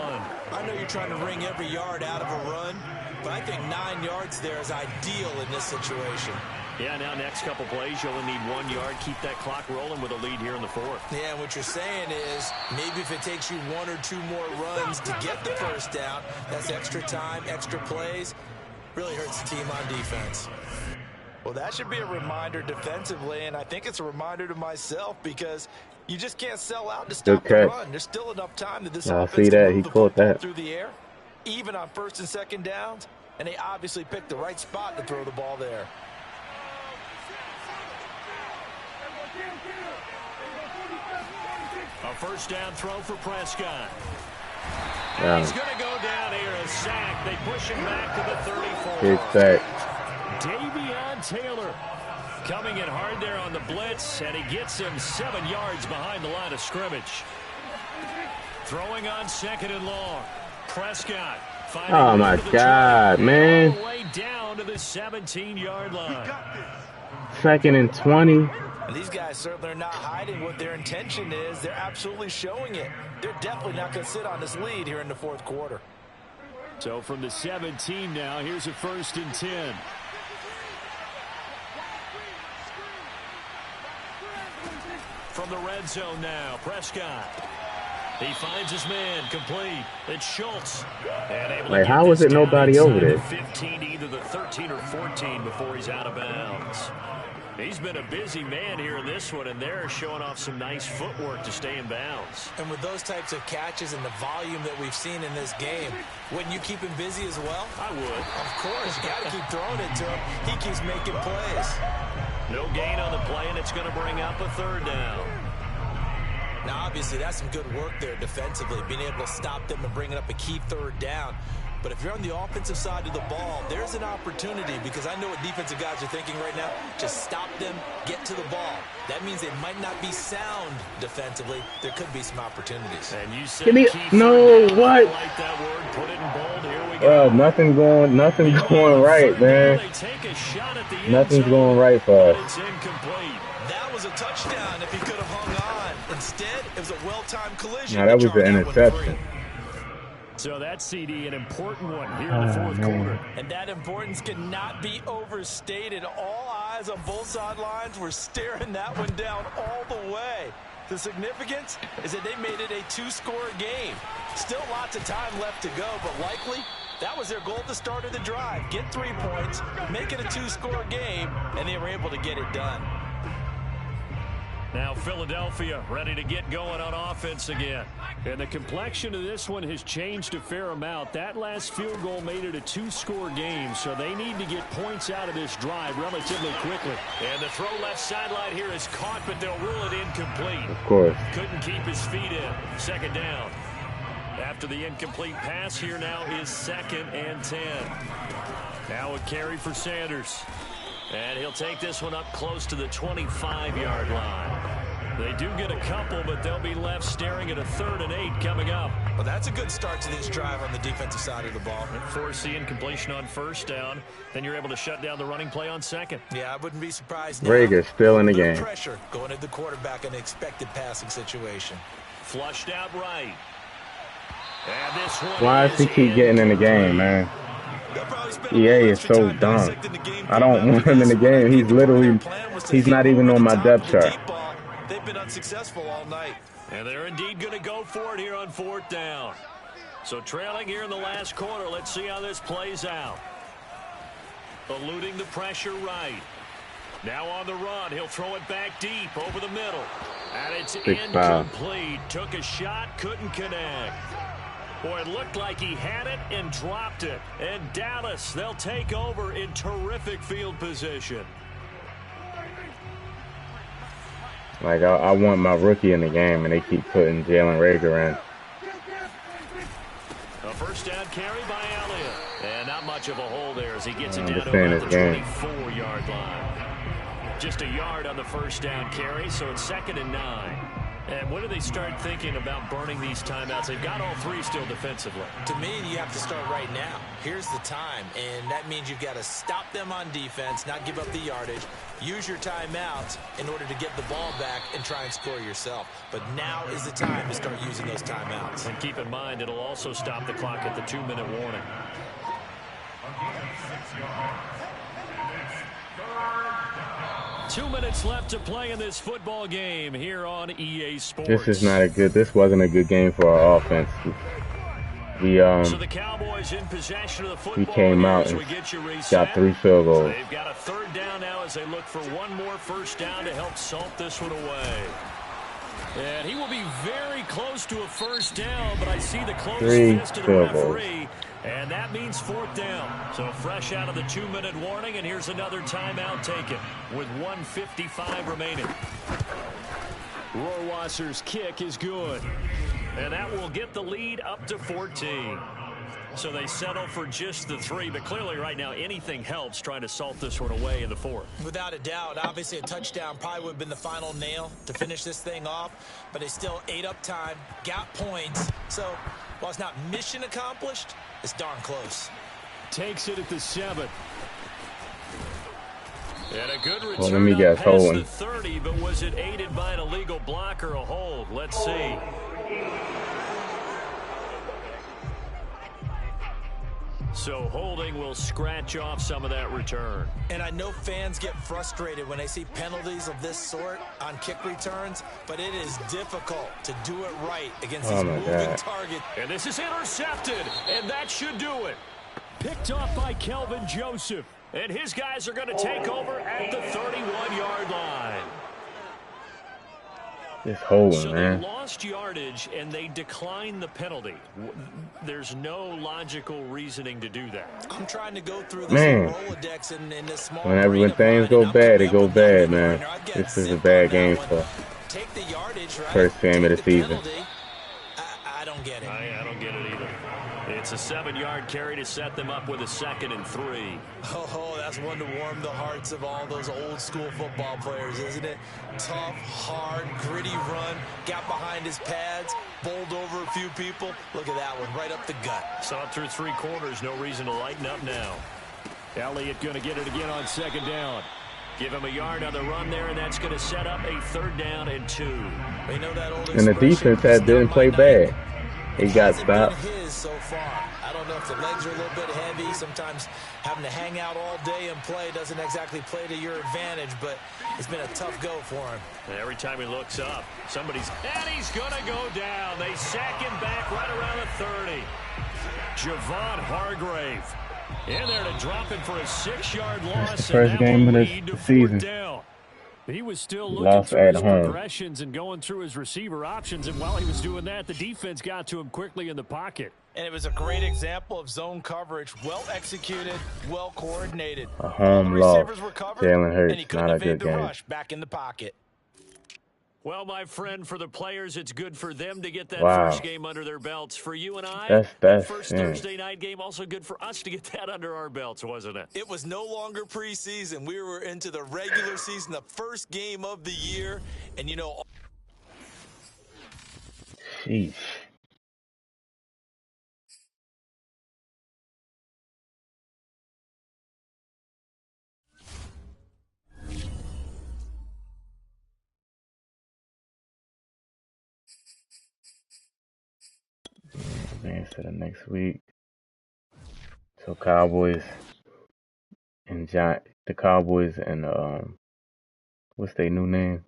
I know you're trying to wring every yard out of a run, but I think 9 yards there is ideal in this situation. Yeah, now next couple plays, you only need 1 yard. Keep that clock rolling with a lead here in the 4th. Yeah, and what you're saying is maybe if it takes you 1 or 2 more runs to get the first down, that's extra time, extra plays. Really hurts the team on defense. Well, that should be a reminder defensively, and I think it's a reminder to myself because you just can't sell out to stop the run. There's still enough time that this offense can move the football through the air, even on 1st and 2nd downs, and they obviously picked the right spot to throw the ball there. A first down throw for Prescott. Yeah. He's going to go down here, a sack. They push him back to the 34. Big sack. Davion Taylor coming in hard there on the blitz, and he gets him 7 yards behind the line of scrimmage. Throwing on 2nd and long. Prescott. Oh, my God, man. All the way down to the 17-yard line. 2nd and 20. These guys certainly are not hiding what their intention is. They're absolutely showing it. They're definitely not going to sit on this lead here in the 4th quarter. So from the 17 now, here's a 1st and 10. From the red zone now, Prescott. He finds his man, complete. It's Schultz. Like, how is it nobody over there? 15 to either the 13 or 14 before he's out of bounds. He's been a busy man here in this one, and they're showing off some nice footwork to stay in bounds. And with those types of catches and the volume that we've seen in this game, wouldn't you keep him busy as well? I would. Of course. You got to keep throwing it to him. He keeps making plays. No gain on the play, and it's going to bring up a 3rd down. Now, obviously, that's some good work there defensively, being able to stop them and bringing up a key 3rd down. But if you're on the offensive side of the ball, there's an opportunity because I know what defensive guys are thinking right now. Just stop them, get to the ball. That means they might not be sound defensively. There could be some opportunities. And you said Give me no what? Like that word, put it in bold. Here we go. Nothing's going right, man. Nothing's going right for us. It's incomplete. That was a touchdown if he could have hung on. Instead, it was a well-timed collision. Now that was an interception. So that CD, an important one here in the 4th quarter. And that importance cannot be overstated. All eyes on both sidelines were staring that one down all the way. The significance is that they made it a 2-score game. Still lots of time left to go, but likely that was their goal at the start of the drive. Get 3 points, make it a 2-score game, and they were able to get it done. Now Philadelphia ready to get going on offense again. And the complexion of this one has changed a fair amount. That last field goal made it a 2-score game, so they need to get points out of this drive relatively quickly. And the throw left sideline here is caught, but they'll rule it incomplete. Of course. Couldn't keep his feet in. 2nd down. After the incomplete pass, here now is 2nd and 10. Now a carry for Sanders. And he'll take this one up close to the 25-yard line. They do get a couple, but they'll be left staring at a 3rd and 8 coming up. Well, that's a good start to this drive on the defensive side of the ball. Force the incompletion on 1st down. Then you're able to shut down the running play on 2nd. Yeah, I wouldn't be surprised. Rager's still in the game. Pressure going at the quarterback in an expected passing situation. Flushed out right. And this one Why does he keep getting in the game, man? EA is so dumb. I don't want him in the game. He's not even on my depth chart. They've been unsuccessful all night. And they're indeed going to go for it here on 4th down. So trailing here in the last quarter, let's see how this plays out. Eluding the pressure right. Now on the run, he'll throw it back deep over the middle. And it's incomplete. Took a shot, couldn't connect. Boy, it looked like he had it and dropped it. And Dallas, they'll take over in terrific field position. Like, I want my rookie in the game, and they keep putting Jalen Reagor in. A first down carry by Elliott. And not much of a hole there as he gets it down to about the 24-yard line. Just a yard on the first down carry, so it's 2nd and 9. And when do they start thinking about burning these timeouts? They've got all 3 still defensively. To me, you have to start right now. Here's the time, and that means you've got to stop them on defense, not give up the yardage, use your timeouts in order to get the ball back and try and score yourself. But now is the time to start using those timeouts. And keep in mind, it'll also stop the clock at the 2-minute warning. Two minutes left to play in this football game here on EA Sports. This wasn't a good game for our offense. So the Cowboys in possession of the football. We came out and got 3 field goals. They've got a 3rd down now as they look for one more first down to help salt this one away. And he will be very close to a first down, but I see the close fist of the referee. And that means 4th down. So fresh out of the 2-minute warning, and here's another timeout taken with 1:55 remaining. Rohrwasser's kick is good. And that will get the lead up to 14. So they settle for just the 3, but clearly right now anything helps trying to salt this one away in the 4th. Without a doubt, obviously a touchdown probably would have been the final nail to finish this thing off, but they still ate up time, got points. So while it's not mission accomplished, it's darn close. Takes it at the 7. And a good return let me guess, past the 30, but was it aided by an illegal block or a hold? Let's see. So holding will scratch off some of that return. And I know fans get frustrated when they see penalties of this sort on kick returns, but it is difficult to do it right against these moving targets. And this is intercepted, and that should do it. Picked off by Kelvin Joseph, and his guys are going to take over at the 31-yard line. This holding, so man. They lost yardage, and they declined the penalty. There's no logical reasoning to do that. I'm trying to go through this Rolodex in this small. When things go bad, they go bad, man. This is a bad game for take the yardage, right? first game of the season. I don't get it. I don't get it either. It's a 7-yard carry to set them up with a 2nd and 3. Oh, that's one to warm the hearts of all those old school football players, isn't it? Tough, hard, gritty run, got behind his pads, bowled over a few people. Look at that one, right up the gut. Saw it through 3 quarters, no reason to lighten up now. Elliott going to get it again on 2nd down. Give him a yard on the run there, and that's going to set up a 3rd down and 2. They know that old and the defense didn't play bad. He got stopped. His so far. I don't know if the legs are a little bit heavy. Sometimes having to hang out all day and play doesn't exactly play to your advantage, but it's been a tough go for him. And every time he looks up, and he's going to go down. They sack him back right around the 30. Javon Hargrave in there to drop him for a 6-yard loss. It's the first game of the season. Down. He was still looking through his progressions and going through his receiver options, and while he was doing that, the defense got to him quickly in the pocket. And it was a great example of zone coverage, well executed, well coordinated. A home loss. Jalen Hurts, and he couldn't not a good evade the game. rush back in the pocket. Well, my friend, for the players, it's good for them to get that first game under their belts. For you and I, that's first Thursday night game, also good for us to get that under our belts, wasn't it? It was no longer preseason. We were into the regular season, the first game of the year. And, you know... Sheesh. Advance to the next week. So Cowboys and what's their new name?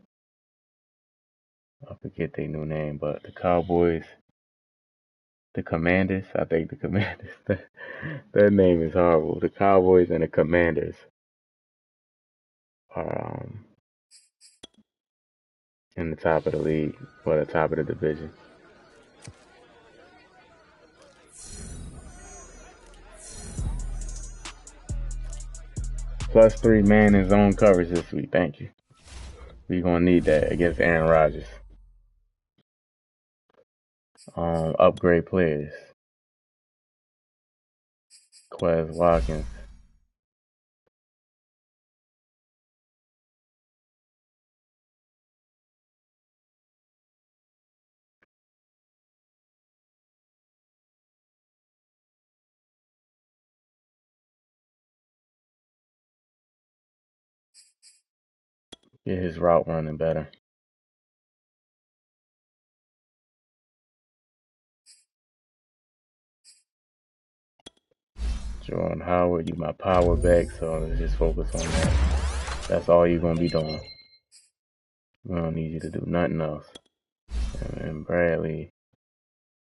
I forget their new name, but the Cowboys, the Commanders. I think the Commanders. Their name is horrible. The Cowboys and the Commanders are in the top of the league, or the top of the division. +3 man in zone coverage this week. Thank you. We're going to need that against Aaron Rodgers. Upgrade players. Quez Watkins. Get his route running better. Jordan Howard, you my power back, so let's just focus on that. That's all you're going to be doing. We don't need you to do nothing else. And Bradley.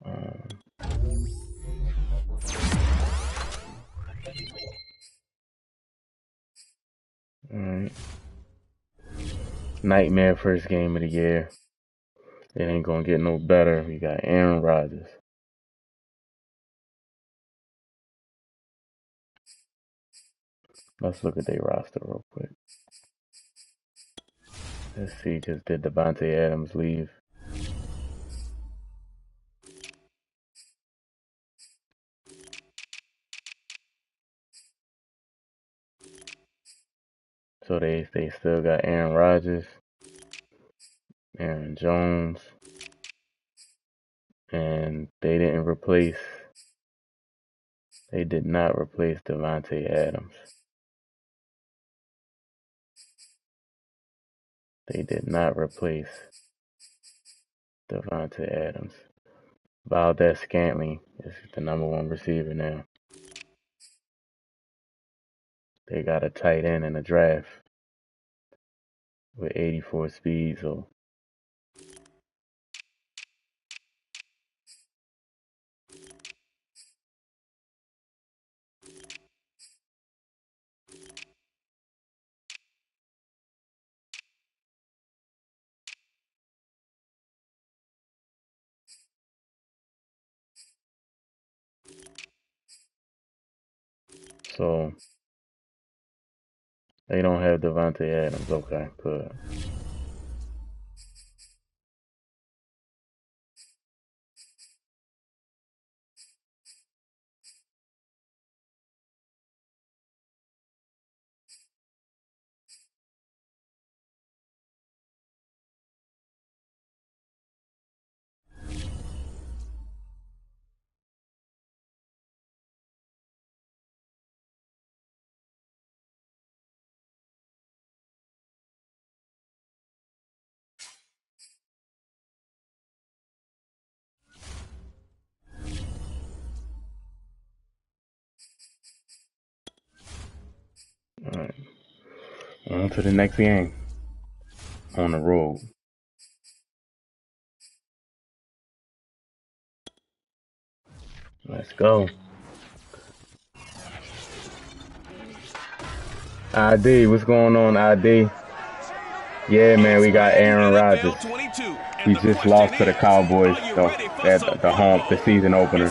Alright. Nightmare first game of the year. It ain't going to get no better. We got Aaron Rodgers. Let's look at their roster real quick. Let's see, because did Devontae Adams leave? So they still got Aaron Rodgers, Aaron Jones, and they did not replace Devontae Adams. They did not replace Devontae Adams. Valdez-Scantling is the #1 receiver now. They got a tight end in the draft with 84 speed, so they don't have Devontae Adams. Okay, good. All right. On to the next game. On the road. Let's go. ID, what's going on, ID? Yeah, man, we got Aaron Rodgers. He just lost to the Cowboys at the season opener.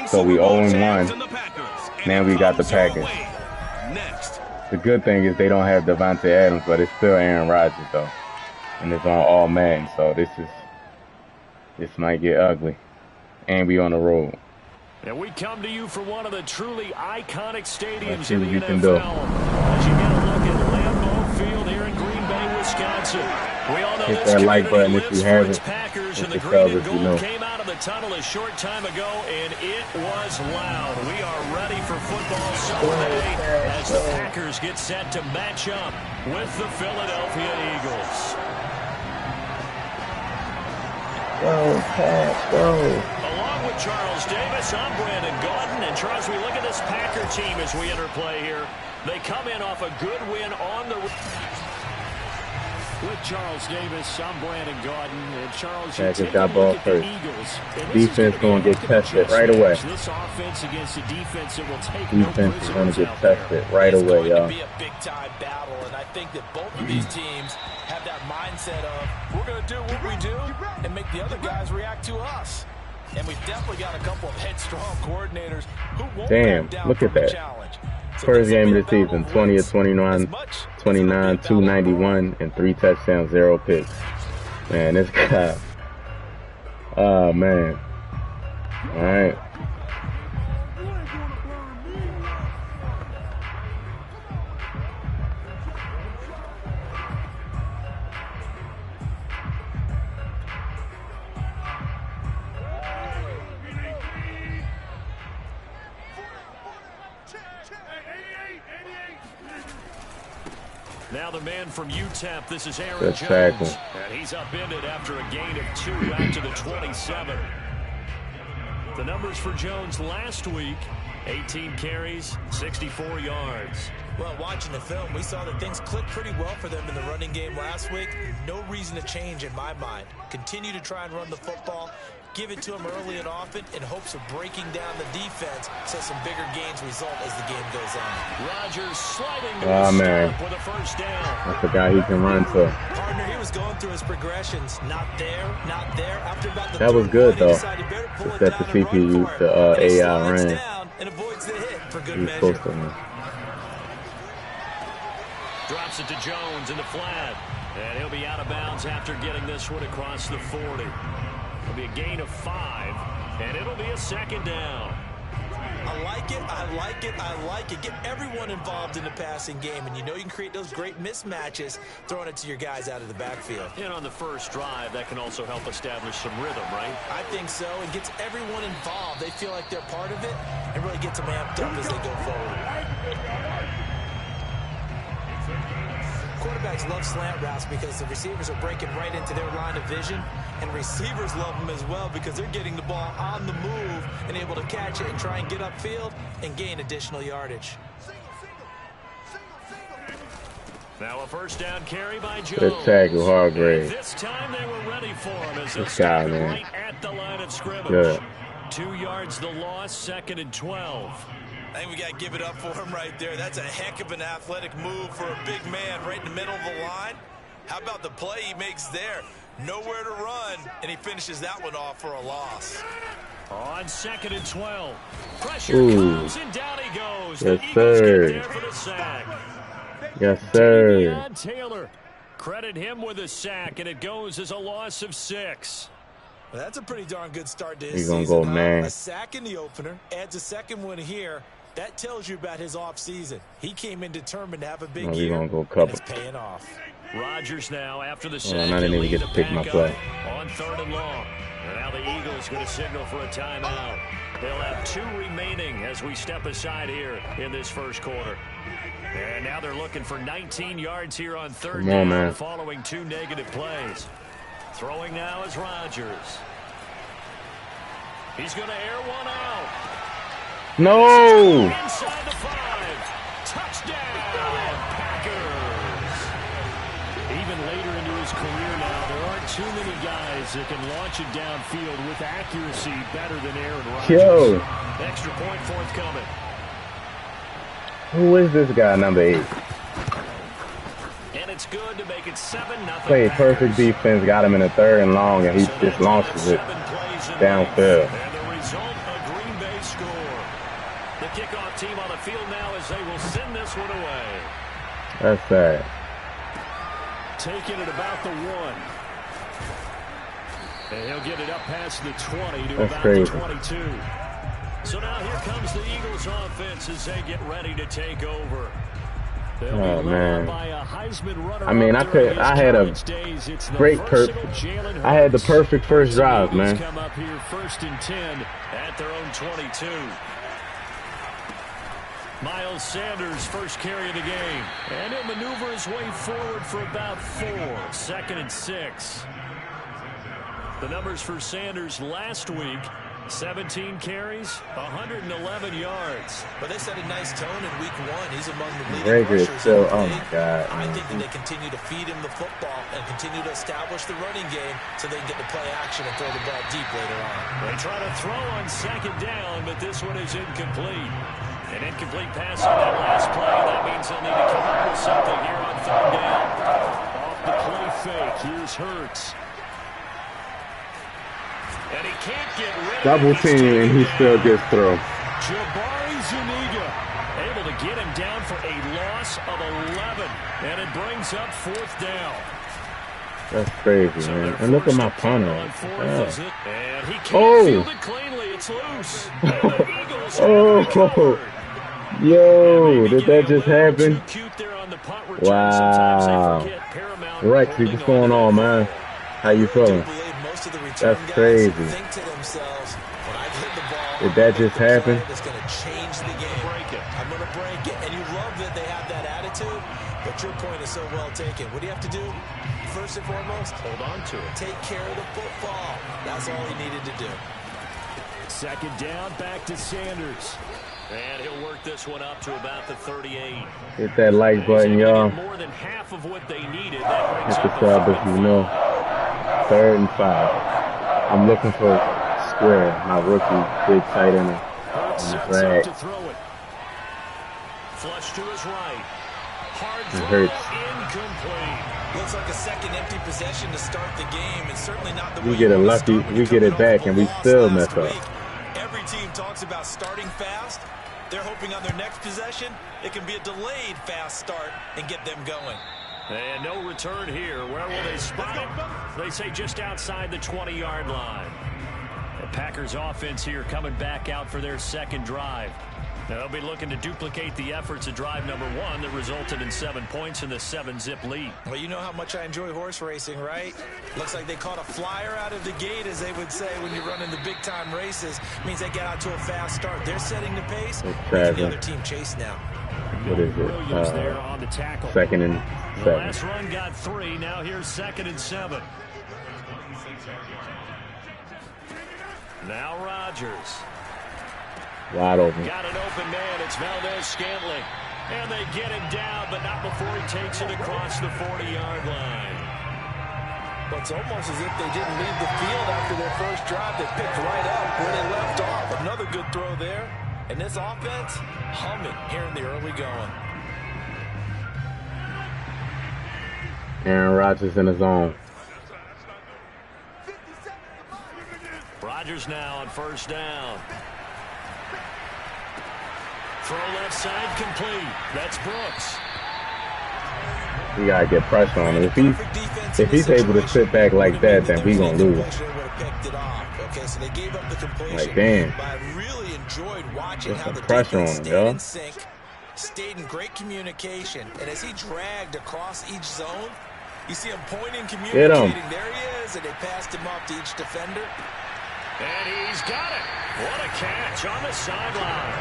So we 0-1. Now we got the Packers. The good thing is they don't have Devontae Adams, but it's still Aaron Rodgers though, and it's on all Madden. So this might get ugly, and we on the road. And we come to you from one of the truly iconic stadiums in the NFL. As you get a look at Lambeau Field here in Green Bay, Wisconsin. We all know hit that like button if you haven't. Packers, and the green and gold came out of the tunnel a short time ago, and it was loud. We are ready for football Sunday as the Packers get set to match up with the Philadelphia Eagles. Go, Pat, go. Along with Charles Davis, I'm Brandon Gaudin. And Charles, we look at this Packer team as we interplay here. They come in off a good win on the... With Charles Davis, I'm Brandon Gaudin. And Charles, Packers got ball first. Defense going to get tested right away. This offense against the defense that will take defense is going to get tested right away, y'all. It's going to be a big-time battle, and I think that both of these teams have that mindset of we're going to do what we do and make the other guys react to us. And we've definitely got a couple of headstrong coordinators who won't back down look from at that. the challenge. First game of the season, 20 of 29, 291, and 3 touchdowns, 0 picks. Man, this guy. Oh, man. All right. Now the man from UTEP, this is Aaron Jones. And he's upended after a gain of 2 out to the 27. The numbers for Jones last week, 18 carries, 64 yards. Well, watching the film, we saw that things clicked pretty well for them in the running game last week. No reason to change in my mind. Continue to try and run the football. Give it to them early and often in hopes of breaking down the defense so some bigger gains result as the game goes on. Rodgers sliding to his stop with a first down. That's the guy he can run to. Partner, he was going through his progressions. Not there, not there. After about the that was good, though. To set the CPU, the AI ran. And avoids the hit for good He's supposed to win. Drops it to Jones in the flat. And he'll be out of bounds after getting this one across the 40. It'll be a gain of 5, and it'll be a second down. I like it, I like it, I like it. Get everyone involved in the passing game, and you know you can create those great mismatches throwing it to your guys out of the backfield. And on the first drive, that can also help establish some rhythm, right? I think so. It gets everyone involved. They feel like they're part of it and really gets them amped up as they go forward. Quarterbacks love slant routes because the receivers are breaking right into their line of vision, and receivers love them as well because they're getting the ball on the move and able to catch it and try and get upfield and gain additional yardage. Now a first down carry by Jones. Good tackle, Hargrave. This time they were ready for him as this guy, man. Right at the line of scrimmage. Good. 2 yards the loss, 2nd and 12. I think we got to give it up for him right there. That's a heck of an athletic move for a big man right in the middle of the line. How about the play he makes there? Nowhere to run, and he finishes that one off for a loss. On 2nd and 12. Pressure comes, and down he goes. Yes, the Eagles sir. get there for the sack. Yes, sir. Deion Taylor. Credit him with a sack, and it goes as a loss of 6. Well, that's a pretty darn good start to his He's gonna season. go, man. A sack in the opener, adds a second one here. That tells you about his offseason. He came in determined to have a big year, Gonna go and it's paying off. Rodgers now after the Oh, sack. I didn't even get to pick my play. On 3rd and long. And now the Eagles going to signal for a timeout. They'll have 2 remaining as we step aside here in this first quarter. And now they're looking for 19 yards here on 3rd down, man. following 2 negative plays. Throwing now is Rodgers. He's going to air one out. No! Inside the 5. Touchdown, Packers. Even later into his career now, there aren't too many guys that can launch it downfield with accuracy better than Aaron Rodgers. Yo. Extra point forthcoming. Who is this guy, number 8? And it's good to make it 7-0. Played perfect defense, got him in a 3rd and long, and he just launches it downfield. And the result, a Green Bay score. The kickoff team on the field now as they will send this one away. That's sad. Taking it about the 1. And he'll get it up past the 20 to That's about crazy. the 22. So now here comes the Eagles offense as they get ready to take over. Oh, man. I mean, I had a great I had the perfect first drive, man. Come up here 1st and 10 at their own 22. Miles Sanders first carry of the game, and he'll maneuver his way forward for about 4. 2nd and 6. The numbers for Sanders last week: 17 carries, 111 yards. But they set a nice tone in week 1. He's among the leading Rager is rushers still, in the oh league. my God. I think that they continue to feed him the football and continue to establish the running game so they can get to play action and throw the ball deep later on. They try to throw on 2nd down, but this one is incomplete. An incomplete pass on that last play. That means they'll need to come up with something here on 3rd down. Off the play fake, here's Hurts. And he can't get rid of Double team, and he still gets thrown. Jabari Zuniga able to get him down for a loss of 11. And it brings up 4th down. That's crazy, so man. And look at my punter. And he can't field it cleanly. It's loose. Oh, yo, did that just happen? Wow. Rexy, what's going on, man? How you feeling? That's crazy. Did that just happen? It's going to change the game. I'm going to break it. And you love that they have that attitude, but your point is so well taken. What do you have to do? First and foremost, hold on to it. Take care of the football. That's all he needed to do. 2nd down, back to Sanders. And he'll work this one up to about the 38. Hit that like button, y'all. More than half of what they needed. Hit the sub if you know. 3rd and 5. I'm looking for Square, my rookie, big tight end. Drag. Flush to his right. Hard it hurts. Incomplete. Looks like a second empty possession to start the game, and certainly not the way we get it lucky. We get it back, and we still mess up. Every team talks about starting fast. They're hoping on their next possession, it can be a delayed fast start and get them going. And no return here. Where will they spot it? They say just outside the 20-yard line. The Packers offense here coming back out for their 2nd drive. Now they'll be looking to duplicate the efforts of drive number 1 that resulted in 7 points in the 7-zip lead. Well, you know how much I enjoy horse racing, right? Looks like they caught a flyer out of the gate, as they would say when you're running the big-time races. Means they get out to a fast start. They're setting the pace. The other team chase now. What is Williams there on the tackle. 2nd and 7. The last run got 3. Now here's 2nd and 7. Now Rodgers. Wide open. Got an open man. It's Valdez-Scantling. And they get him down, but not before he takes it across the 40-yard line. But it's almost as if they didn't leave the field after their first drive. They picked right up where they left off. Another good throw there. And this offense, humming here in the early going. Aaron Rodgers in his zone. Rodgers now on 1st down. Throw left side complete. That's Brooks. We gotta get pressure on him. If he's able to sit back like that, then we gonna lose. Okay, so they gave up the completion. Like damn. But I really enjoyed watching how the pressure defense on him, stayed yo. in sync, stayed in great communication, and as he dragged across each zone, you see him pointing, communicating. There he is, and they passed him off to each defender. And he's got it. What a catch on the sideline.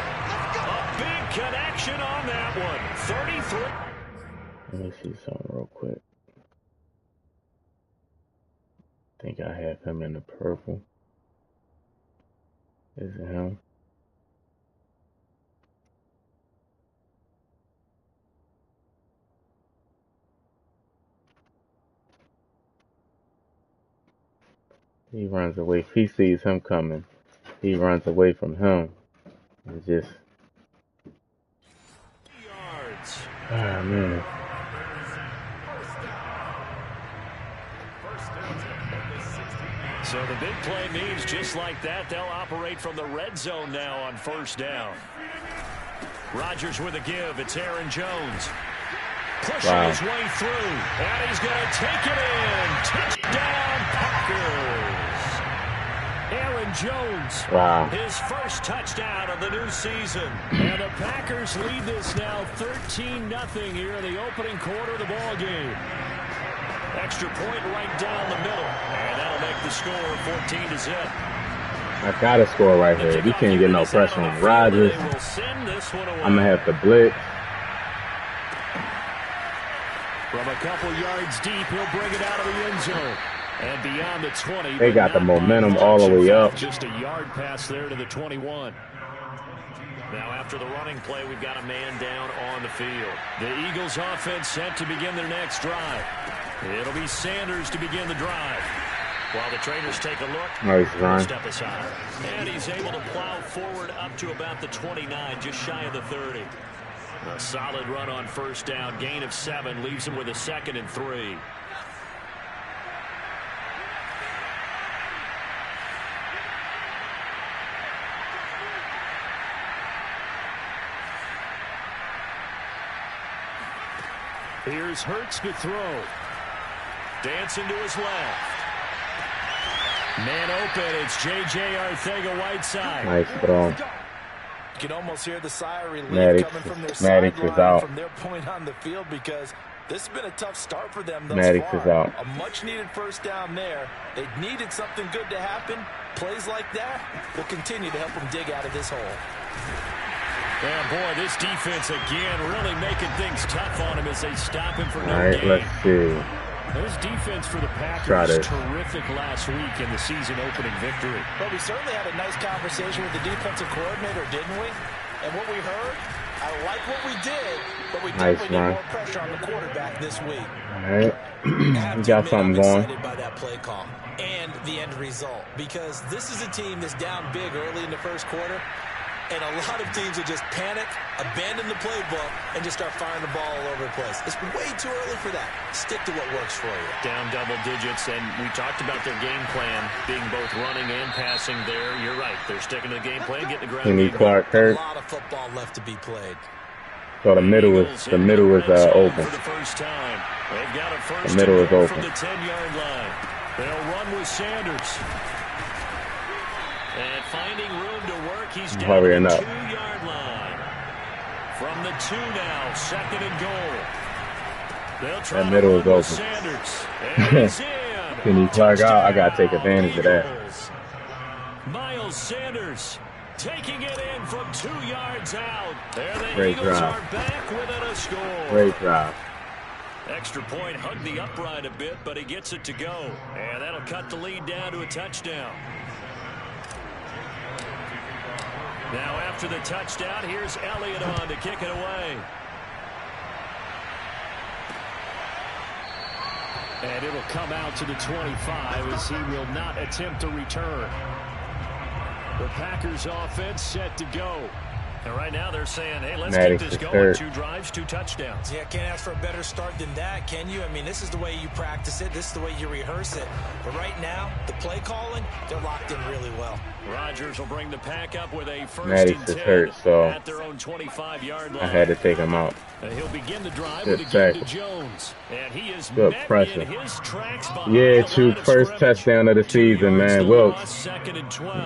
A big connection on that one. 33. Let me see something real quick. I think I have him in the purple. Is it him? He runs away. If he sees him coming, he runs away from him. It's just... yards. Ah, man. So the big play means just like that, they'll operate from the red zone now on 1st down. Rodgers with a give. It's Aaron Jones. Pushing his way through. And he's going to take it in. Touchdown, Packers. Aaron Jones. Wow. His first touchdown of the new season. And the Packers lead this now 13-0 here in the opening quarter of the ball game. Extra point right down the middle. And that'll make the score 14-0. I gotta score right here. We can't get no pressure on Rodgers. I'm gonna have to blitz. From a couple yards deep, he'll bring it out of the end zone. And beyond the 20. They got the momentum all the way up. Just a yard pass there to the 21. Now after the running play, we've got a man down on the field. The Eagles offense set to begin their next drive. It'll be Sanders to begin the drive. While the traders take a look, nice step aside. And he's able to plow forward up to about the 29, just shy of the 30. A solid run on 1st down. Gain of 7 leaves him with a 2nd and 3. Here's Hurts to throw. Dancing to his left. Man open. It's J.J. Arcega-Whiteside. Nice throw. You can almost hear the sigh of relief Maddox coming from their is out. from their point on the field because this has been a tough start for them thus Maddox far. is out. A much-needed first down there. They needed something good to happen. Plays like that will continue to help them dig out of this hole. Yeah, boy, this defense again really making things tough on him as they stop him for no All right, gain. let's see. This defense for the Packers terrific last week in the season-opening victory. But we certainly had a nice conversation with the defensive coordinator, didn't we? And what we heard, I like what we did, but we definitely need more pressure on the quarterback this week. All right, we got something going. I'm excited by that play call and the end result because this is a team that's down big early in the first quarter. And a lot of teams will just panic, abandon the playbook, and just start firing the ball all over the place. It's way too early for that. Stick to what works for you. Down double digits, and we talked about their game plan being both running and passing there. You're right. They're sticking to the game plan, getting the ground game. Clark hurt. A lot of football left to be played. So the middle is open. For the first time. They've got a first the middle is open from the 10-yard line. They'll run with Sanders. And finding room to work, he's down to the 2-yard line. From the 2 now, 2nd and goal. They'll try that middle is open. Sanders. And he's in. Can you Clark out? I got to take advantage of that. Miles Sanders taking it in from 2 yards out. There the Great Eagles drive. are back within a score. Great drive. Extra point, hugged the upright a bit, but he gets it to go. And that'll cut the lead down to a touchdown. Now after the touchdown, here's Elliott on to kick it away. And it'll come out to the 25 as he will not attempt to return. The Packers offense set to go. And right now they're saying, hey, let's keep this going. 2 drives, 2 touchdowns. Yeah, can't ask for a better start than that, can you? I mean, this is the way you practice it. This is the way you rehearse it. But right now, the play calling, they're locked in really well. Rodgers will bring the pack up with a first and 10 hurt, so at their own 25-yard line. I had to take him out. He'll begin the drive with a give to Jones. And he is good pressure. Yeah, Chuke, first touchdown of the season, man. Wilkes,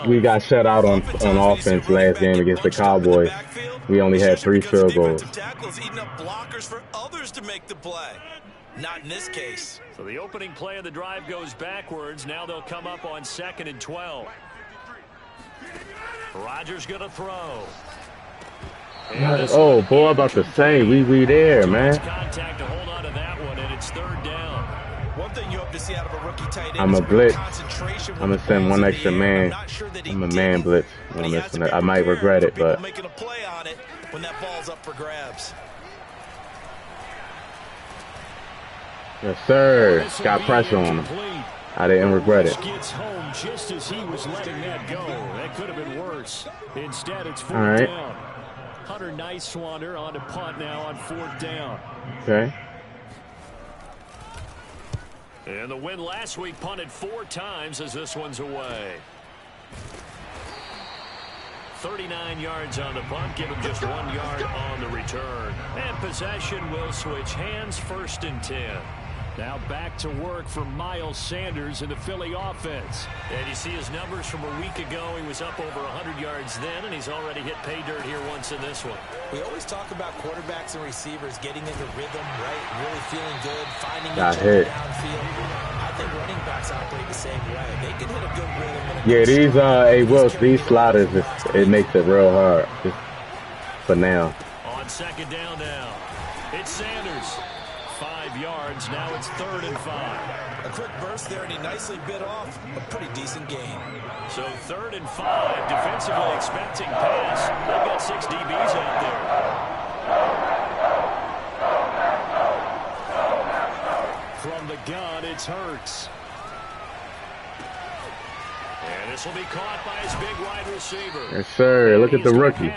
we got shut out on offense last game against the Cowboys. We only had 3 field goals. Eating up blockers for others to make the play. Not in this case. So the opening play of the drive goes backwards. Now they'll come up on 2nd and 12. Rodgers going to throw. Oh, boy, I'm about to say, we there, man. Contact to hold on to that one, and it's 3rd down. One thing you hope to see out of a rookie tight end I'm a blitz. I'm going to send one the extra man. I'm a man blitz on this one. I might regret it, but. Making a play on it when that ball's up for grabs. Yes, sir. Got pressure on him. I didn't regret it. Gets home just as he was letting that go. That could have been worse. Instead, it's 4th All right. down. Hunter Nice-Swander on to punt now on 4th down. Okay. And the win last week punted 4 times as this one's away. 39 yards on the punt, give him just 1 yard on the return. And possession will switch hands, 1st and 10. Now back to work for Miles Sanders in the Philly offense. And you see his numbers from a week ago. He was up over 100 yards then, and he's already hit pay dirt here once in this one. We always talk about quarterbacks and receivers getting into rhythm, right? Really feeling good, finding Got each other hit. downfield. I think running backs operate the same way. They can hit a good rhythm. Yeah, these hey Wilkes, these sliders, it makes it real hard. Just for now. On 2nd down now, it's Sanders. 5 yards, now it's 3rd and 5. A quick burst there, and he nicely bit off a pretty decent gain. So 3rd and 5, defensively expecting pass. They've got 6 DBs out there. From the gun, it's Hurts. And this will be caught by his big wide receiver. Yes, sir. Look at the rookie.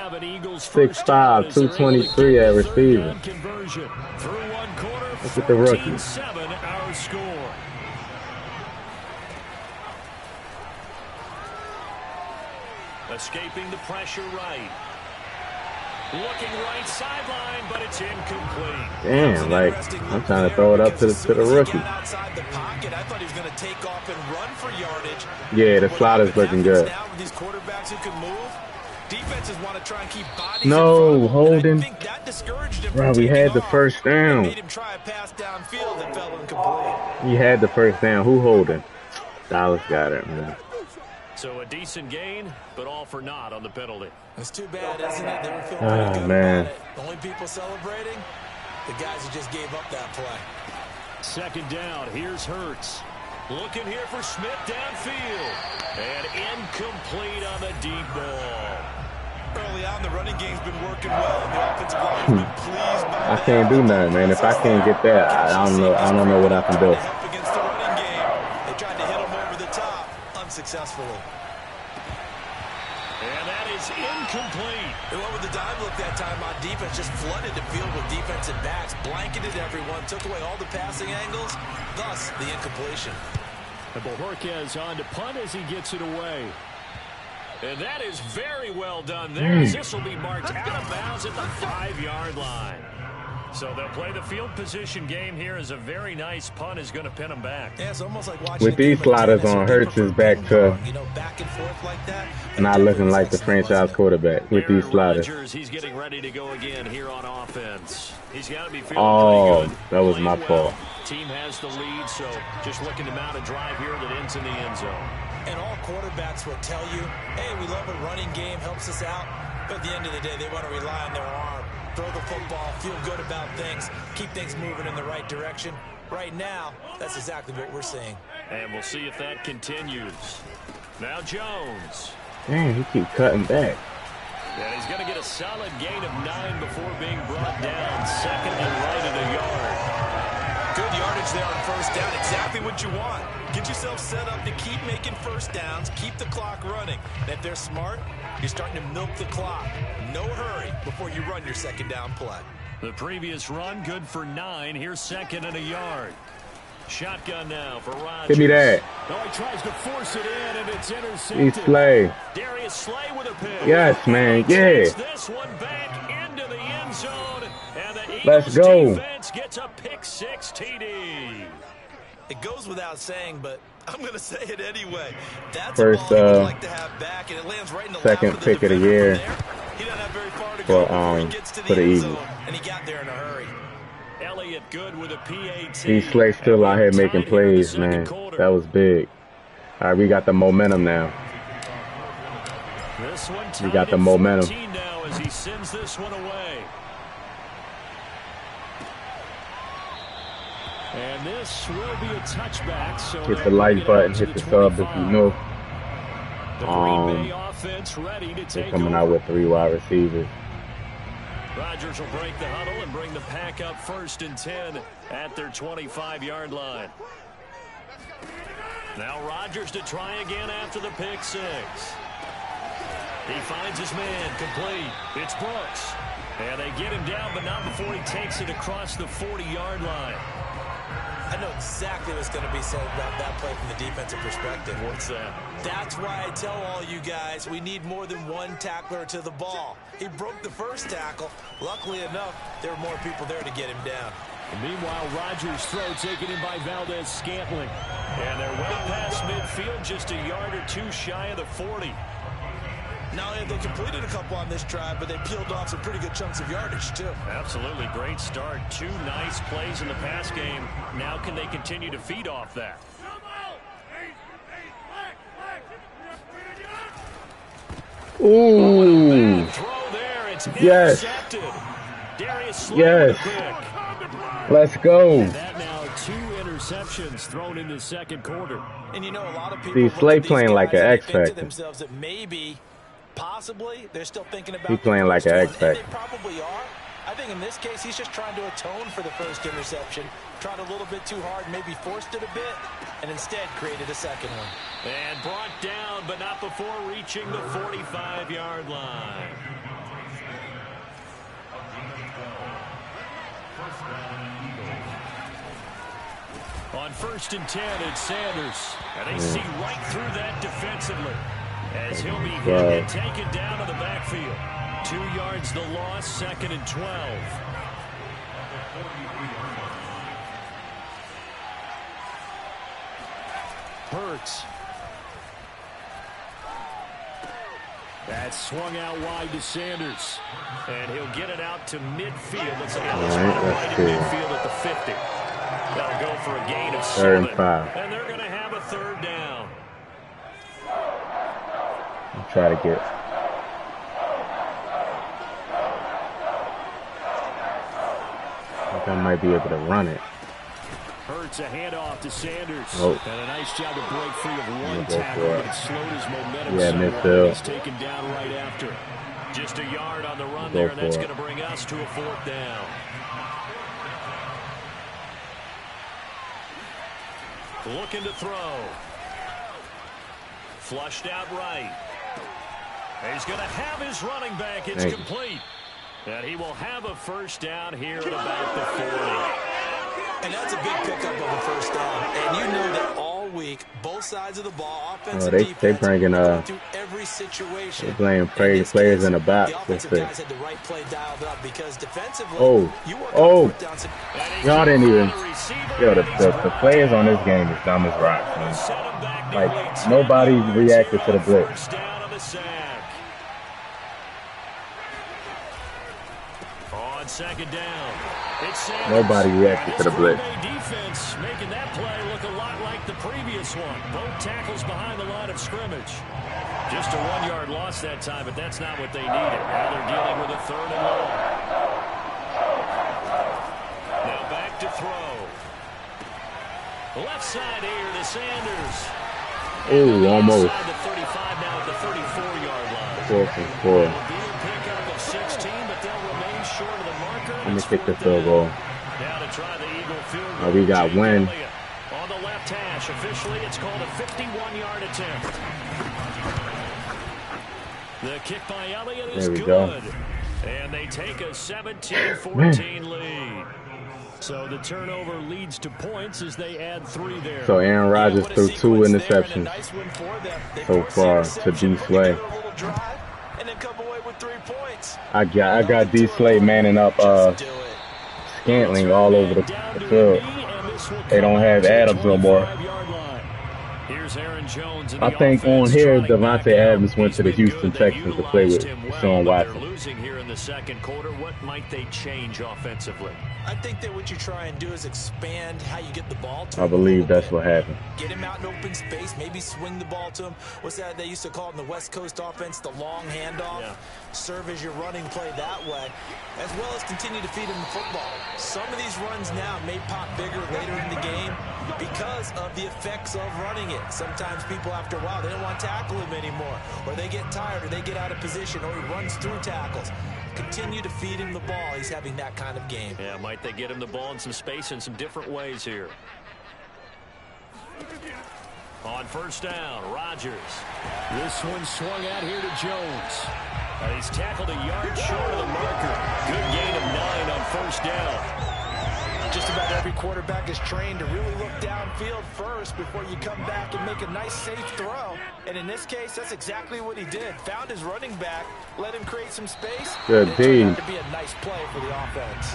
6'5", 223 at receiver. Look at the rookie. 7 our score. Escaping the pressure right. Looking right sideline, but it's incomplete. Damn, like, I'm trying to throw it up to the rookie. Outside the pocket, I thought he was going to take off and run for yardage. Yeah, the slot is looking good. Now with these quarterbacks who can move, defenses want to try and keep bodies no, Holden. I think that discouraged him. Bro, we had the first down. Made him try a pass downfield that fell incomplete. He had the first down. Who holding? Dallas got it, man. So a decent gain, but all for naught on the penalty. It's too bad, isn't it? They were feeling pretty good about it. The only people celebrating, the guys who just gave up that play. Second down, here's Hurts. Looking here for Smith downfield. And incomplete on the deep ball. Early on, the running game's been working well, and the offensive line's been pleased by I can't do nothing, man. If I can't get that, I don't know what I can do. Against the running game, they tried to hit him over the top unsuccessfully. And that is incomplete. They went with the dive look that time on defense, just flooded the field with defensive backs, blanketed everyone, took away all the passing angles, thus the incompletion. And Bojorquez on to punt as he gets it away. And that is very well done there. This will be marked out of bounds at the 5-yard line. So they'll play the field position game here as a very nice punt is going to pin them back. Yeah, it's almost like watching with these sliders on, Hurts is back to back and forth like that. Not looking like the franchise quarterback with these sliders. He's getting ready to go again here on offense. He's got to be feeling pretty good. That was my fault. Team has the lead, so just looking to mount a drive here that ends in the end zone. And all quarterbacks will tell you, hey, we love a running game, helps us out. But at the end of the day, they want to rely on their arm. Throw the football, feel good about things, keep things moving in the right direction. Right now, that's exactly what we're seeing. And we'll see if that continues. Now Jones. Dang, he keep cutting back. And he's going to get a solid gain of 9 before being brought down. Second and right at a yard. Good yardage there on first down. Exactly what you want. Get yourself set up to keep making first downs, keep the clock running. And if they're smart, you're starting to milk the clock. No hurry before you run your second down play. The previous run, good for 9. Here's second and a yard. Shotgun now for Rodgers. Give me that. No, he tries to force it in, and it's intercepted. He's Slay. Darius Slay with a pick. Yes, man. Yeah. This one back into the end zone, and the Let's Eagles go. defense gets a pick 6 TD. It goes without saying, but I'm going to say it anyway. That's First, a ball like to have back, and it lands right in the second pick of the year he doesn't have very far to go before he gets to the end zone, and he got there in a hurry. Elliott good with a PAT. These Slay still out here making plays, man. That was big. All right, we got the momentum now. We got the momentum. Now as he sends this one away. And this will be a touchback. So hit the like button, hit the sub if you know. They're coming out with 3 wide receivers. Rodgers will break the huddle and bring the pack up 1st and 10 at their 25-yard line. Now Rodgers to try again after the pick 6. He finds his man, complete. It's Brooks. And they get him down, but not before he takes it across the 40-yard line. I know exactly what's going to be said about that play from the defensive perspective. What's that? That's why I tell all you guys we need more than one tackler to the ball. He broke the first tackle. Luckily enough, there were more people there to get him down. And meanwhile, Rodgers' throw taken in by Valdez-Scantling. And they're well past midfield, just a yard or 2 shy of the 40. Not only have they completed a couple on this drive, but they peeled off some pretty good chunks of yardage, too. Absolutely. Great start. 2 nice plays in the pass game. Now can they continue to feed off that? Ooh. Throw there. It's yes. Darius yes. Let's go. And that now 2 interceptions thrown in the second quarter. And you know, a lot of people see Slay playing like an X factor. Themselves that maybe, possibly, they're still thinking about. He's playing like an X factor. They probably are. I think in this case, he's just trying to atone for the first interception. Tried a little bit too hard, maybe forced it a bit, and instead created a second one. And brought down, but not before reaching the 45-yard line. On 1st and 10, it's Sanders. And they see right through that defensively. As he'll be hit and taken down to the backfield. 2 yards the loss, 2nd and 12. Hurts. That's swung out wide to Sanders. And he'll get it out to midfield. Let's say let's run it right at midfield at the 50. That'll go for a gain of 7. 3rd and 5. And they're going to have a 3rd down. I'll try to get. I think I might be able to run it. Hurts a handoff to Sanders. Oh. And a nice job to break free of one tackle, but it slowed his momentum. Yeah, midfield. He's taken down right after. Just a yard on the run there, and that's going to bring us to a 4th down. Looking to throw. Flushed out right. He's going to have his running back. It's complete. And he will have a 1st down here at about the 40. And that's a big pickup of a 1st down. And you know that all week, both sides of the ball, offense and defense, they bringing through every situation. They're playing players in the back. The offensive guys had the right play dialed up because defensively, y'all didn't even. Yo, the players on this game is dumb as rocks, man. Like nobody reacted to the blitz. On 2nd down. Nobody reacted to the blitz. Defense making that play look a lot like the previous one. Both tackles behind the line of scrimmage. Just a 1-yard loss that time, but that's not what they needed. Now they're dealing with a 3rd and long. Now back to throw. Left side here to Sanders. Ooh, almost. Inside the 35 now at the 34-yard line. 4th and 4. Pickup of 16, but they'll remain short of the marker. Let me kick the field goal. Now to try the Eagle field goal. We got win. On the left hash, officially it's called a 51-yard attempt. The kick by Elliott is good. Go. And they take a 17-14 lead. So the turnover leads to points as they add 3 there. So Aaron Rodgers threw 2 interceptions so far to D. Slay. I got D. Slay manning up Scantling all over the field. They don't have Adams no more. I think on here, Devontae Adams went to the Houston Texans to play with Sean Watson. Losing here in the 2nd quarter, what might they change offensively? I think that what you try and do is expand how you get the ball to him. I believe that's what happened. Get him out in open space, maybe swing the ball to him. What's that they used to call in the West Coast offense, the long handoff? Yeah. Serve as your running play that way, as well as continue to feed him the football. Some of these runs now may pop bigger later in the game because of the effects of running it. Sometimes people, after a while, they don't want to tackle him anymore, or they get tired, or they get out of position, or he runs through tackles. Continue to feed him the ball. He's having that kind of game. Yeah, might they get him the ball in some space in some different ways here. On 1st down, Rodgers. This one swung out here to Jones. And he's tackled a yard short of the marker. Good gain of 9 on 1st down. Just about every quarterback is trained to really look downfield first before you come back and make a nice, safe throw. And in this case, that's exactly what he did. Found his running back, let him create some space. Good D. To be a nice play for the offense.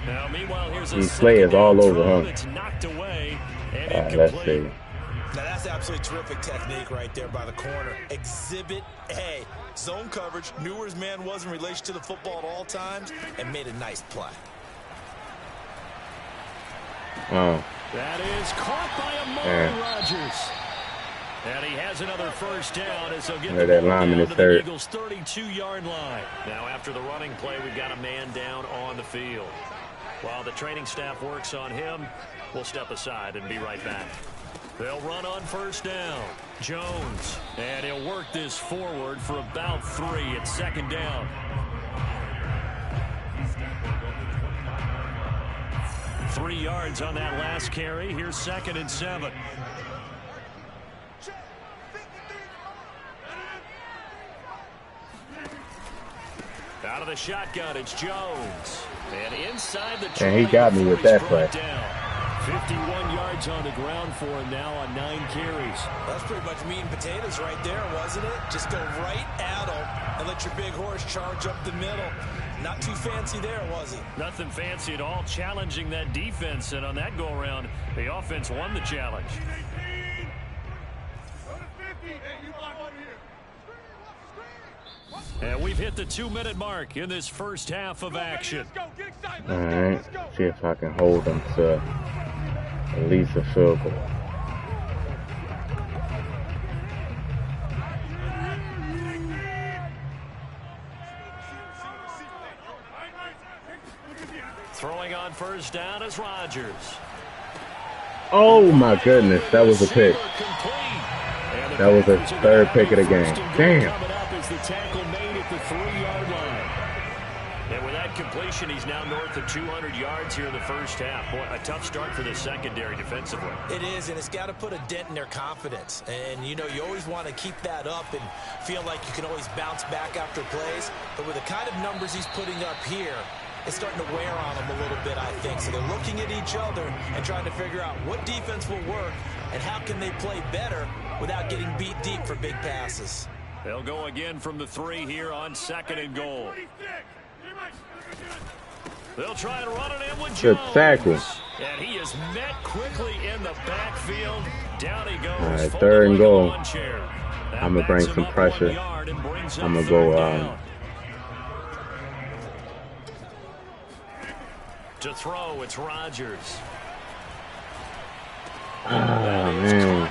Now, meanwhile, here's a play is all over him. That's knocked away and let's see. Now, that's absolutely terrific technique right there by the corner. Exhibit A. Zone coverage, knew where his man was in relation to the football at all times, and made a nice play. Oh. That is caught by Amari Rodgers. And he has another 1st down as he'll get the ball down to the Eagles' 32-yard line. Now, after the running play, we've got a man down on the field. While the training staff works on him, we'll step aside and be right back. They'll run on 1st down. Jones. And he'll work this forward for about 3 at 2nd down. 3 yards on that last carry. Here's 2nd and 7. Out of the shotgun, it's Jones. And inside the and he got me with that play. 51 yards on the ground for him now on 9 carries. That's pretty much meat and potatoes right there, wasn't it? Just go right at them and let your big horse charge up the middle. Not too fancy there, was it? Nothing fancy at all, challenging that defense. And on that go-around, the offense won the challenge. And we've hit the 2-minute mark in this first half of action. All right, see if I can hold them to at least a field goal. Throwing on first down is Rodgers. Oh my goodness, that was a pick. That was a third pick of the game. Damn. The tackle made at the 3-yard line. And with that completion, he's now north of 200 yards here in the first half. Boy, a tough start for the secondary defensively. It is, and it's got to put a dent in their confidence. And, you know, you always want to keep that up and feel like you can always bounce back after plays. But with the kind of numbers he's putting up here, it's starting to wear on them a little bit, I think. So they're looking at each other and trying to figure out what defense will work and how can they play better without getting beat deep for big passes. They'll go again from the 3 here on 2nd and goal. They'll try to run it in with Jones. Good tackle. And he is met quickly in the backfield. Down he goes. All right, 3rd and goal. I'm going to bring some pressure. I'm going to go to throw, it's Rodgers. Oh, man.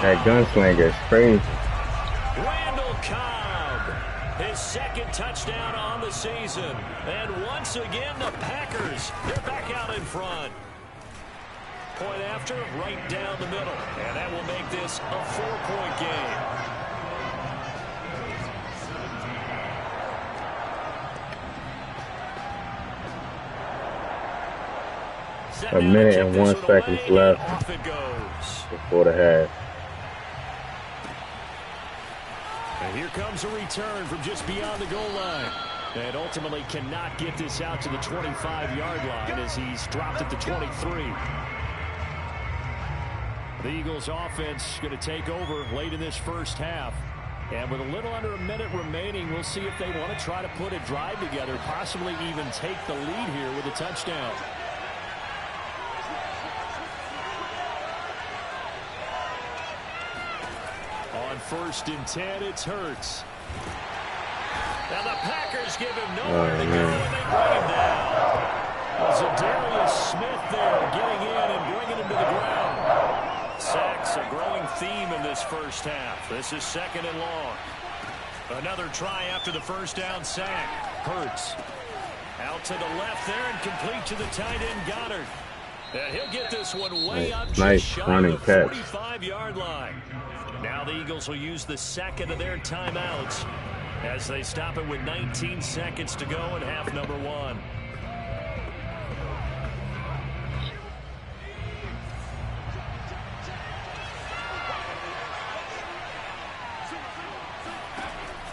That gunslinger is crazy. Randall Cobb, his 2nd touchdown on the season. And once again, the Packers, they're back out in front. Point after, right down the middle. And that will make this a 4-point game. A minute and 1 second left before the half. And here comes a return from just beyond the goal line. And ultimately cannot get this out to the 25-yard line as he's dropped at the 23. The Eagles offense going to take over late in this first half. And with a little under a minute remaining, we'll see if they want to try to put a drive together, possibly even take the lead here with a touchdown. On 1st and 10, it's Hurts. And the Packers give him nowhere to go, and they bring him down. Zadarius Smith there getting in and bringing him to the ground. Sacks a growing theme in this first half. This is 2nd and long. Another try after the first down sack. Hurts out to the left there and complete to the tight end Goddard. And he'll get this one way up just shy of the 45-yard line. Now the Eagles will use the 2nd of their timeouts as they stop it with 19 seconds to go in half number 1.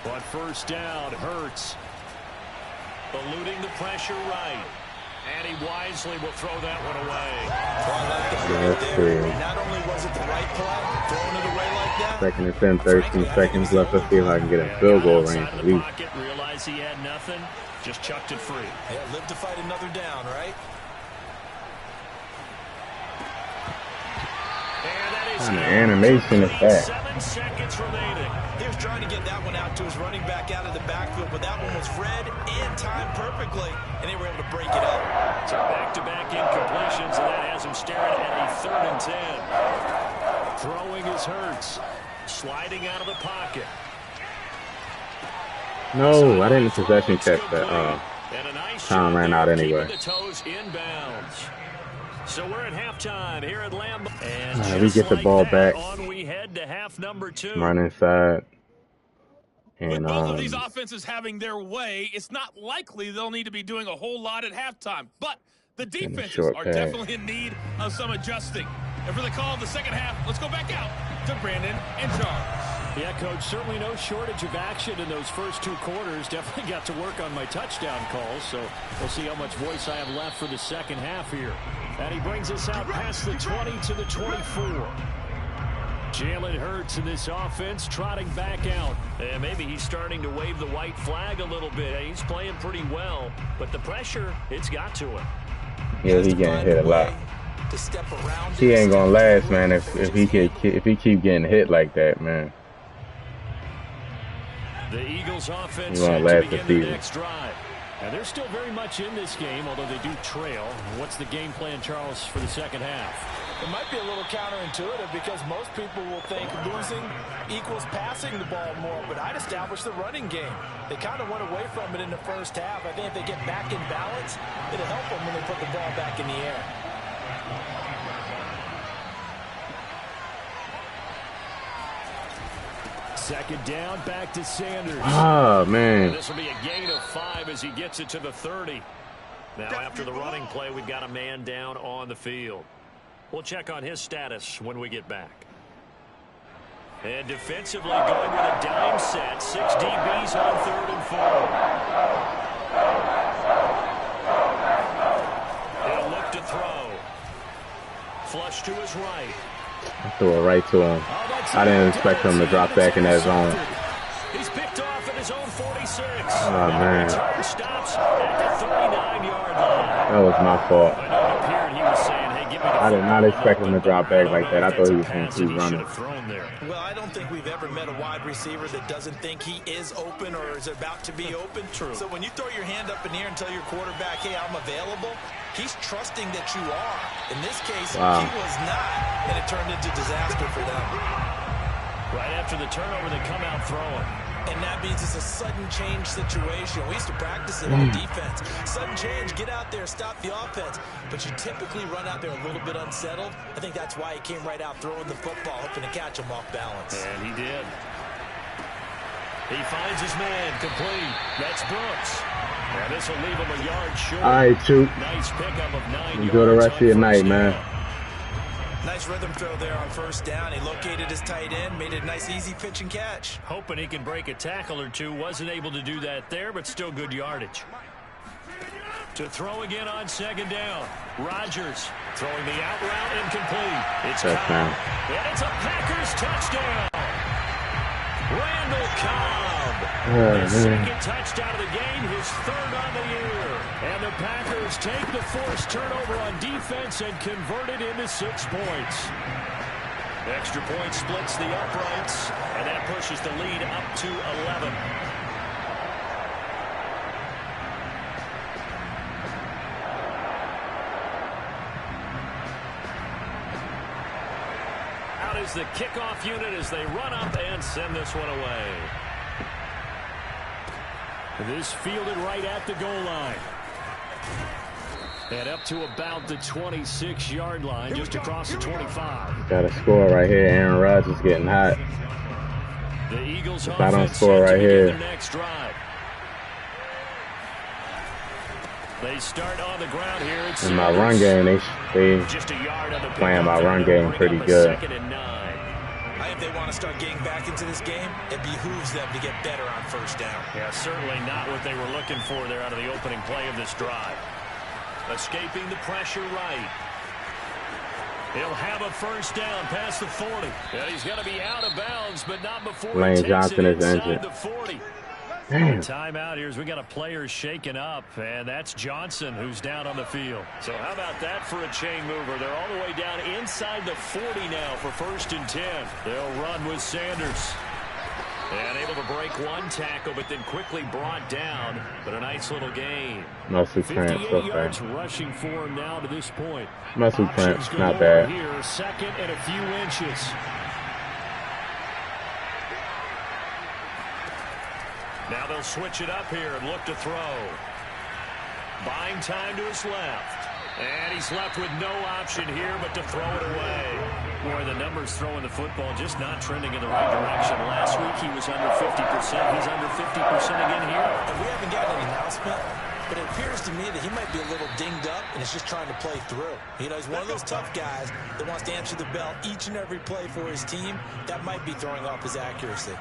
But first down, Hurts eluding the pressure right. And he wisely will throw that one away. Well, I like the play there. Not only was it the right play, throwing it away like that. 2nd and 10, 13 seconds left. Let's see if I can get a field goal range at least. Realized he had nothing, just chucked it free. Yeah, live to fight another down, right? And that is what kind of animation is that? 7 seconds remaining. He was trying to get that one out to his running back out of the backfield, but that one was read and timed perfectly, and they were able to break it up. So back-to-back incompletions, and that has him staring at a 3rd and 10. Throwing his Hurts, sliding out of the pocket. No, I didn't possession catch that. Time ran out anyway. So we're at halftime here at Lambeau. And we get the ball back. We head to half number 2. Run inside. And with both of these offenses having their way, it's not likely they'll need to be doing a whole lot at halftime. But the defenses are definitely in need of some adjusting. And for the call of the second half, let's go back out to Brandon and Charles. Yeah, Coach, certainly no shortage of action in those first 2 quarters. Definitely got to work on my touchdown calls, so we'll see how much voice I have left for the second half here. And he brings us out past the 20 to the 24. Jalen Hurts in this offense trotting back out. And maybe he's starting to wave the white flag a little bit. He's playing pretty well, but the pressure, it's got to him. Yeah, he getting hit a lot. He ain't gonna last, man, if he keep getting hit like that, man. The Eagles offense set to begin the next drive. And they're still very much in this game, although they do trail. What's the game plan, Charles, for the second half? It might be a little counterintuitive because most people will think losing equals passing the ball more, but I'd establish the running game. They kind of went away from it in the first half. I think if they get back in balance, it'll help them when they put the ball back in the air. Second down, back to Sanders. Oh, man. This will be a gain of 5 as he gets it to the 30. Now, after the running play, we've got a man down on the field. We'll check on his status when we get back. And defensively going with a dime set. 6 DBs on 3rd and 4. He'll look to throw. Flush to his right. I threw it right to him. I didn't expect him to drop back in that zone. He's picked off at his own 46. Oh, man. Stops at the 39-yard line. That was my fault. I know it appeared he was saying, hey, give me the I did not expect him to drop back like that. I thought he was going to keep running. Well, I don't think we've ever met a wide receiver that doesn't think he is open or is about to be open. True. So when you throw your hand up in the air and tell your quarterback, hey, I'm available, he's trusting that you are. In this case, he was not, and it turned into disaster for them. Right after the turnover, they come out throwing. And that means it's a sudden change situation. We used to practice it on defense. Sudden change, get out there, stop the offense. But you typically run out there a little bit unsettled. I think that's why he came right out throwing the football, hoping to catch him off balance. And he did. He finds his man, complete. That's Brooks. And this will leave him a yard short. All right, Choop. Nice pickup of 9 yards. Enjoy the rest of your night, man. Nice rhythm throw there on first down. He located his tight end, made it a nice easy pitch and catch. Hoping he can break a tackle or two. Wasn't able to do that there, but still good yardage. To throw again on second down. Rodgers throwing the out route incomplete. It's Cobb. And it's a Packers touchdown. Randall Cobb. His second touchdown of the game, his 3rd on the year. And the Packers take the forced turnover on defense and convert it into 6 points. Extra point splits the uprights, and that pushes the lead up to 11. Out is the kickoff unit as they run up and send this one away. This fielded right at the goal line. And up to about the 26-yard line, just across the 25. Got a score right here. Aaron Rodgers getting hot. The Eagles if I don't score right here. Their next drive. They start on the ground here. In my run game, they just a yard on the playing my run game pretty good. I think they want to start getting back into this game. It behooves them to get better on first down. Yeah, certainly not what they were looking for there out of the opening play of this drive. Escaping the pressure right. He'll have a first down past the 40. Yeah, he's got to be out of bounds, but not before Lane Johnson is inside the 40. Timeout here as we got a player shaken up, and that's Johnson who's down on the field. So how about that for a chain mover? They're all the way down inside the 40 now for 1st and 10. They'll run with Sanders. And able to break one tackle, but then quickly brought down. But a nice little gain. Muscle cramp so yards rushing for him now to this point. Muscle cramps, not bad. Here, 2nd and a few inches. Now they'll switch it up here and look to throw. Buying time to his left. And he's left with no option here but to throw it away. Boy, the numbers throwing the football just not trending in the right direction. Last week he was under 50%. He's under 50% again here. If we haven't gotten an announcement, but it appears to me that he might be a little dinged up and is just trying to play through. You know, he's one of those tough guys that wants to answer the bell each and every play for his team. That might be throwing off his accuracy.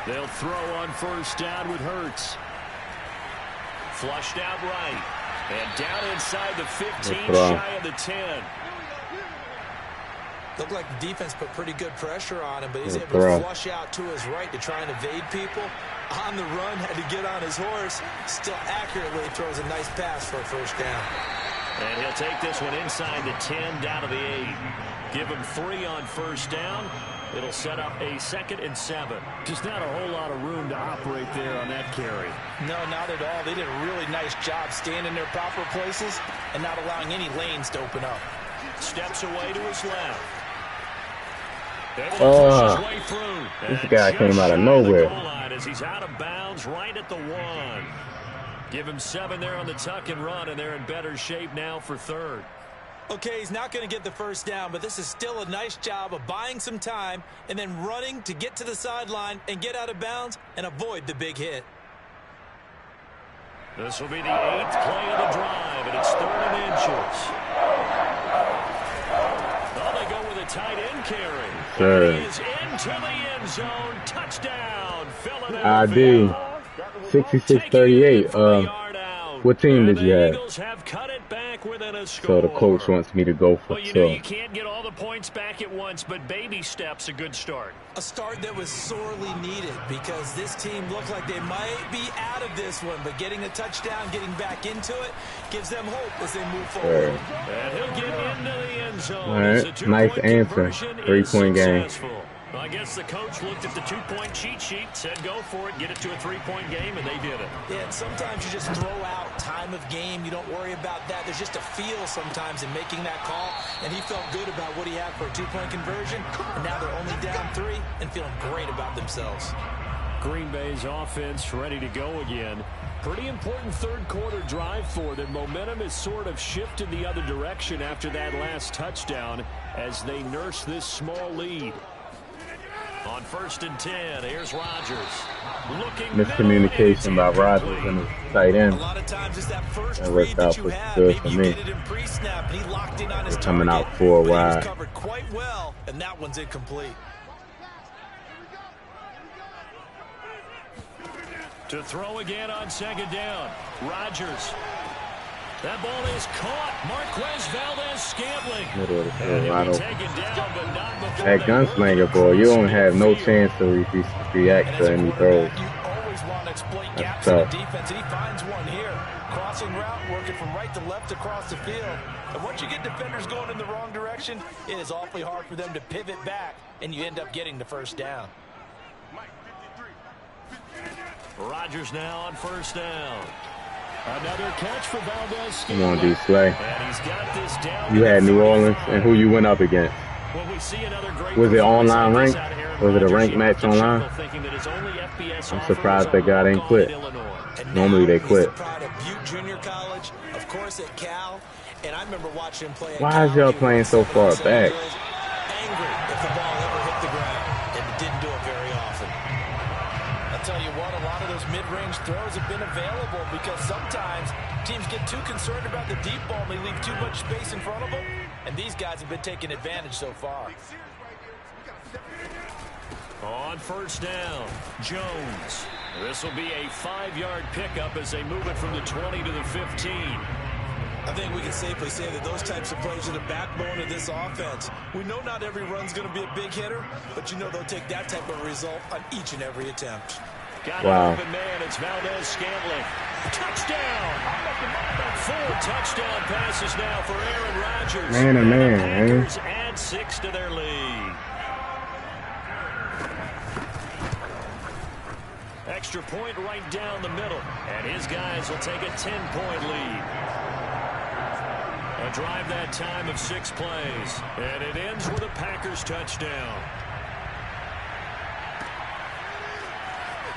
They'll throw on first down with Hurts. Flushed out right. And down inside the 15, shy of the 10. Looked like the defense put pretty good pressure on him, but he's able to flush out to his right to try and evade people. On the run, had to get on his horse. Still accurately throws a nice pass for a first down. And he'll take this one inside the 10, down to the 8. Give him 3 on first down. It'll set up a 2nd and 7. Just not a whole lot of room to operate there on that carry. No, not at all. They did a really nice job staying in their proper places and not allowing any lanes to open up. Steps away to his left. This guy came out of nowhere. As he's out of bounds right at the 1. Give him 7 there on the tuck and run, and they're in better shape now for 3rd. Okay, he's not going to get the first down, but this is still a nice job of buying some time and then running to get to the sideline and get out of bounds and avoid the big hit. This will be the 8th play of the drive, and it's 3rd and inches. Well, they go with a tight end carry. Sure. He is into the end zone. Touchdown, Philadelphia. ID 6638. What team did you have? So the coach wants me to go for two. You can't get all the points back at once, but baby steps a good start. A start that was sorely needed because this team looked like they might be out of this one, but getting a touchdown, getting back into it, gives them hope as they move forward. And he'll get into the end zone. All right, nice answer. 3-point game. Well, I guess the coach looked at the 2-point cheat sheet, said go for it, get it to a 3-point game, and they did it. Yeah, and sometimes you just throw out time of game. You don't worry about that. There's just a feel sometimes in making that call, and he felt good about what he had for a 2-point conversion, and now they're only down 3 and feeling great about themselves. Green Bay's offense ready to go again. Pretty important third-quarter drive for them. Momentum has sort of shifted the other direction after that last touchdown as they nurse this small lead. On 1st and 10, here's Rodgers. Miscommunication by Rodgers and his tight end. A lot of times it's that first that worked out good for me. They're coming out 4 wide. Covered quite well, and that one's incomplete. To throw again on 2nd down. Rodgers. That ball is caught. Marquez Valdez-Scantling. That gunslinger, boy, you don't have no chance to react to any throws. You always want to exploit gaps tough. in the defense, and he finds one here. Crossing route, working from right to left across the field. And once you get defenders going in the wrong direction, it is awfully hard for them to pivot back, and you end up getting the first down. Rodgers now on 1st down. Another catch for Valdez. Come on, D. Slay. And he's got this down. You had New Orleans, and who you went up against? Well, we see another great was it online ranked? Was it a ranked match online? I'm surprised that guy ain't quit. Normally they quit. Junior college, of course at Cal, and I remember watching him play. Why is y'all playing so far back? Angry if the ball ever hit the ground, and it didn't do it very often. I'll tell you what, a lot of those mid-range throws have been available because sometimes teams get too concerned about the deep ball and they leave too much space in front of them, and these guys have been taking advantage so far. On 1st down, Jones. This will be a 5-yard pickup as they move it from the 20 to the 15. I think we can safely say that those types of plays are the backbone of this offense. We know not every run's going to be a big hitter, but you know they'll take that type of result on each and every attempt. Got an open man. It's Valdez-Scantling. Touchdown! 4 touchdown passes now for Aaron Rodgers. Man, oh man. The Packers add 6 to their lead. Extra point right down the middle. And his guys will take a 10-point lead. A drive that time of 6 plays. And it ends with a Packers touchdown.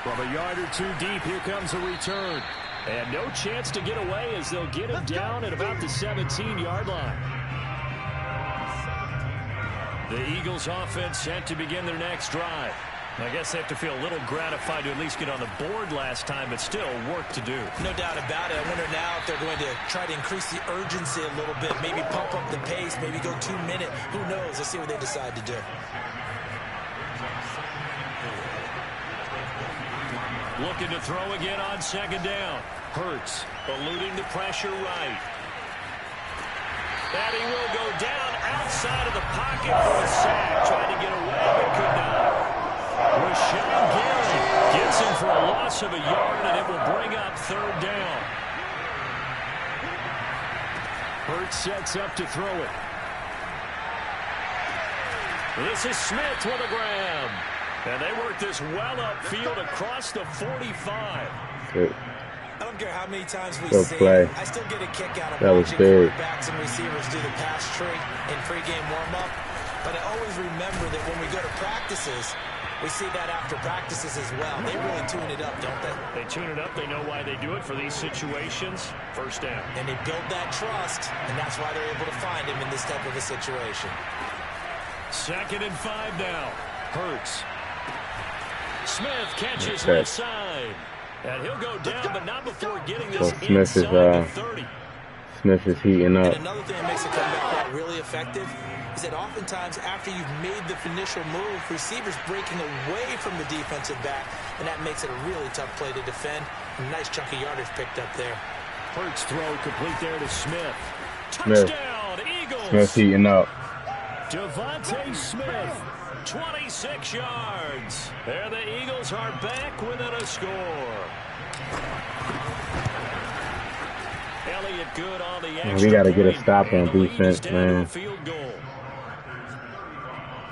From a yard or 2 deep, here comes a return. And no chance to get away as they'll get him down at about the 17-yard line. The Eagles offense set to begin their next drive. I guess they have to feel a little gratified to at least get on the board last time, but still work to do. No doubt about it. I wonder now if they're going to try to increase the urgency a little bit, maybe pump up the pace, maybe go 2 minute. Who knows? Let's see what they decide to do. Looking to throw again on second down. Hurts eluding the pressure right. And he will go down outside of the pocket for a sack. Trying to get away, but could not. Rashawn Gary gets him for a loss of a yard, and it will bring up third down. Hurts sets up to throw it. This is Smith with a grab. And they work this well upfield across the 45. Good. I don't care how many times we Good see play. it. I still get a kick out of That was watching big. quarterbacks and receivers do the pass tree in pregame warm-up. But I always remember that when we go to practices, we see that after practices as well. They really tune it up, don't they? They tune it up. They know why they do it for these situations. First down. And they build that trust, and that's why they're able to find him in this type of a situation. 2nd and 5 now. Hurts. Smith catches left side. And he'll go down, but not before getting this inside the 30. Smith is heating up. And another thing that makes a comeback that really effective is that oftentimes after you've made the initial move, receivers breaking away from the defensive back, and that makes it a really tough play to defend. A nice chunk of yardage picked up there. Hurts throw complete there to Smith. Touchdown, Eagles. Smith heating up. Devontae Smith, 26 yards. There the Eagles are back within a score. Elliott good on the extra We got to get a point, stop on and the lead is defense, down to a man. field goal.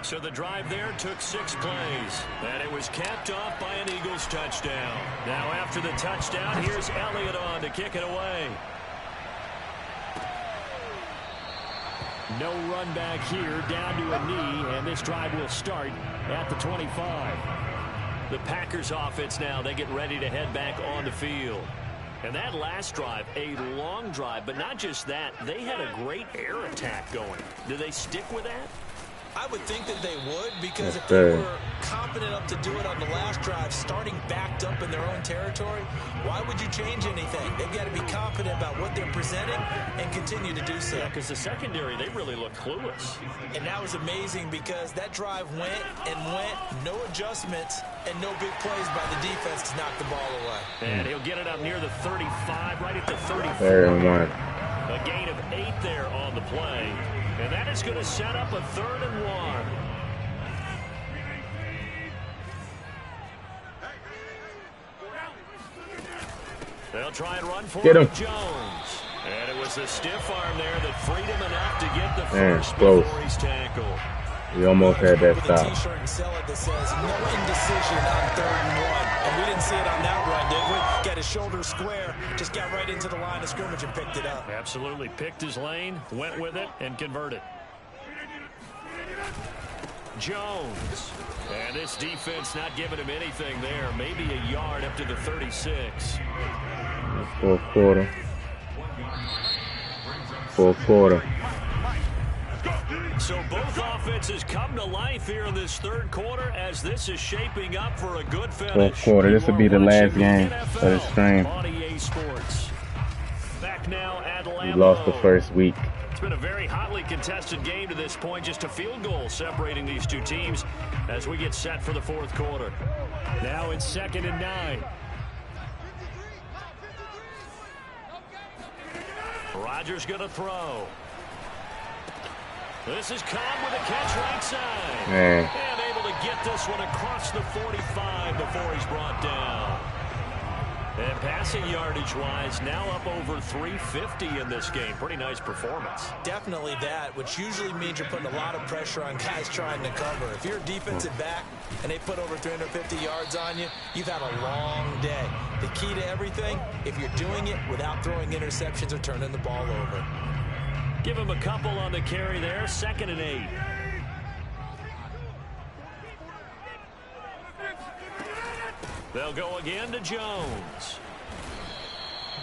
So the drive there took 6 plays, and it was capped off by an Eagles touchdown. Now after the touchdown, here's Elliott on to kick it away. No run back here, down to a knee, and this drive will start at the 25. The Packers offense now, they get ready to head back on the field. And that last drive, a long drive, but not just that, they had a great air attack going. Do they stick with that? I would think that they would, because if they were confident enough to do it on the last drive, starting backed up in their own territory, why would you change anything? They've got to be confident about what they're presenting and continue to do so. Yeah, because the secondary, they really look clueless. And that was amazing because that drive went and went, no adjustments, and no big plays by the defense to knock the ball away. And he'll get it up near the 35, right at the 34. Third and 1. A gain of 8 there on the play. And that is going to set up a 3rd and 1. They'll try and run for it with Jones. And it was the stiff arm there that freed him enough to get the first before he's tackled. We almost had that stop. T-shirt and sell it that says no indecision on 3rd and 1. And we didn't see it on that run, did we? Got his shoulder square, just got right into the line of scrimmage and picked it up. Absolutely. Picked his lane, went with it, and converted. Jones. And this defense not giving him anything there. Maybe a yard up to the 36. Fourth quarter. Fourth quarter. So both offenses come to life here in this 3rd quarter as this is shaping up for a good finish. Fourth quarter. This will be the last game of the stream. On EA Sports. Back now at Lambeau. We lost the first week. It's been a very hotly contested game to this point. Just a field goal separating these two teams as we get set for the 4th quarter. Now it's 2nd and 9. Rodgers going to throw. This is Cobb with a catch right side. Man. And able to get this one across the 45 before he's brought down. And passing yardage-wise, now up over 350 in this game. Pretty nice performance. Definitely that, which usually means you're putting a lot of pressure on guys trying to cover. If you're a defensive back and they put over 350 yards on you, you've had a long day. The key to everything, if you're doing it without throwing interceptions or turning the ball over. Give him a couple on the carry there. 2nd and 8. They'll go again to Jones.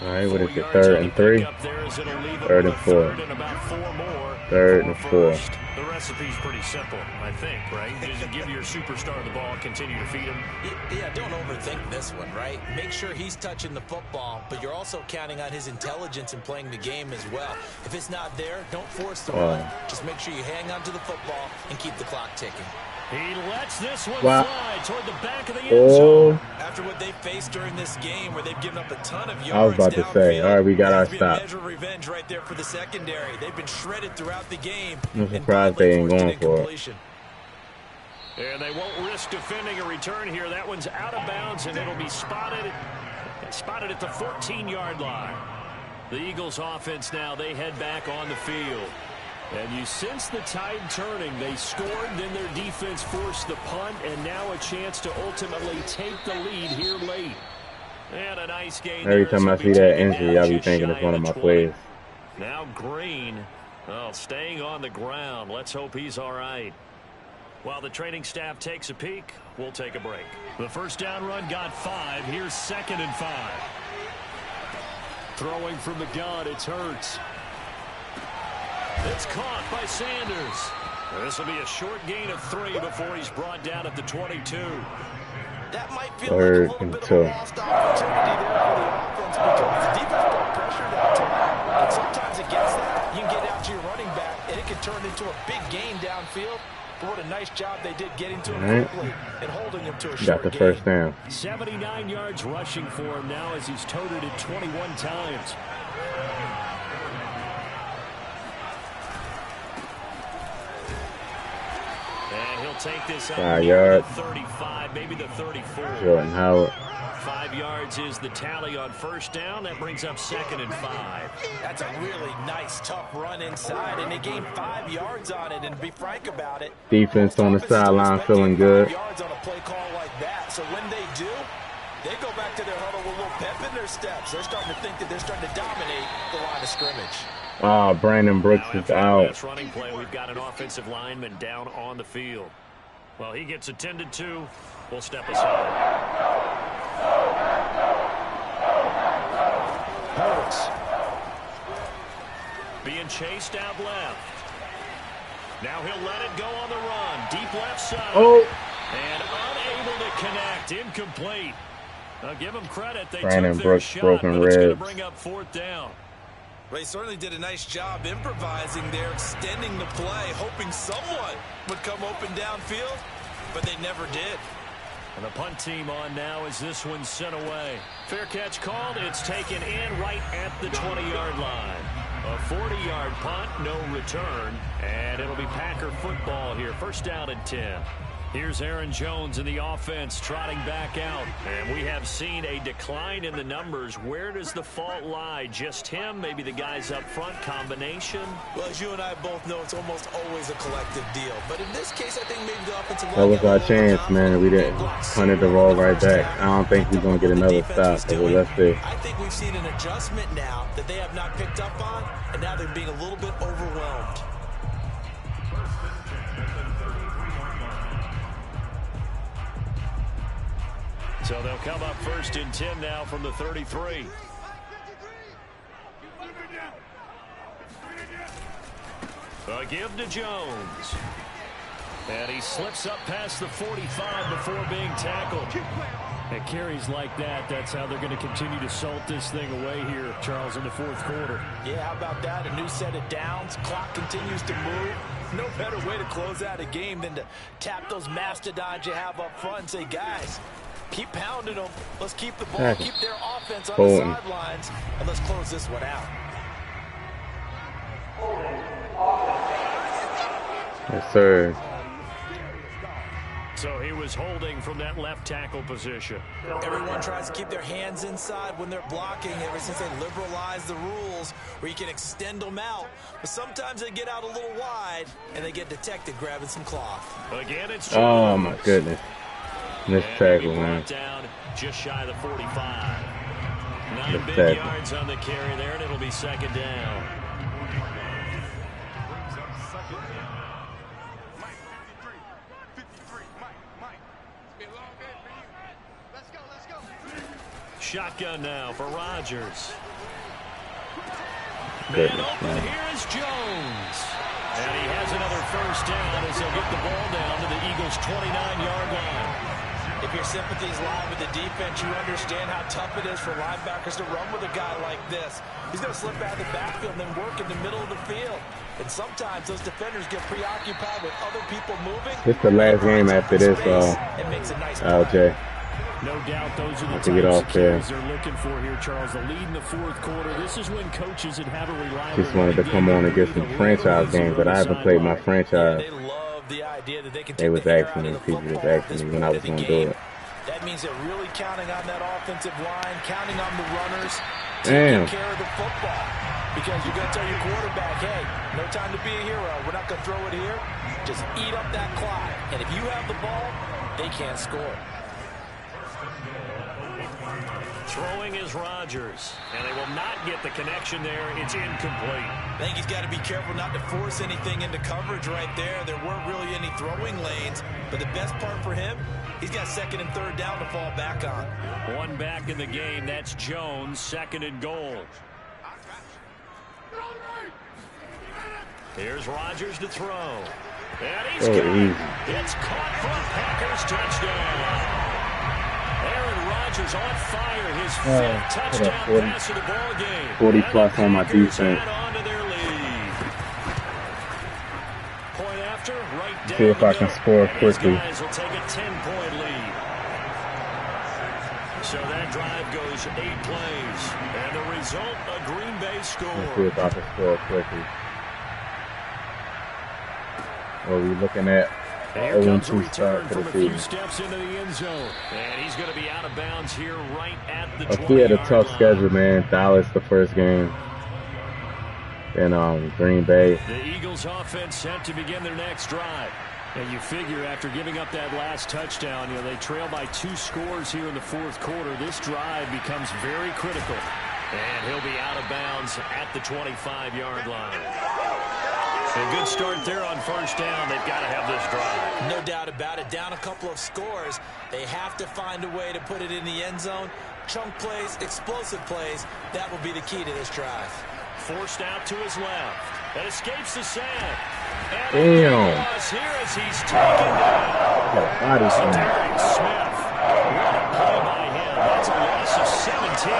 All right, what is it? 3rd and 3? 3rd and 4. Third and 4. The recipe's pretty simple, I think, right? Just give your superstar the ball, continue to feed him. Yeah, don't overthink this one, right? Make sure he's touching the football, but you're also counting on his intelligence in playing the game as well. If it's not there, don't force the run. Just make sure you hang on to the football and keep the clock ticking. He lets this one fly toward the back of the end zone. After what they faced during this game, where they've given up a ton of yards, I was about to say, all right, we got our stop. Measure of revenge right there for the secondary. They've been shredded throughout the game. I'm surprised they ain't going for it. And they won't risk defending a return here. That one's out of bounds, and it'll be spotted at the 14-yard line. The Eagles offense now, they head back on the field. And you sense the tide turning. They scored, then their defense forced the punt, and now a chance to ultimately take the lead here late. And a nice game. Every time I see that injury, I'll be thinking it's one of my plays. Now Green, staying on the ground. Let's hope he's all right. While the training staff takes a peek, we'll take a break. The first down run got 5. Here's 2nd and 5. Throwing from the gun, it's Hurts. It's caught by Sanders. This will be a short gain of 3 before he's brought down at the 22. That might feel like a little bit of a lost opportunity there for the offense because the defense put pressure that time. And sometimes against that, you can get out to your running back, and it can turn into a big gain downfield. But what a nice job they did getting to him quickly and holding him to a short Got the first down. 79 yards rushing for him now as he's toted it 21 times. And he'll take this up 5 yards. 35, maybe the 34. Jordan Howard. 5 yards is the tally on first down. That brings up 2nd and 5. That's a really nice, tough run inside, and they gained 5 yards on it. And to be frank about it, defense on the sideline feeling good. 5 yards on a play call like that. So when they do, they go back to their huddle with a little pep in their steps. They're starting to think that they're starting to dominate the line of scrimmage. Oh, Brandon Brooks is out. Running play, we've got an offensive lineman down on the field. Well, he gets attended to. We'll step aside. Hurts. Being chased out left. Now he'll let it go on the run. Deep left side. Oh. And unable to connect. Incomplete. I'll give him credit. They Brandon took their Brooks shot, broken but it's going to ribs. bring up 4th down. Well, he certainly did a nice job improvising there, extending the play, hoping someone would come open downfield, but they never did. And the punt team on now as this one's sent away. Fair catch called. It's taken in right at the 20-yard line. A 40-yard punt, no return. And it'll be Packer football here. First down and 10. Here's Aaron Jones in the offense trotting back out. And we have seen a decline in the numbers. Where does the fault lie? Just him? Maybe the guys up front? Combination? Well, as you and I both know, it's almost always a collective deal. But in this case, I think maybe the offensive line... That was our chance, man. We didn't punted the ball right back. I don't think we're going to get another stop, but let's see. I think we've seen an adjustment now that they have not picked up on, and now they're being a little bit overwhelmed. So they'll come up 1st and 10 now from the 33. A give to Jones. And he slips up past the 45 before being tackled. At carries like that, that's how they're going to continue to salt this thing away here, Charles, in the 4th quarter. Yeah, how about that? A new set of downs. Clock continues to move. No better way to close out a game than to tap those mastodons you have up front and say, guys, keep pounding them. Let's keep the ball, keep their offense on the sidelines, and let's close this one out. Yes, sir. So he was holding from that left tackle position. Everyone tries to keep their hands inside when they're blocking ever since they liberalized the rules where you can extend them out. But sometimes they get out a little wide and they get detected grabbing some cloth. Again, it's oh, my goodness. This tackle, man. Down just shy of the 45. 9 big yards on the carry there, and it'll be 2nd down. Shotgun now for Rodgers. goodness, man. Here is Jones. And he has another first down as he'll get the ball down to the Eagles' 29-yard line. If your sympathies lie with the defense, you understand how tough it is for linebackers to run with a guy like this. He's going to slip out of the backfield and then work in the middle of the field. And sometimes those defenders get preoccupied with other people moving. This is the last game after this, LJ. No doubt those are the types of keys they're looking for here, Charles. The lead in the fourth quarter. This is when coaches that have a reliable just wanted to come on and get some franchise games, but I haven't played my franchise. They love the idea that they can They was asking me, people was asking me when I was going to do it. That means they're really counting on that offensive line, counting on the runners, taking care of the football. Because you're going to tell your quarterback, hey, no time to be a hero. We're not going to throw it here. Just eat up that clock. And if you have the ball, they can't score. Throwing is Rodgers, and they will not get the connection there. It's incomplete. I think he's got to be careful not to force anything into coverage right there. There weren't really any throwing lanes, but the best part for him, he's got second and third down to fall back on. One back in the game. That's Jones, second and goal. Here's Rodgers to throw. And he's It's caught for a Packers touchdown. Aaron Rodgers on fire. His fifth touchdown pass of the ball game. 40 plus on my defense. Point after, right down. See if I can score quickly. Guys will take a 10-point lead. So that drive goes 8 plays. And the result, a Green Bay score. Let's see if I can score quickly. What are we looking at? Here comes a return from a few steps into the end zone. And he's going to be out of bounds here right at the 20-yard line. We had a tough schedule, man. Dallas the first game. Then Green Bay. The Eagles offense set to begin their next drive. And you figure after giving up that last touchdown, they trail by 2 scores here in the fourth quarter. This drive becomes very critical. And he'll be out of bounds at the 25-yard line. A good start there on first down. They've got to have this drive. No doubt about it. Down a couple of scores. They have to find a way to put it in the end zone. Chunk plays, explosive plays. That will be the key to this drive. Forced out to his left. That escapes the sand. And damn. Here as he's taken down. Derek Smith. What a play by him. That's a loss of 17.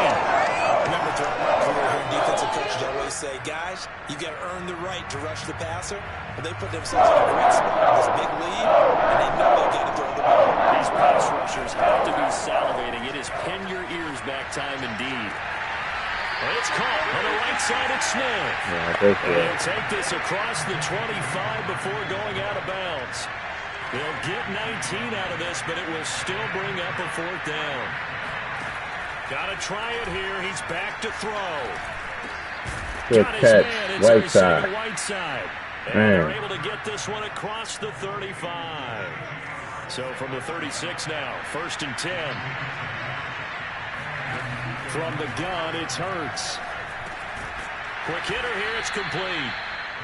Remember, throughout my career here, defensive coaches always say, guys, you got to earn the right to rush the passer. But they put themselves in a great spot with this big lead, and they know they've got to throw the ball. These pass rushers have to be salivating. It is pin your ears back time indeed. And it's caught on the right side at Smith. They'll take this across the 25 before going out of bounds. They'll get 19 out of this, but it will still bring up a fourth down. Got to try it here. He's back to throw. Good catch, Whiteside. And they're able to get this one across the 35. So from the 36 now, 1st and 10. From the gun, it's Hurts. Quick hitter here, it's complete.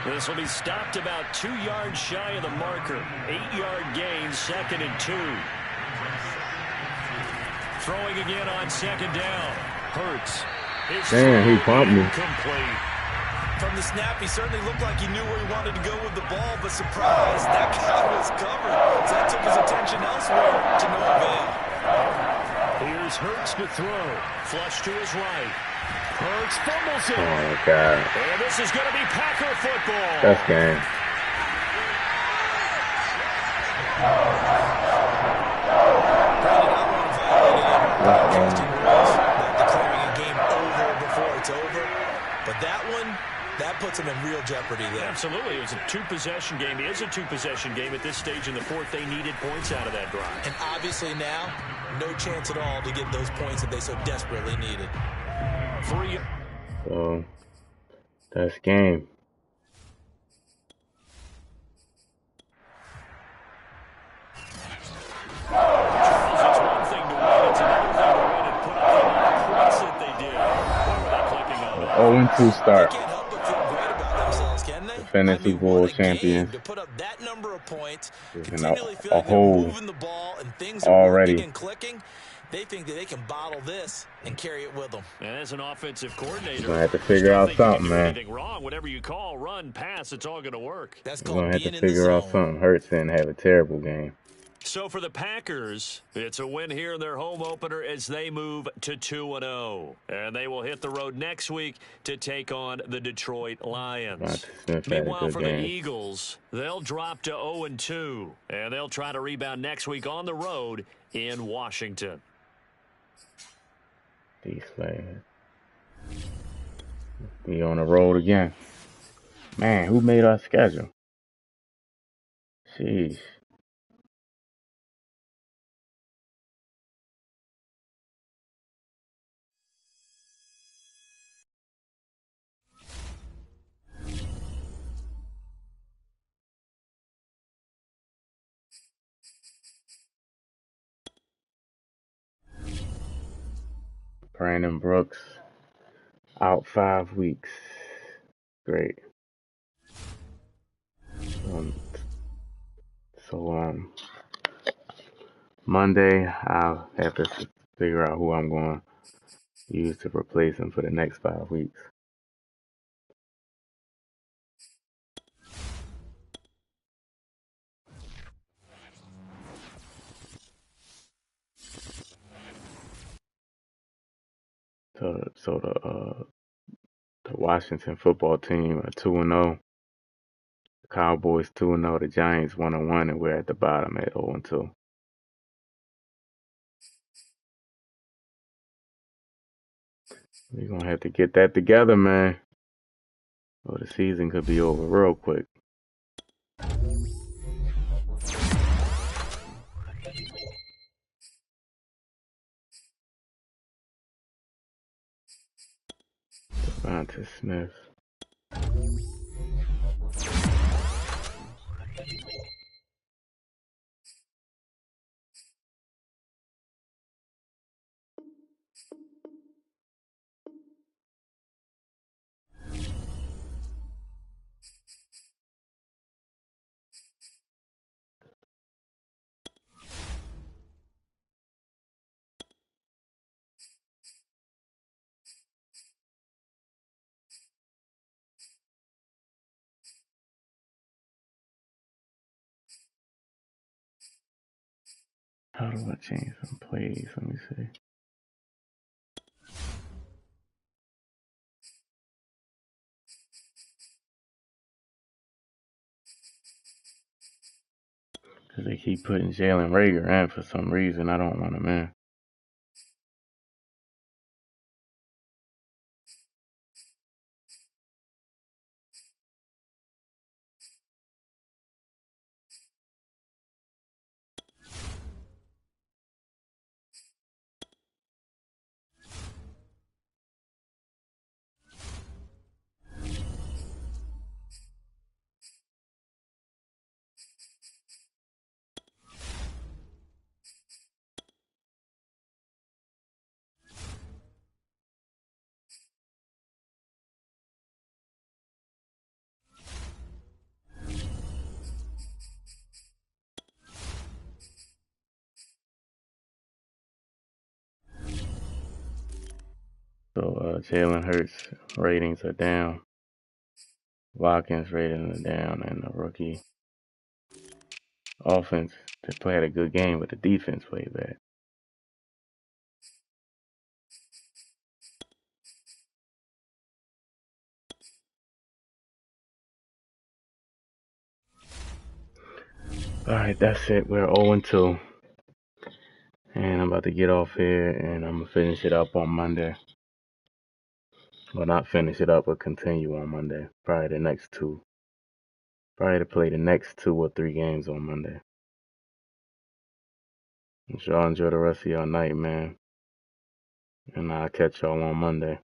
This will be stopped about 2 yards shy of the marker. 8-yard gain, 2nd and 2. Throwing again on 2nd down. Hurts. Damn, he bumped me. Complete. From the snap, he certainly looked like he knew where he wanted to go with the ball, but surprise, that guy was covered. So that took his attention elsewhere to no avail. Here's Hurts to throw. Flush to his right. Hurts fumbles it. Oh, my God. And this is going to be Packer football. Best game. Declaring a game over before it's over. But that one, that puts him in real jeopardy there. Absolutely. It was a 2-possession game. It is a 2-possession game at this stage in the fourth. They needed points out of that drive. And obviously now, no chance at all to get those points that they so desperately needed. So, that's game. Charles, it's one thing to win. It's another thing to win and put up the amount of points that they did. What were they clicking on? 0-2 start. They can't help but feel great about themselves, can they? Defending Super Bowl champions. To put up that number of points, And continually a feeling they're whole moving the ball and things are already. working and clicking. They think that they can bottle this and carry it with them. And as an offensive coordinator, Gonna have to figure out something, man. Anything wrong, whatever you call, run, pass, it's all going to work. That's We're called gonna have being to in the figure out zone. something. Hurts didn't have a terrible game. So for the Packers, it's a win here in their home opener as they move to 2-0. And they will hit the road next week to take on the Detroit Lions. Meanwhile, for the Eagles, they'll drop to 0-2. And they'll try to rebound next week on the road in Washington. These players. We on the road again. Man, who made our schedule? Jeez. Brandon Brooks out 5 weeks. Great. Monday I'll have to figure out who I'm going to use to replace him for the next 5 weeks. So the Washington football team are 2-0. The Cowboys 2-0. The Giants 1-1, and we're at the bottom at 0-2. We're gonna have to get that together, man. Or the season could be over real quick. Devonta Smith. How do I change some plays? Let me see. Because they keep putting Jalen Reagor in for some reason. I don't want him in. So Jalen Hurts ratings are down. Watkins ratings are down, and the rookie offense, they played a good game, but the defense played bad. Alright, that's it. We're 0-2. And I'm about to get off here, and I'm going to finish it up on Monday. Well, not finish it up, but continue on Monday. Probably the next two. Probably to play the next 2 or 3 games on Monday. Y'all enjoy the rest of your night, man. And I'll catch y'all on Monday.